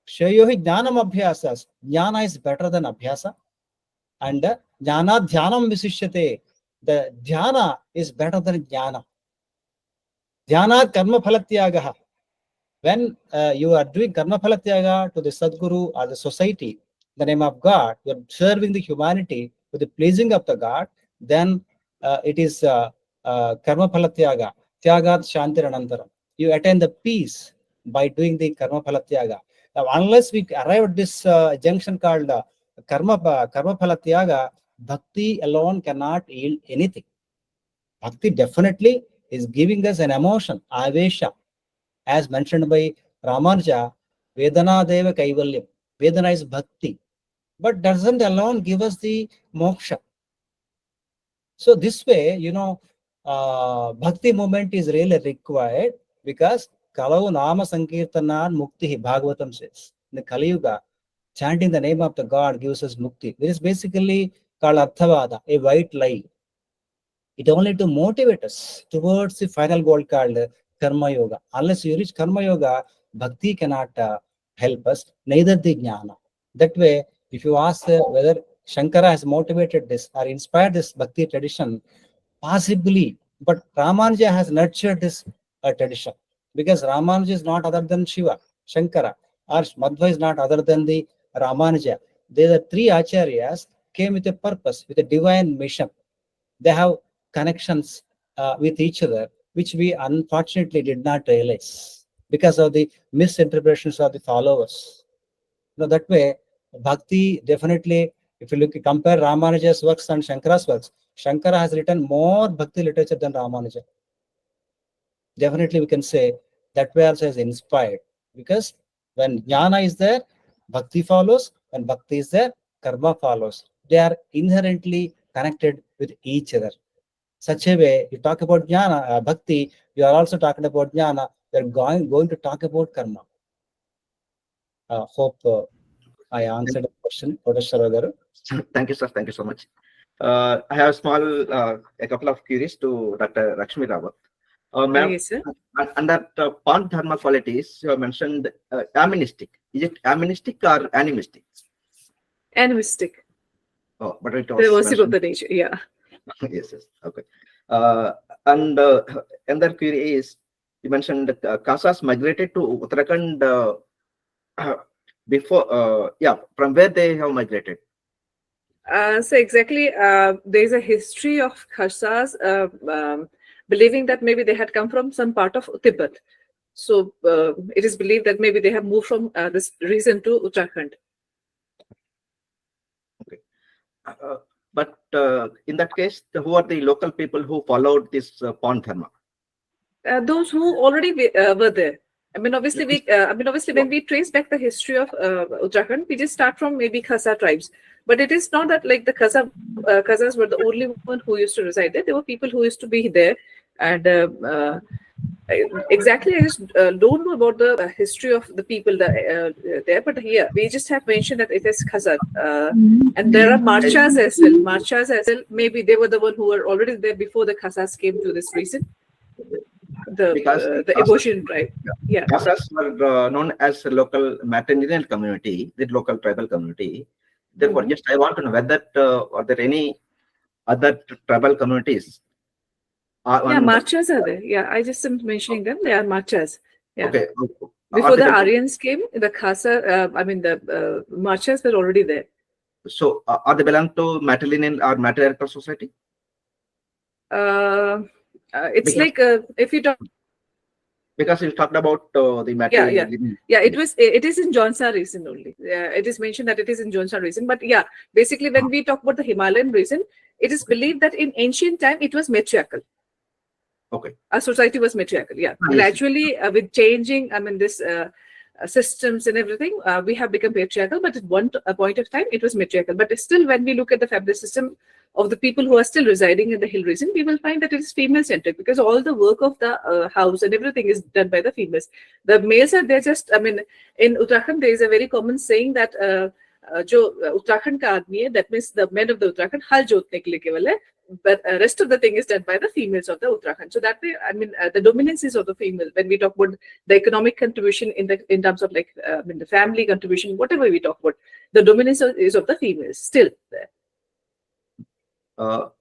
Shrayohi Jnanam Abhyasas. Jnana is better than Abhyasa. And jnana dhyanam visishyate. The dhyana is better than jnana. Dhyana karma phalatyagaha. When you are doing karma phalatyaga to the Sadguru or the society, in the name of God, you are serving the humanity with the pleasing of the God, then it is karma phalatyaga. Tyagat shantiranantaram. You attain the peace by doing the karma phalatyaga. Now, unless we arrive at this junction called karma phalatyaga, bhakti alone cannot yield anything. Bhakti definitely is giving us an emotion, avesha, as mentioned by Ramanuja, Vedana Deva Kaivalyam. Vedana is bhakti, but doesn't alone give us the moksha. So this way, bhakti movement is really required, because Kalau Nama Sankirtanan Mukti, Bhagavatam says. In the Kali Yuga, chanting the name of the God gives us mukti. This is basically called Arthavada, a white lie. It only to motivate us towards the final goal called Karma Yoga. Unless you reach Karma Yoga, Bhakti cannot help us, neither the Jnana. That way, if you ask whether Shankara has motivated this or inspired this Bhakti tradition, possibly, but Ramanuja has nurtured this tradition, because Ramanuja is not other than Shiva, Shankara, or Madhva is not other than the Ramanuja. They, the three acharyas, came with a purpose, with a divine mission. They have connections with each other, which we unfortunately did not realize because of the misinterpretations of the followers. That way, Bhakti definitely, if you compare Ramanuja's works and Shankara's works, Shankara has written more Bhakti literature than Ramanuja. Definitely, we can say that way also is inspired, because when Jnana is there, Bhakti follows. When Bhakti is there, Karma follows. They are inherently connected with each other. Such a way, you talk about Jnana, Bhakti, you are also talking about Jnana, you are going to talk about Karma. Hope I answered the question. Thank you, sir. Thank you so much. I have a couple of queries to Dr. Laxmi Rawat. Ma'am, Yes, sir. under Pan Dharma qualities, you have mentioned animistic. Is it animistic or animistic? Animistic. Oh, but it was The worship of mentioned. the nature, yeah. Yes, yes. Okay. And another query is, you mentioned that Khasas migrated to Uttarakhand before, from where they have migrated? So exactly, there's a history of Kharsas believing that maybe they had come from some part of Tibet. So it is believed that maybe they have moved from this region to Uttarakhand. Okay. But in that case, who are the local people who followed this Pan Dharma? Those who already were there. I mean, obviously, when we trace back the history of Uttarakhand, we just start from maybe Khasa tribes. But it is not that like the Khasas were the only one who used to reside there. There were people who used to be there. And exactly, I just don't know about the history of the people there. But here, we just have mentioned that it is Khasa. And there are Marchas as well. Marchas as well. Maybe they were the one who were already there before the Khasas came to this region. The Evolution tribe. Yeah. Khasas were known as a local matrilineal community, the local tribal community. Therefore, just I want to know whether are there any other tribal communities? Yeah, Marchas are there. Yeah, I just am mentioning them. They are Marchas. Yeah. Okay. Before the Aryans came, the Khasa, the Marchas were already there. So, are they belong to matrilineal or matriarchal society? It's because, like if you talk. Because you talked about the matrilineal. Yeah. It is in Jaunsar region only. It is mentioned that it is in Jaunsar region. But yeah, basically when we talk about the Himalayan region, it is believed that in ancient time it was matriarchal. Okay. Our society was matriarchal. Yeah. Gradually, with changing, this systems and everything, we have become patriarchal. But at one point of time, it was matriarchal. But still, when we look at the family system of the people who are still residing in the hill region, we will find that it is female-centric, because all the work of the house and everything is done by the females. The males are there just, in Uttarakhand, there is a very common saying that जो Uttarakhand का आदमी है, that means the men of the Uttarakhand हल जोतने के लिए केवल है, but rest of the thing is done by the females of the Uttarakhand. So that way, the dominance is of the female. When we talk about the economic contribution in terms of like the family contribution, whatever we talk about, the dominance is of the females still there.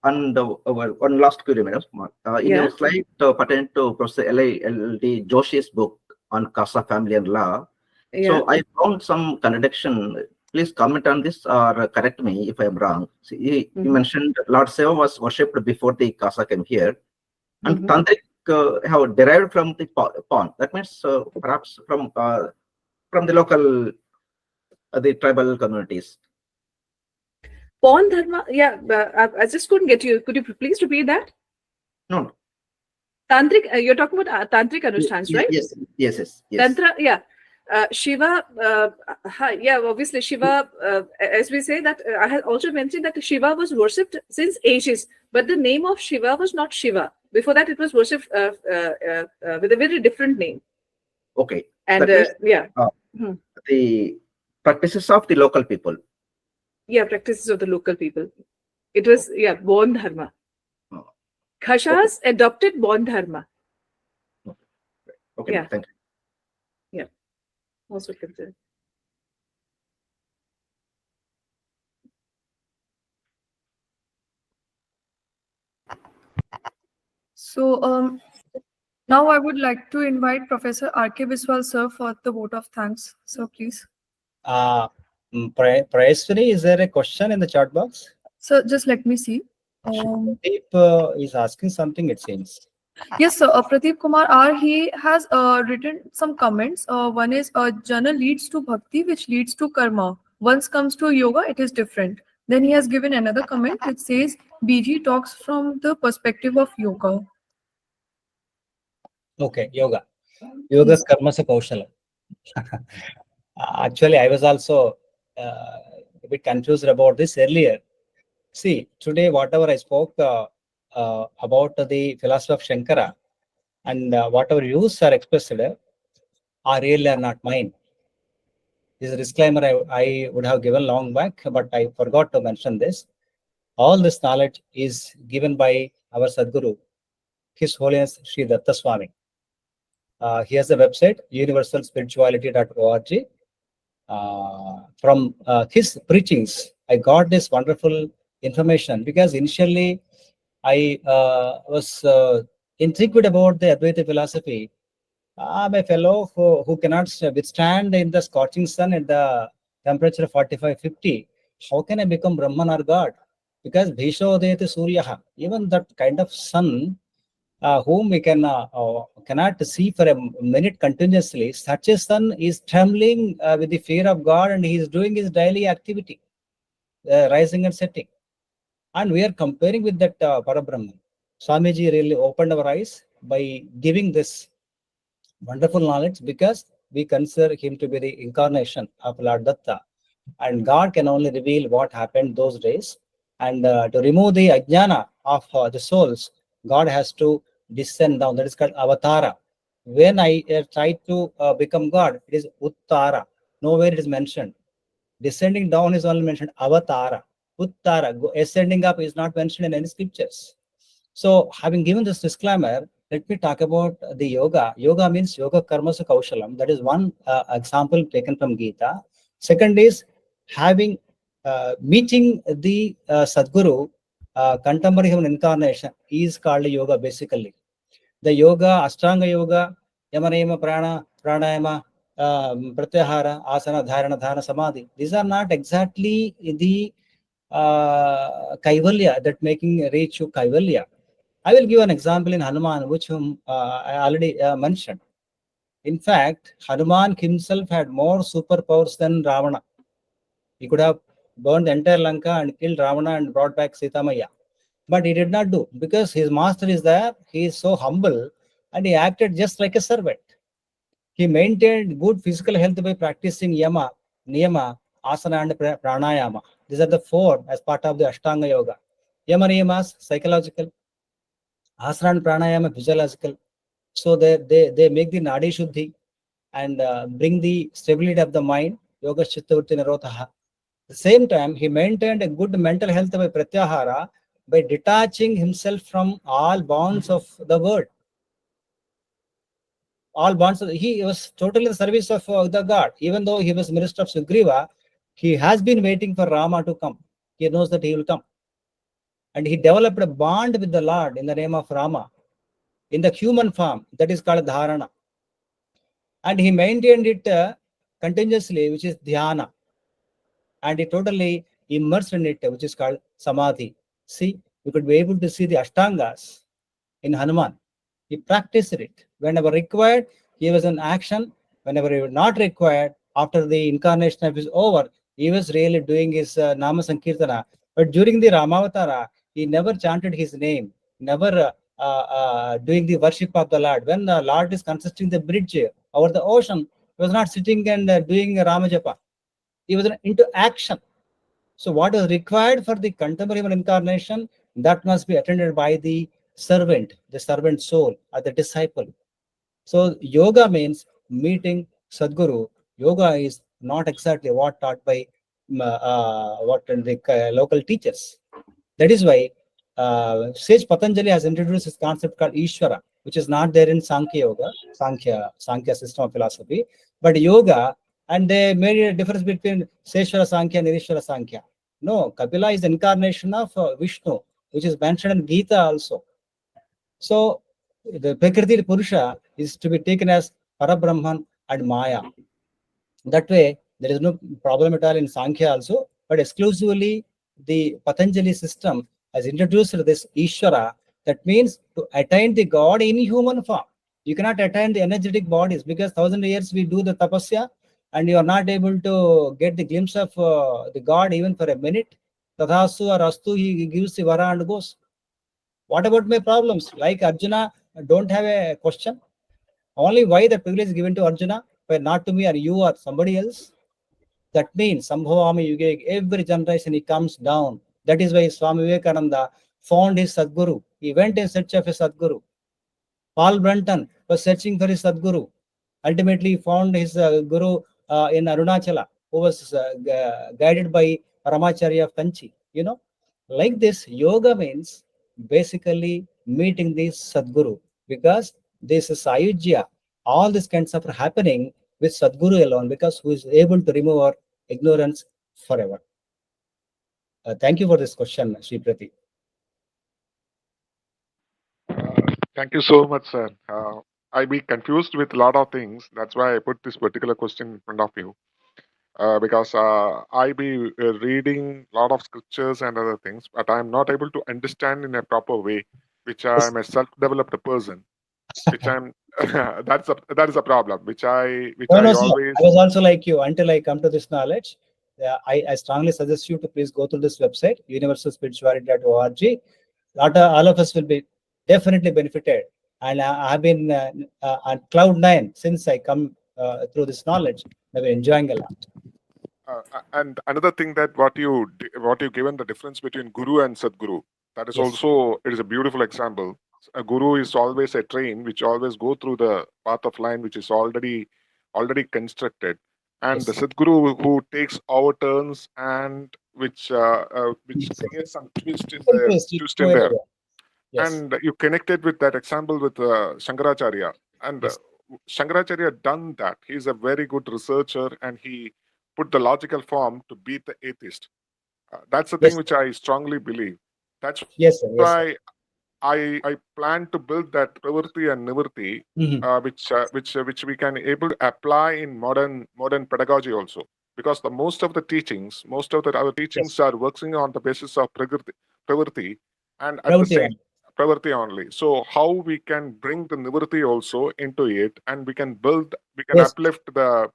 And one last query, madam. In your slide pertaining to Professor L.D. Joshi's book on Khasa family and law, so I found some contradiction. Please comment on this or correct me if I am wrong. See, you mentioned Lord Shiva was worshipped before the Khasa came here, and Tantric have derived from the Pan. That means perhaps from the local, the tribal communities. Pan Dharma, I just couldn't get you. Could you please repeat that? No. Tantric, you're talking about Tantric Anushtans, right? Yes. Tantra, yeah. Shiva, yeah, obviously Shiva, as we say that, I had also mentioned that Shiva was worshipped since ages, but the name of Shiva was not Shiva. Before that, it was worshipped with a very different name. Okay. And yeah. The practices of the local people. Yeah, practices of the local people. It was, yeah, born dharma. Khashas adopted born dharma. Okay, Yeah. thank you. Yeah. Most welcome, sir. So now I would like to invite Professor R.K. Biswal sir for the vote of thanks. So please. Prayaswini, is there a question in the chat box? So just let me see. Pradeep is asking something, it seems. Yes, sir. Pradeep Kumar R. He has written some comments. One is jhana leads to bhakti, which leads to karma. Once comes to yoga, it is different. Then he has given another comment which says BG talks from the perspective of yoga. Okay, yoga. Yoga karma sa kaushala. Actually, I was also a bit confused about this earlier. See, today, whatever I spoke about the philosophy of Śaṅkara and whatever views are expressed are really are not mine. This is a disclaimer I would have given long back, but I forgot to mention this. All this knowledge is given by our Sadguru, His Holiness Sri Datta Swami. He has a website, universalspirituality.org. From his preachings, I got this wonderful information because initially I was intrigued about the Advaita philosophy. I'm a fellow who cannot withstand in the scorching sun at the temperature of 45-50. How can I become Brahman or God? Because Bhishodayate Suryaha, even that kind of sun, whom we cannot see for a minute continuously, such a sun is trembling with the fear of God, and he is doing his daily activity, rising and setting. And we are comparing with that Parabrahman. Swamiji really opened our eyes by giving this wonderful knowledge, because we consider him to be the incarnation of Lord Datta, and God can only reveal what happened those days. And to remove the ajnana of the souls, God has to descend down. That is called avatara. When I try to become God, it is uttara. Nowhere it is mentioned. Descending down is only mentioned avatara. Uttara, ascending up, is not mentioned in any scriptures. So, having given this disclaimer, let me talk about the yoga. Yoga means yoga karma kaushalam. That is one example taken from Gita. Second is having meeting the Sadguru, contemporary human incarnation, is called yoga basically. The yoga, Ashtanga yoga, Yamanayama, Pranayama, Pratyahara, Asana, Dharana, Dhana, Samadhi. These are not exactly the Kaivalya that making reach to Kaivalya. I will give an example in Hanuman, which I already mentioned. In fact, Hanuman himself had more superpowers than Ravana. He could have burned the entire Lanka and killed Ravana and brought back Sita Maya. But he did not do, because his master is there. He is so humble and he acted just like a servant. He maintained good physical health by practicing yama, niyama, asana and pranayama. These are the four as part of the Ashtanga yoga. Yama niyamas, psychological. Asana and pranayama, physiological. So they make the nadi shuddhi and bring the stability of the mind. Yoga chittavritti nirodhaha. At the same time, he maintained a good mental health by pratyahara, by detaching himself from all bonds of the world. All bonds. He was totally in the service of the God. Even though he was minister of Sugriva, he has been waiting for Rama to come. He knows that he will come. And he developed a bond with the Lord in the name of Rama, in the human form, that is called dharana. And he maintained it continuously, which is dhyana. And he totally immersed in it, which is called samadhi. See, you could be able to see the Ashtangas in Hanuman. He practiced it. Whenever required, he was in action. Whenever he was not required, after the incarnation of his over, he was really doing his Nama Sankirtana. But during the Ramavatara, he never chanted his name, never doing the worship of the Lord. When the Lord is constructing the bridge over the ocean, he was not sitting and doing Ramajapa. He was into action. So what is required for the contemporary incarnation, that must be attended by the servant soul, or the disciple. So yoga means meeting Sadguru. Yoga is not exactly what taught by what the local teachers. That is why sage Patanjali has introduced this concept called Ishvara, which is not there in Sankhya Yoga, Sankhya system of philosophy, but yoga, and they made a difference between Seshvara Sankhya and Irishvara Sankhya. No, Kapila is the incarnation of Vishnu, which is mentioned in Gita also. So the Prakriti Purusha is to be taken as Parabrahman and Maya. That way, there is no problem at all in Sankhya also, but exclusively the Patanjali system has introduced this Ishvara. That means to attain the God in human form. You cannot attain the energetic bodies because 1,000 years we do the tapasya and you are not able to get the glimpse of the God even for a minute. Tadhasu or Astu, he gives the vara and goes. What about my problems? Like Arjuna, don't have a question. Only why the privilege is given to Arjuna, but not to me or you or somebody else? That means Sambhavami Yuge, every generation he comes down. That is why Swami Vivekananda found his Sadguru. He went in search of a Sadguru. Paul Brunton was searching for his Sadguru. Ultimately, he found his Guru in Arunachala, who was guided by Ramacharya of Kanchi. You know, like this, yoga means basically meeting the Sadguru, because this is Ayujya. All these kinds of are happening with Sadguru alone, because who is able to remove our ignorance forever. Thank you for this question, Sri Prati. Thank you so much, sir. I be confused with a lot of things. That's why I put this particular question in front of you. Because I be reading a lot of scriptures and other things, but I'm not able to understand in a proper way, which I'm a self-developed person, which I'm that is a problem, which I Sir. always. I was also like you until I come to this knowledge. I strongly suggest you to please go to this website, universalspirituality.org. All of us will be definitely benefited. And I have been on cloud 9 since I come through this knowledge. I've been enjoying a lot. And another thing that what you given the difference between Guru and Sadguru, that is Yes. also, it is a beautiful example. A Guru is always a train which always go through the path of line which is already constructed, and Yes. the Sadguru who takes our turns and which Yes. creates some twist in Twist, there. Yes. And you connected with that example with Shankaracharya, and Yes. Shankaracharya done that. He's a very good researcher, and he put the logical form to beat the atheist. That's the thing Yes. which I strongly believe. That's Yes, sir. Yes, sir. why I plan to build that pravritti and nivritti, which we can able to apply in modern pedagogy also, because the most of the our teachings Yes. are working on the basis of pravritti, and at the same pravritti only. So how we can bring the nivritti also into it, and we can Yes. uplift the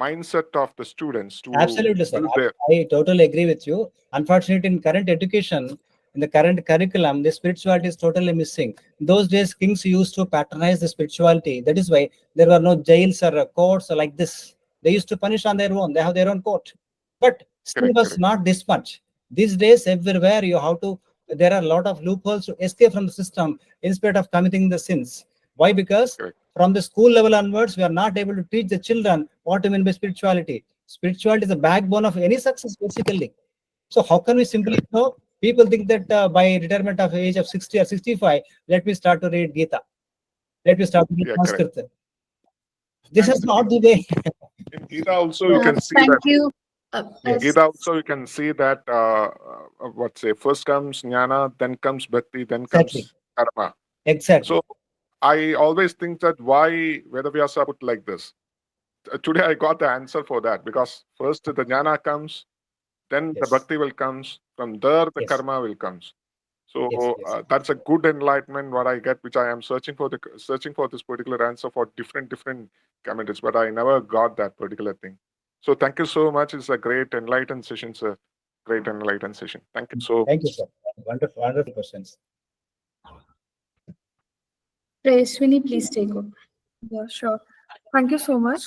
mindset of the students to Absolutely, sir. build their. I totally agree with you. Unfortunately, in current education, in the current curriculum, the spirituality is totally missing. In those days, kings used to patronize the spirituality. That is why there were no jails or courts or like this. They used to punish on their own. They have their own court. But still was not this much. These days, everywhere you have to, there are a lot of loopholes to escape from the system instead of committing the sins. Why? Because from the school level onwards, we are not able to teach the children what to mean by spirituality. Spirituality is the backbone of any success, basically. So how can we simply know? People think that by retirement of age of 60 or 65, let me start to read Gita. Let me start to read Sanskrit. This is not the way. In Gita also you can see Thank that. you. In Gita also you can see that first comes jnana, then comes bhakti, then comes karma. Exactly. So I always think that why Vedavyasa put like this. Today I got the answer for that, because first the jnana comes, then the bhakti will comes, from there the karma will comes. So that's a good enlightenment what I get, which I am searching for this particular answer for different communities, but I never got that particular thing. So thank you so much. It's a great enlightened session, sir. Great enlightened session. Thank you so much. Thank you, sir. Wonderful questions. Prayaswini, please take over. Yeah, sure. Thank you so much.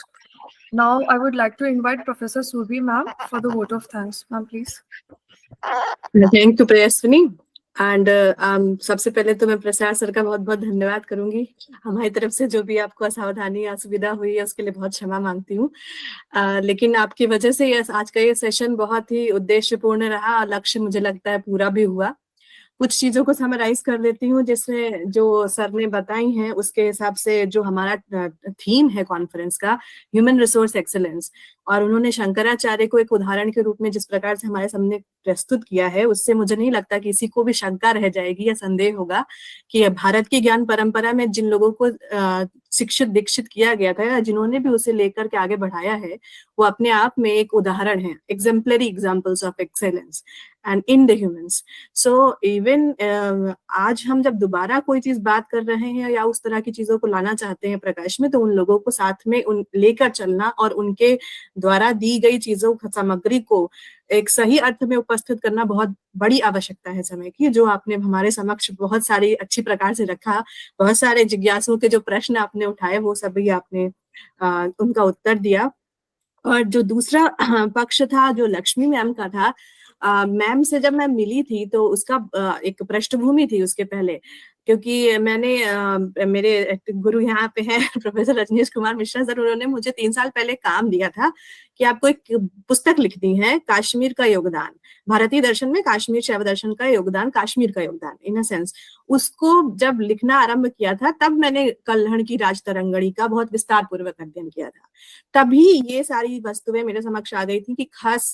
Now I would like to invite Professor Surbi ma'am for the vote of thanks. Ma'am, please. Thank you Prayaswini and सबसे पहले तो मैं प्रसाद sir का बहुत बहुत धन्यवाद करूंगी। हमारी तरफ से जो भी आपको असावधानी या असुविधा हुई है उसके लिए बहुत क्षमा मांगती हूँ। लेकिन आपकी वजह से आज का ये सेशन बहुत ही उद्देश्यपूर्ण रहा और लक्ष्य मुझे लगता है पूरा भी हुआ। कुछ चीजों को समराइज कर लेती हूँ जिसमें जो सर ने बताई हैं उसके हिसाब से जो हमारा थीम है कॉन्फ्रेंस का ह्यूमन रिसोर्स एक्सेलेंस, और उन्होंने शंकराचार्य को एक उदाहरण के रूप में जिस प्रकार से हमारे सामने प्रस्तुत किया है उससे मुझे नहीं लगता किसी को भी शंका रह जाएगी या संदेह होगा कि भारत की ज्ञान परंपरा में जिन लोगों को शिक्षित दीक्षित किया गया था या जिन्होंने भी उसे लेकर के आगे बढ़ाया है वो अपने आप में एक उदाहरण है, exemplary examples of excellence and in the humans. So even आज हम जब दोबारा कोई चीज बात कर रहे हैं या उस तरह की चीजों को लाना चाहते हैं प्रकाश में, तो उन लोगों को साथ में लेकर चलना और उनके द्वारा दी गई चीजों सामग्री को एक सही अर्थ में उपस्थित करना बहुत बड़ी आवश्यकता है समय की, जो आपने हमारे समक्ष बहुत सारी अच्छी प्रकार से रखा। बहुत सारे जिज्ञासुओं के जो प्रश्न आपने उठाए वो सभी आपने उनका उत्तर दिया। और जो दूसरा पक्ष था जो लक्ष्मी मैम का था, मैम से जब मैं मिली थी तो उसका एक पृष्ठभूमि थी उसके पहले, क्योंकि मैंने मेरे गुरु यहाँ पे हैं प्रोफेसर रजनीश कुमार मिश्रा सर, उन्होंने मुझे 3 साल पहले काम दिया था कि आपको एक पुस्तक लिखनी है काश्मीर का योगदान, भारतीय दर्शन में काश्मीर शैव दर्शन का योगदान, काश्मीर का योगदान इन अ सेंस। उसको जब लिखना आरंभ किया था तब मैंने कल्हण की राजतरंगणी का बहुत विस्तार पूर्वक अध्ययन किया था। तभी ये सारी वस्तुएं मेरे समक्ष आ गई थी कि खस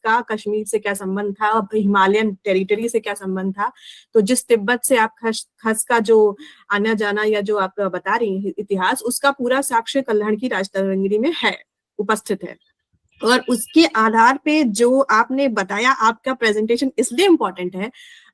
का कश्मीर से क्या संबंध था, हिमालयन टेरिटरी से क्या संबंध था। तो जिस तिब्बत से आप खस का जो आना जाना या जो आप बता रही हैं इतिहास, उसका पूरा साक्ष्य कल्हण की राजतरंगिणी में है, उपस्थित है। और उसके आधार पे जो आपने बताया, आपका प्रेजेंटेशन इसलिए इम्पोर्टेंट है,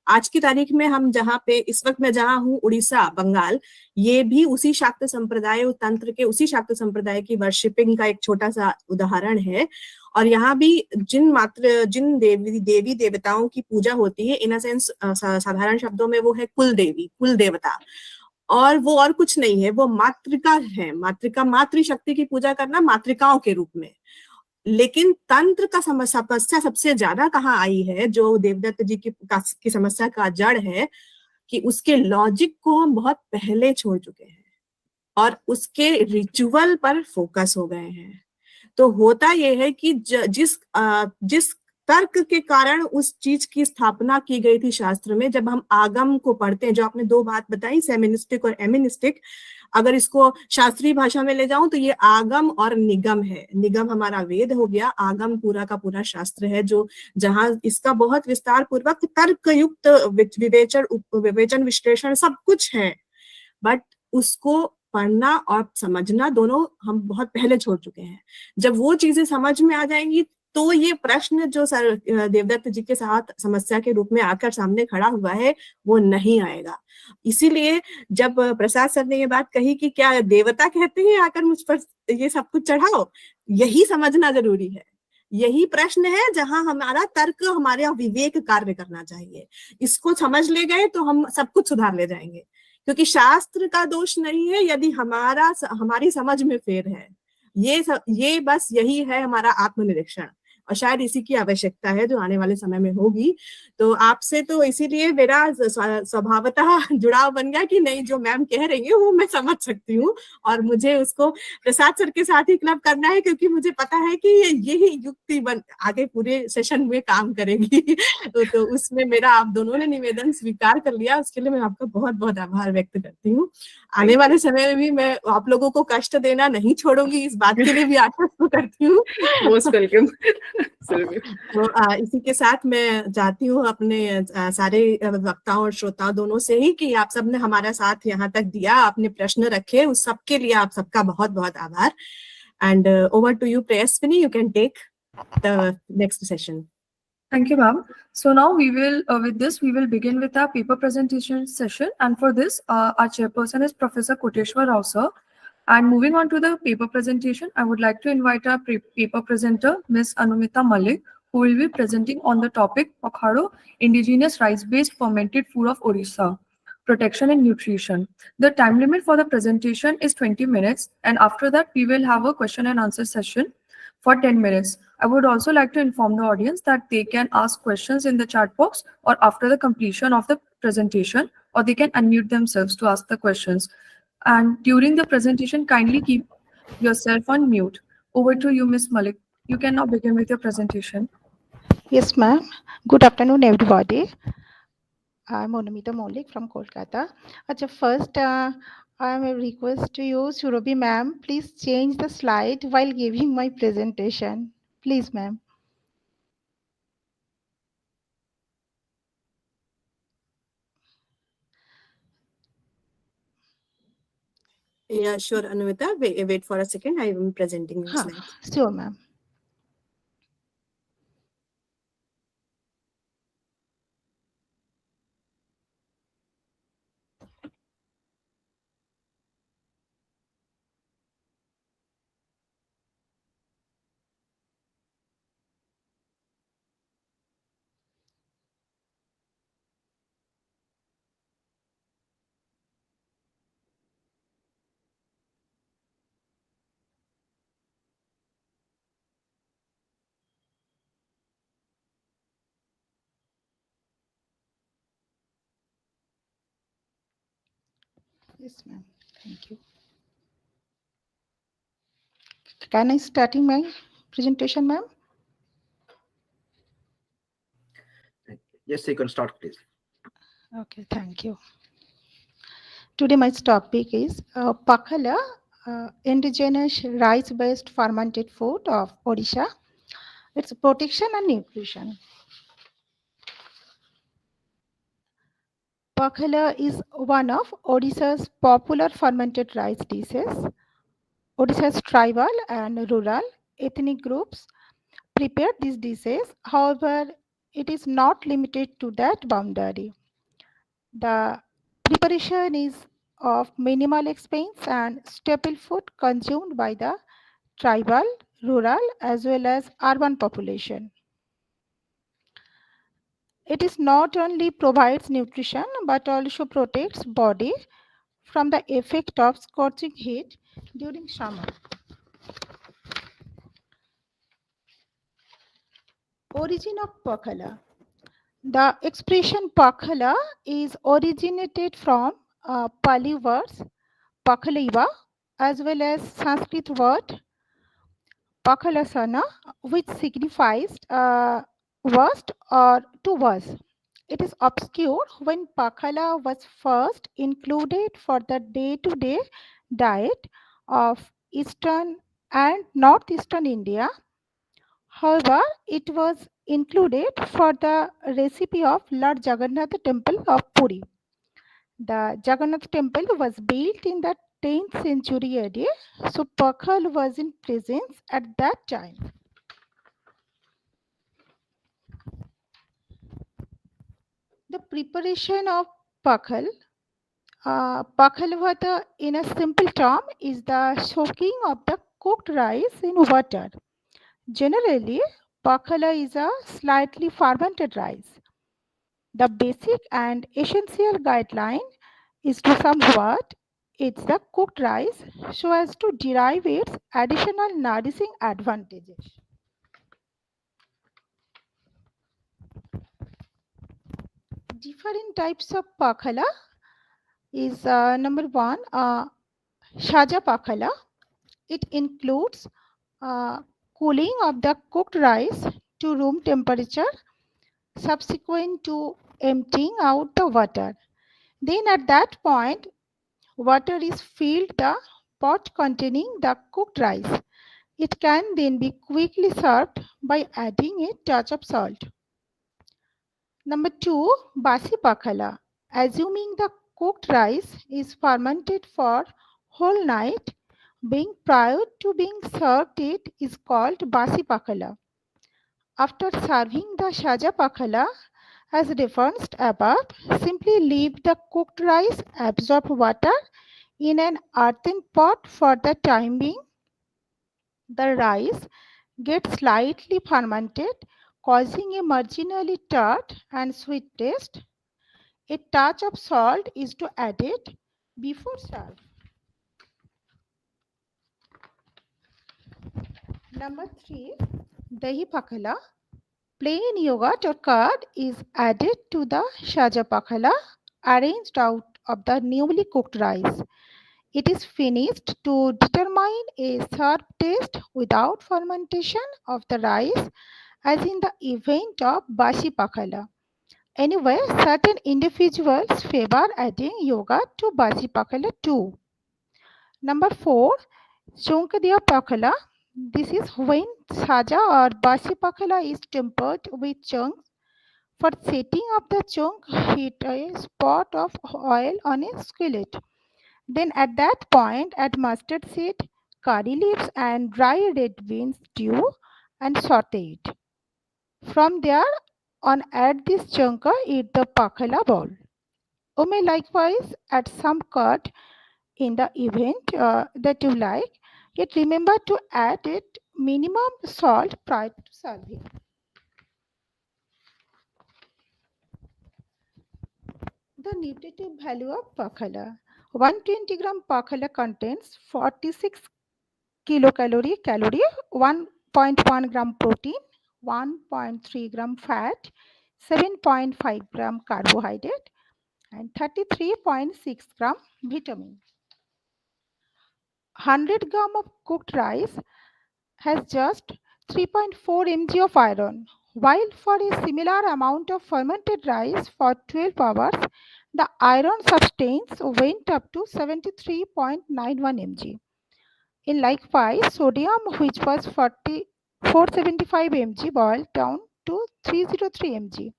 आज की तारीख में हम जहाँ पे इस वक्त मैं जहाँ हूँ उड़ीसा, बंगाल, ये भी उसी शाक्त संप्रदाय तंत्र के उसी शाक्त संप्रदाय की वर्शिपिंग का एक छोटा सा उदाहरण है। और यहाँ भी जिन देवी देवताओं की पूजा होती है, इन अ सेंस साधारण शब्दों में वो है कुल देवी, कुल देवता, और वो और कुछ नहीं है, वो मातृका है। मातृका, मातृशक्ति की पूजा करना मातृकाओं के रूप में। लेकिन तंत्र का समस्या सबसे ज्यादा कहाँ आई है, जो देवदत्त जी की समस्या का जड़ है, कि उसके लॉजिक को हम बहुत पहले छोड़ चुके हैं और उसके रिचुअल पर फोकस हो गए हैं। तो होता यह है कि जिस तर्क के कारण उस चीज की स्थापना की गई थी शास्त्र में, जब हम आगम को पढ़ते हैं, जो आपने 2 बात बताई, सेमिनिस्टिक और एमिनिस्टिक, अगर इसको शास्त्रीय भाषा में ले जाऊं तो ये आगम और निगम है। निगम हमारा वेद हो गया, आगम पूरा का पूरा शास्त्र है, जो जहां इसका बहुत विस्तार पूर्वक तर्कयुक्त विवेचन विश्लेषण सब कुछ है, बट उसको पढ़ना और समझना दोनों हम बहुत पहले छोड़ चुके हैं। जब वो चीजें समझ में आ जाएंगी तो ये प्रश्न जो सर देवदत्त जी के साथ समस्या के रूप में आकर सामने खड़ा हुआ है वो नहीं आएगा। इसीलिए जब प्रसाद सर ने ये बात कही कि क्या देवता कहते हैं आकर मुझ पर ये सब कुछ चढ़ाओ, यही समझना जरूरी है। यही प्रश्न है जहां हमारा तर्क, हमारा विवेक कार्य करना चाहिए। इसको समझ ले गए तो हम सब कुछ सुधार ले जाएंगे, क्योंकि शास्त्र का दोष नहीं है यदि हमारी समझ में फेर है। ये बस यही है हमारा आत्मनिरीक्षण, और शायद इसी की आवश्यकता है जो आने वाले समय में होगी। तो आपसे तो इसीलिए मेरा स्वभावतः जुड़ाव बन गया कि नहीं, जो मैम कह रही है वो मैं समझ सकती हूँ, और मुझे उसको प्रसाद सर के साथ ही क्लब करना है, क्योंकि मुझे पता है कि यही युक्ति आगे पूरे सेशन में काम करेगी। तो उसमें मेरा आप दोनों ने निवेदन स्वीकार कर लिया, उसके लिए मैं आपका बहुत बहुत आभार व्यक्त करती हूँ। आने वाले समय में भी मैं आप लोगों को कष्ट देना नहीं छोड़ूंगी, इस बात के लिए भी आश्वस्त करती हूँ। Most welcome. तो इसी के साथ मैं चाहती हूँ अपने सारे वक्ताओं और श्रोताओं दोनों से ही कि आप सबने हमारा साथ यहाँ तक दिया, आपने प्रश्न रखे, उस सबके लिए आप सबका बहुत बहुत आभार। And over to you Prayaswini, you can take the next session. Thank you, ma'am. So now we will, with this, we will begin with our paper presentation session. And for this, our chairperson is Professor Koteshwar Rao, sir. And moving on to the paper presentation, I would like to invite our paper presenter, Ms. Anumita Mallick, who will be presenting on the topic Pakhala, Indigenous Rice-Based Fermented Food of Odisha. protection and nutrition. The time limit for the presentation is 20 minutes, and after that, we will have a question and answer session for 10 minutes. I would also like to inform the audience that they can ask questions in the chat box or after the completion of the presentation, or they can unmute themselves to ask the questions. And during the presentation, kindly keep yourself on mute. Over to you, Ms. Mallick. You can now begin with your presentation. Yes, ma'am. Good afternoon, everybody. I'm Anumita Mallick from Kolkata. First, I am a request to you, Surabhi ma'am, please change the slide while giving my presentation. Please, ma'am. Yeah, sure, Anumita. Wait for a second. I am presenting your slides. Sure, ma'am. Yes, ma'am. Thank you. Can I starting my presentation, ma'am? Yes, you can start, please. Okay, thank you. Today my topic is Pakhala, indigenous rice-based fermented food of Odisha. Its protection and nutrition. Pakhala is one of Odisha's popular fermented rice dishes. Odisha's tribal and rural ethnic groups prepare these dishes. However, it is not limited to that boundary. The preparation is of minimal expense and staple food consumed by the tribal, rural, as well as urban population. It is not only provides nutrition but also protects body from the effect of scorching heat during summer. Origin of Pakhala. The expression Pakhala is originated from Pali words Pakhalaiva as well as Sanskrit word Pakhalasana, which signifies worst or to was. It is obscure when Pakhala was first included for the day-to-day diet of Eastern and Northeastern India. However, it was included for the recipe of Lord Jagannath Temple of Puri. The Jagannath Temple was built in the 10th century AD, so Pakhal was in presence at that time. The preparation of Pakhal. Pakhalvata, in a simple term, is the soaking of the cooked rice in water. Generally, Pakhala is a slightly fermented rice. The basic and essential guideline is to somewhat it's the cooked rice so as to derive its additional nourishing advantages. Different types of Pakhala is number one, Shaja Pakhala. It includes cooling of the cooked rice to room temperature subsequent to emptying out the water. Then at that point, water is filled the pot containing the cooked rice. It can then be quickly served by adding a touch of salt. Number two, Basi Pakhala. Assuming the cooked rice is fermented for whole night, being prior to being served, it is called Basi Pakhala. After serving the Shaja Pakhala, as referenced above, simply leave the cooked rice absorb water in an earthen pot for the time being. The rice gets slightly fermented, causing a marginally tart and sweet taste. A touch of salt is to add it before serve. Number 3, Dahi Pakhala. Plain yogurt or curd is added to the Shaja Pakhala, arranged out of the newly cooked rice. It is finished to determine a sharp taste without fermentation of the rice, as in the event of Bashi Pakhala. Anyway, certain individuals favor adding yogurt to Bashi Pakhala too. Number 4, Chunkadiya Pakhala. This is when Saja or Bashi Pakhala is tempered with chunks. For setting up the chunk, heat a spot of oil on a skillet. Then at that point, add mustard seed, curry leaves and dry red beans stew and saute it. From there on, add this chunka in the pakhala bowl. You may likewise add some curd in the event that you like. Yet remember to add it minimum salt prior to serving. The nutritive value of pakhala. 120 gram pakhala contains 46 kilocalorie, 1.1 gram protein, 1.3 gram fat, 7.5 gram carbohydrate, and 33.6 gram vitamin. 100 gram of cooked rice has just 3.4 mg of iron, while for a similar amount of fermented rice for 12 hours, the iron substance went up to 73.91 mg. In likewise, sodium, which was 475 mg, boiled down to 303 mg.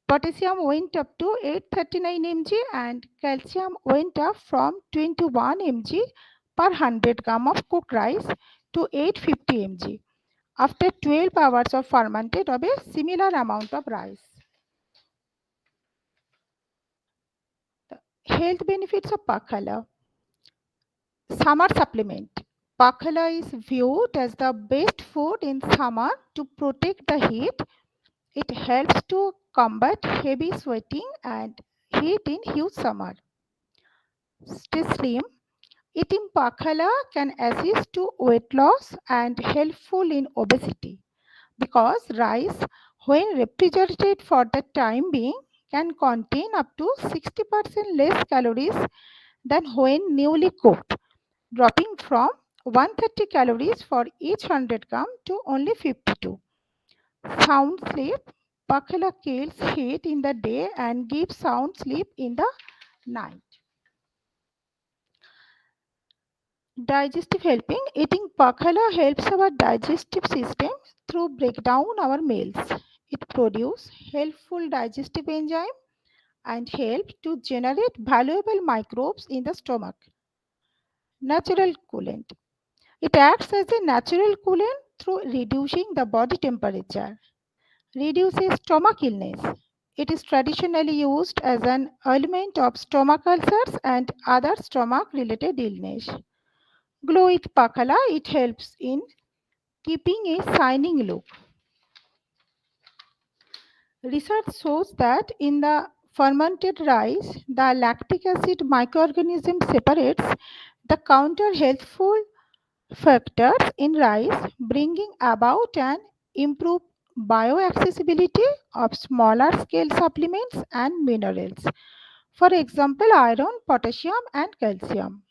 Potassium went up to 839 mg and calcium went up from 21 mg per 100 gram of cooked rice to 850 mg after 12 hours of fermented of a similar amount of rice. The health benefits of Pakhala. Summer supplement. Pakhala is viewed as the best food in summer to protect the heat. It helps to combat heavy sweating and heat in huge summer. Stay slim. Eating pakhala can assist to weight loss and helpful in obesity because rice, when refrigerated for the time being, can contain up to 60% less calories than when newly cooked, dropping from 130 calories for each 100 gram to only 52. Sound sleep. Pakhala kills heat in the day and gives sound sleep in the night. Digestive helping. Eating pakhala helps our digestive system through breakdown our meals. It produces helpful digestive enzyme and helps to generate valuable microbes in the stomach. Natural coolant. It acts as a natural coolant through reducing the body temperature. Reduces stomach illness. It is traditionally used as an ailment of stomach ulcers and other stomach-related illness. Glow with pakhala. It helps in keeping a shining look. Research shows that in the fermented rice, the lactic acid microorganism separates the counter-healthful factors in rice, bringing about an improved bioaccessibility of smaller scale supplements and minerals. For example, iron, potassium, and calcium.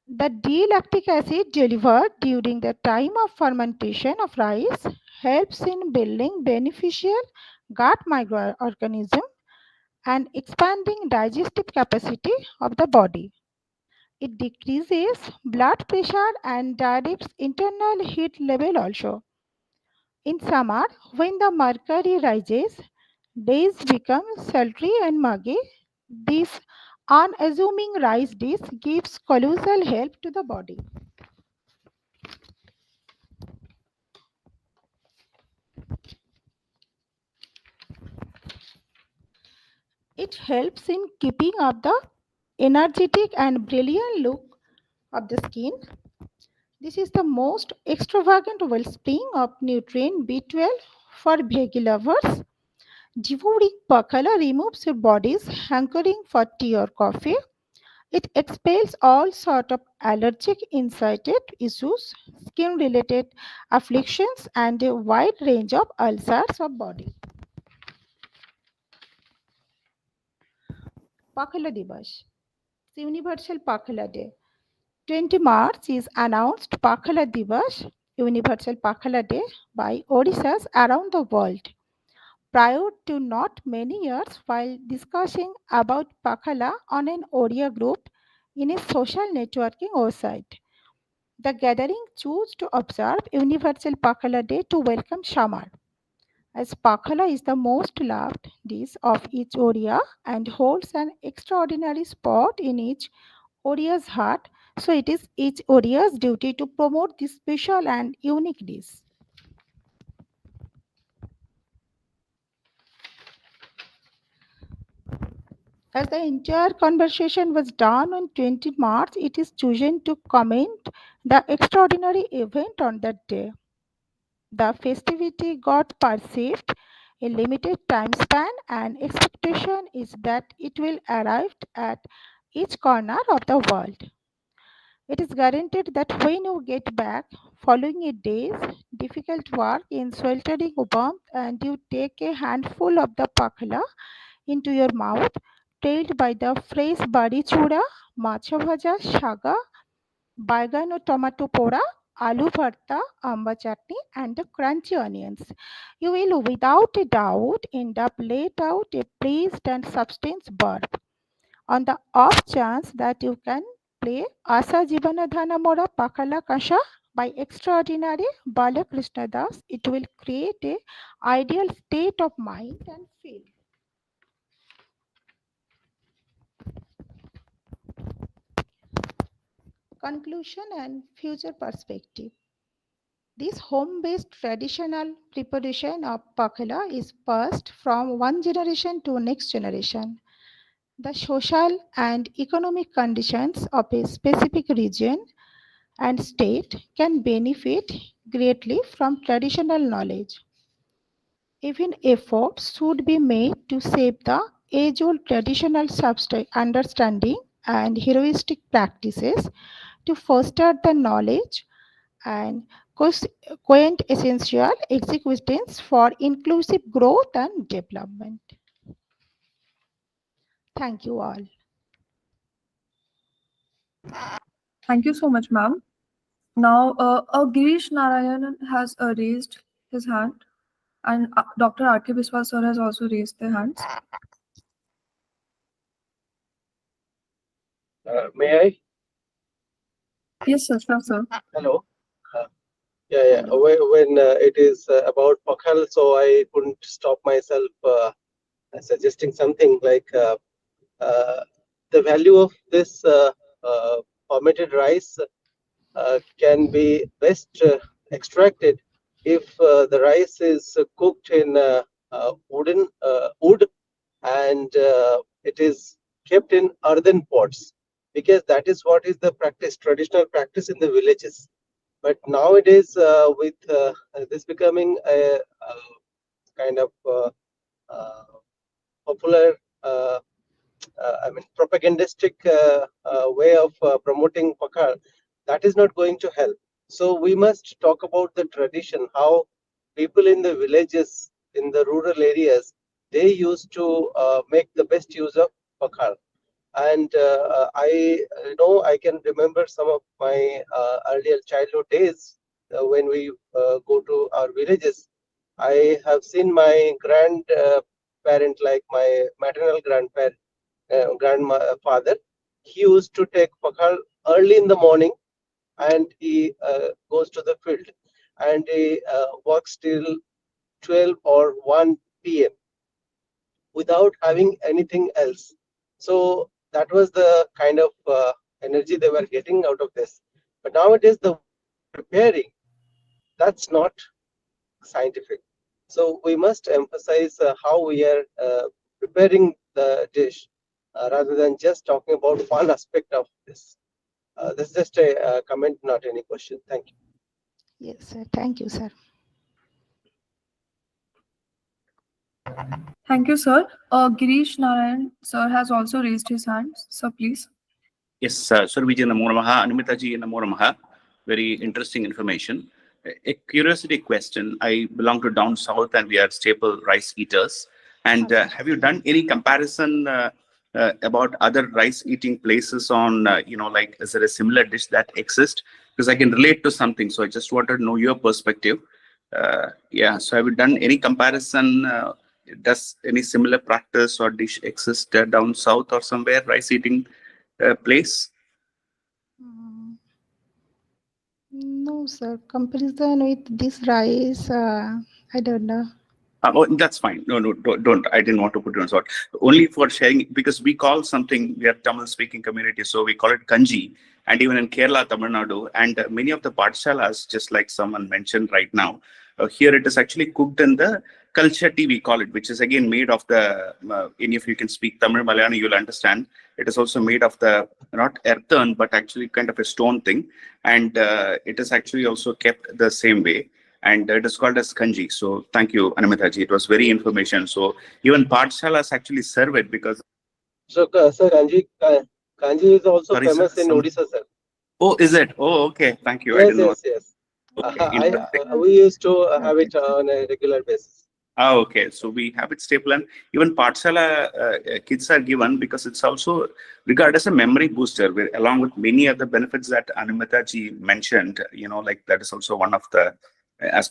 The D-lactic acid delivered during the time of fermentation of rice helps in building beneficial gut microorganisms and expanding digestive capacity of the body. It decreases blood pressure and directs internal heat level also. In summer, when the mercury rises, days become sultry and muggy. This unassuming rice dish gives colossal help to the body. It helps in keeping up the energetic and brilliant look of the skin. This is the most extravagant wellspring of nutrient B12 for veggie lovers. Devouring pakhala removes your body's hankering for tea or coffee. It expels all sort of allergic incited issues, skin-related afflictions, and a wide range of ulcers of body. Pakhala Divas. It's Universal Pakhala Day. 20 March is announced Pakhala Divas, Universal Pakhala Day, by Odishas around the world. Prior to not many years, while discussing about Pakhala on an Odia group in a social networking website, the gathering chose to observe Universal Pakhala Day to welcome Shamar. As Pakhala is the most loved dish of each Odia and holds an extraordinary spot in each Odia's heart, so it is each Odia's duty to promote this special and unique dish. As the entire conversation was done on 20 March, it is chosen to comment the extraordinary event on that day. The festivity got perceived a limited time span, and expectation is that it will arrive at each corner of the world. It is guaranteed that when you get back following a day's difficult work in sweltering warmth and you take a handful of the pakhala into your mouth, tailed by the fresh bari chura, macha bhaja, shaga, baigan or tomato pora, aloo bharta, amba chutney, and the crunchy onions, you will without a doubt end up let out a pleased and substance burp. On the off chance that you can play Asa Jivana Dhana Mora Pakhala Kasha by extraordinary Bala Krishna Das, it will create a ideal state of mind and feel. Conclusion and future perspective. This home-based traditional preparation of pakhala is passed from one generation to next generation. The social and economic conditions of a specific region and state can benefit greatly from traditional knowledge. Even efforts should be made to save the age-old traditional understanding and heroistic practices to foster the knowledge and quintessential executions for inclusive growth and development. Thank you all. Thank you so much, ma'am. Now, Girish Narayanan has raised his hand, and Dr. R.K. Biswas sir has also raised their hands. May I? Yes, sir. Sure, sir. Hello. Yeah. When it is about Pakhal, so I couldn't stop myself suggesting something like the value of this fermented rice can be best extracted if the rice is cooked in wood and it is kept in earthen pots, because that is what is the traditional practice in the villages. But nowadays, with this becoming a kind of popular, propagandistic way of promoting Pakhal, that is not going to help. So we must talk about the tradition, how people in the villages, in the rural areas, they used to make the best use of Pakhal. And I know I can remember some of my earlier childhood days when we go to our villages. I have seen my grandparent, like my maternal grandfather. He used to take Pakhal early in the morning, and he goes to the field, and he works till 12 or 1 p.m. without having anything else. So that was the kind of energy they were getting out of this. But nowadays, the preparing, that's not scientific. So we must emphasize how we are preparing the dish rather than just talking about one aspect of this. This is just a comment, not any question. Thank you. Yes, sir. Thank you, sir. Thank you, sir. Girish Narayan, sir, has also raised his hand. Sir, please. Yes, Surviji Namo Namaha, Anumita ji Namo Namaha. Very interesting information. A curiosity question. I belong to down south and we are staple rice eaters. And have you done any comparison about other rice eating places on, like, is there a similar dish that exists? Because I can relate to something. So I just wanted to know your perspective. So have you done any comparison? Does any similar practice or dish exist down south or somewhere, rice eating place? No, sir. Comparison with this rice, I don't know. That's fine. No, don't. I didn't want to put it on spot. Only for sharing, because we call something, we are Tamil speaking community, so we call it kanji. And even in Kerala, Tamil Nadu, and many of the pathshalas, just like someone mentioned right now, here it is actually cooked in the culture tea, we call it, which is again made of the, any of you can speak Tamil, Malayalam, you'll understand. It is also made of the, not earthen, but actually kind of a stone thing. And it is actually also kept the same way. And it is called as kanji. So thank you, Anumita ji. It was very information. So even pathshalas actually serve it because. So, sir, kanji is also famous in Odisha, sir. Oh, is it? Oh, okay. Thank you. Yes, I didn't know. Yes. Okay. We used to have it on a regular basis. Okay. So we have it staple, and even pathshala kits are given because it's also regarded as a memory booster, along with many other benefits that Anumita ji mentioned. Like that is also one of the.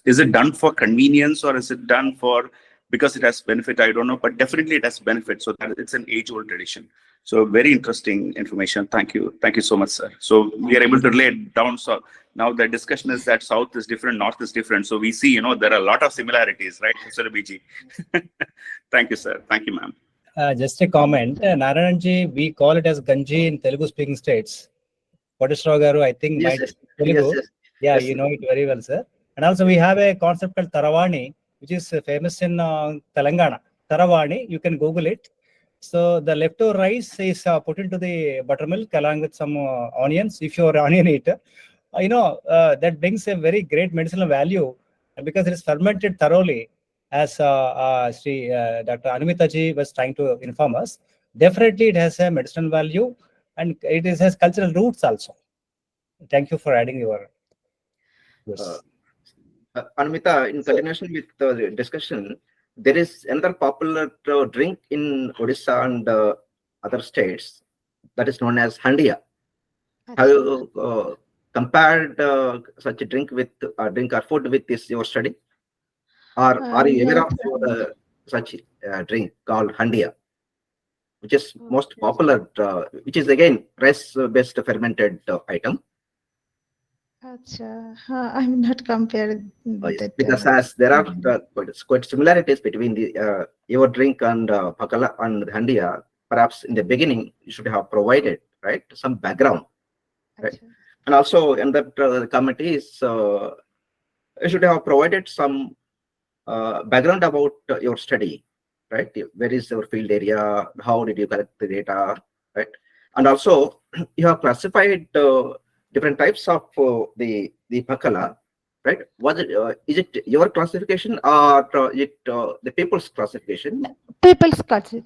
Is it done for convenience or is it done for because it has benefit? I don't know, but definitely it has benefit. So that it's an age-old tradition. So very interesting information. Thank you so much, sir. So we are able to relate down south. Now the discussion is that south is different, north is different. So we see, there are a lot of similarities, right, Mr. Biji? Thank you, sir. Thank you, ma'am. Just a comment, Narayanji, we call it as Ganji in Telugu-speaking states. Kodeshwara garu, I think, might Telugu. Yeah, you know it very well, sir. And also we have a concept called Taravani, which is famous in Telangana. Taravani, you can Google it. So the leftover rice is put into the buttermilk along with some onions. If you're an onion eater, that brings a very great medicinal value because it is fermented thoroughly, as Dr. Anumita ji was trying to inform us. Definitely, it has a medicinal value and it has cultural roots also. Thank you for adding your. Anumita, in continuation with the discussion, there is another popular drink in Odisha and other states that is known as handia. Have you compared such a drink with drink or food with this your study? Or are you aware of such drink called handia, which is most popular, which is again rice-based fermented item? I'm not compared that. Because as there are quite similarities between the your drink and Pakhala and handia, perhaps in the beginning you should have provided some background, right? And also in that committees, you should have provided some background about your study, right? Where is your field area? How did you collect the data, right? And also you have classified different types of the Pakhala, right? Is it your classification or is it the people's classification? People's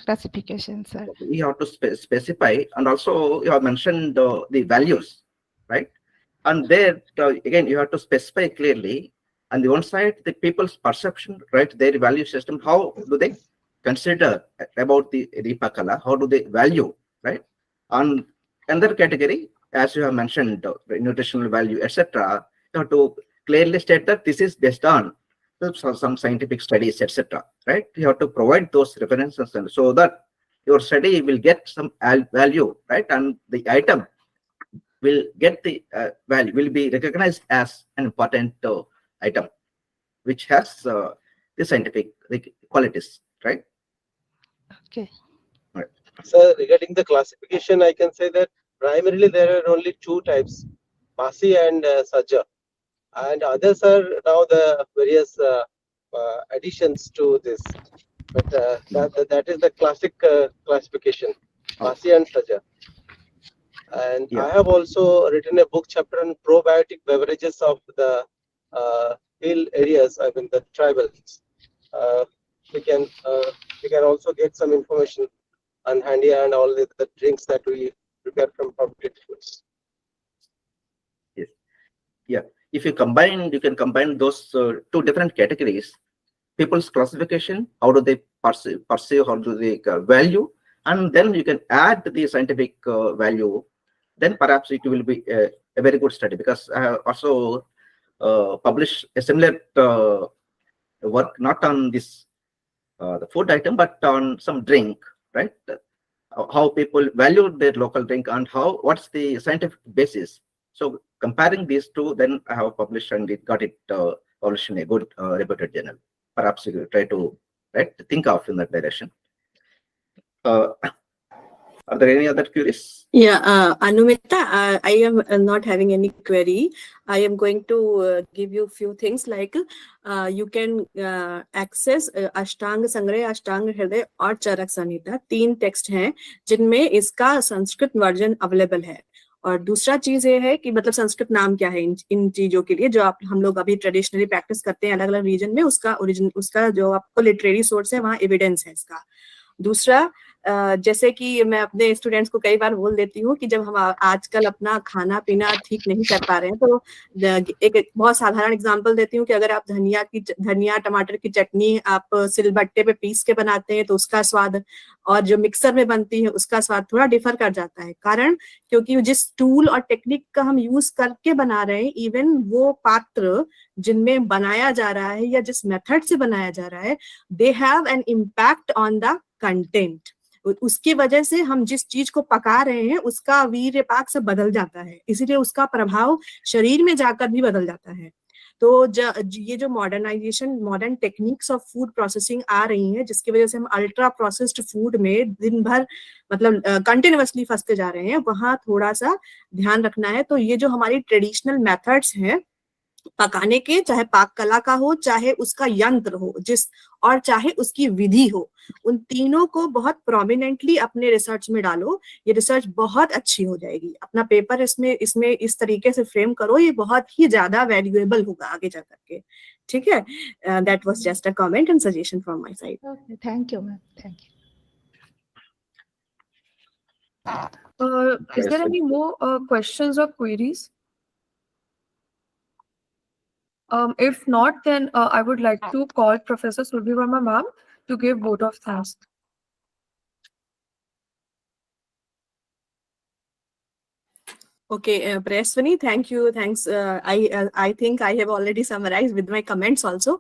classification, sir. You have to specify, and also you have mentioned the values, right? And there again you have to specify clearly. On the one side, the people's perception, right? Their value system. How do they consider about the Pakhala? How do they value, right? On another category, as you have mentioned, nutritional value, etc. You have to clearly state that this is based on some scientific studies, etc. Right? You have to provide those references, and so that your study will get some value, right? And the item will get the value, will be recognized as an important item, which has the scientific qualities, right? Okay. Right. So regarding the classification, I can say that primarily there are only two types, Basi and Saja, and others are now the various additions to this. But that is the classic classification, Basi and Saja. And I have also written a book chapter on probiotic beverages of the hill areas, I mean the tribals. we can also get some information on handy and all the drinks that we prepare from fermented foods. Yes. Yeah. If you can combine those two different categories. People's classification, how do they perceive, how do they value, and then you can add the scientific value, then perhaps it will be a very good study, because I have also published a similar work, not on this the food item, but on some drink, right? How people value their local drink and what's the scientific basis. So comparing these two, then I have published and it got it published in a good reputed journal. Perhaps you try to think of in that direction. Are there any other queries? Yeah, Anumita, I am not having any query. I am going to give you a few things like you can access Ashtanga Sangrah, Ashtanga Hriday और चरक संहिता, 3 text हैं जिनमें इसका Sanskrit version available है. और दूसरा चीज ये है कि मतलब संस्कृत नाम क्या है इन चीजों के लिए जो हम लोग अभी ट्रेडिशनली प्रैक्टिस करते हैं अलग अलग रीजन में, उसका जो आपको लिटरेरी सोर्स है वहाँ एविडेंस है इसका. दूसरा जैसे कि मैं अपने स्टूडेंट्स को कई बार बोल देती हूँ कि जब हम आजकल अपना खाना पीना ठीक नहीं कर पा रहे हैं तो एक बहुत साधारण एग्जांपल देती हूँ कि अगर आप धनिया टमाटर की चटनी आप सिलबट्टे पे पीस के बनाते हैं तो उसका स्वाद और जो मिक्सर में बनती है उसका स्वाद थोड़ा डिफर कर जाता है. कारण क्योंकि जिस टूल और टेक्निक का हम यूज करके बना रहे हैं, इवन वो पात्र जिनमें बनाया जा रहा है या जिस मेथड से बनाया जा रहा है, they have an impact on the content. उसकी वजह से हम जिस चीज को पका रहे हैं उसका वीर्यपाक से बदल जाता है, इसीलिए उसका प्रभाव शरीर में जाकर भी बदल जाता है. तो ये जो modern techniques of food processing आ रही हैं, जिसकी वजह से हम अल्ट्रा प्रोसेस्ड फूड में दिन भर मतलब कंटिन्यूअसली फंसते जा रहे हैं, वहां थोड़ा सा ध्यान रखना है. तो ये जो हमारी ट्रेडिशनल मेथड्स हैं पकाने के, चाहे पाक कला का हो, चाहे उसका यंत्र हो और चाहे उसकी विधि हो, उन तीनों को बहुत प्रोमिनेंटली अपने रिसर्च में डालो. ये रिसर्च बहुत अच्छी हो जाएगी. अपना पेपर इसमें इस तरीके से फ्रेम करो, ये बहुत ही ज्यादा वैल्यूएबल होगा आगे जा करके. ठीक है, that was just a comment and suggestion from my side. Okay, thank you, ma'am. Thank you. Is there any more questions or queries? If not, then I would like to call Professor Surbhi Verma ma'am to give vote of thanks. Okay, Prasvani, thank you. Thanks. I think I have already summarized with my comments also.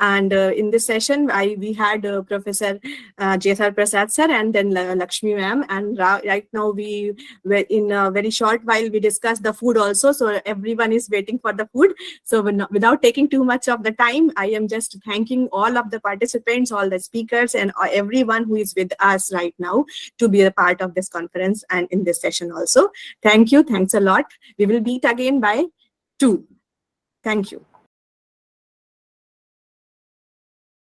And in this session, we had Professor JSR Prasad sir and then Laxmi ma'am. And right now we were in a very short while we discussed the food also. So everyone is waiting for the food. So without taking too much of the time, I am just thanking all of the participants, all the speakers, and everyone who is with us right now to be a part of this conference and in this session also. Thank you. Thanks a lot. We will meet again by 2. Thank you.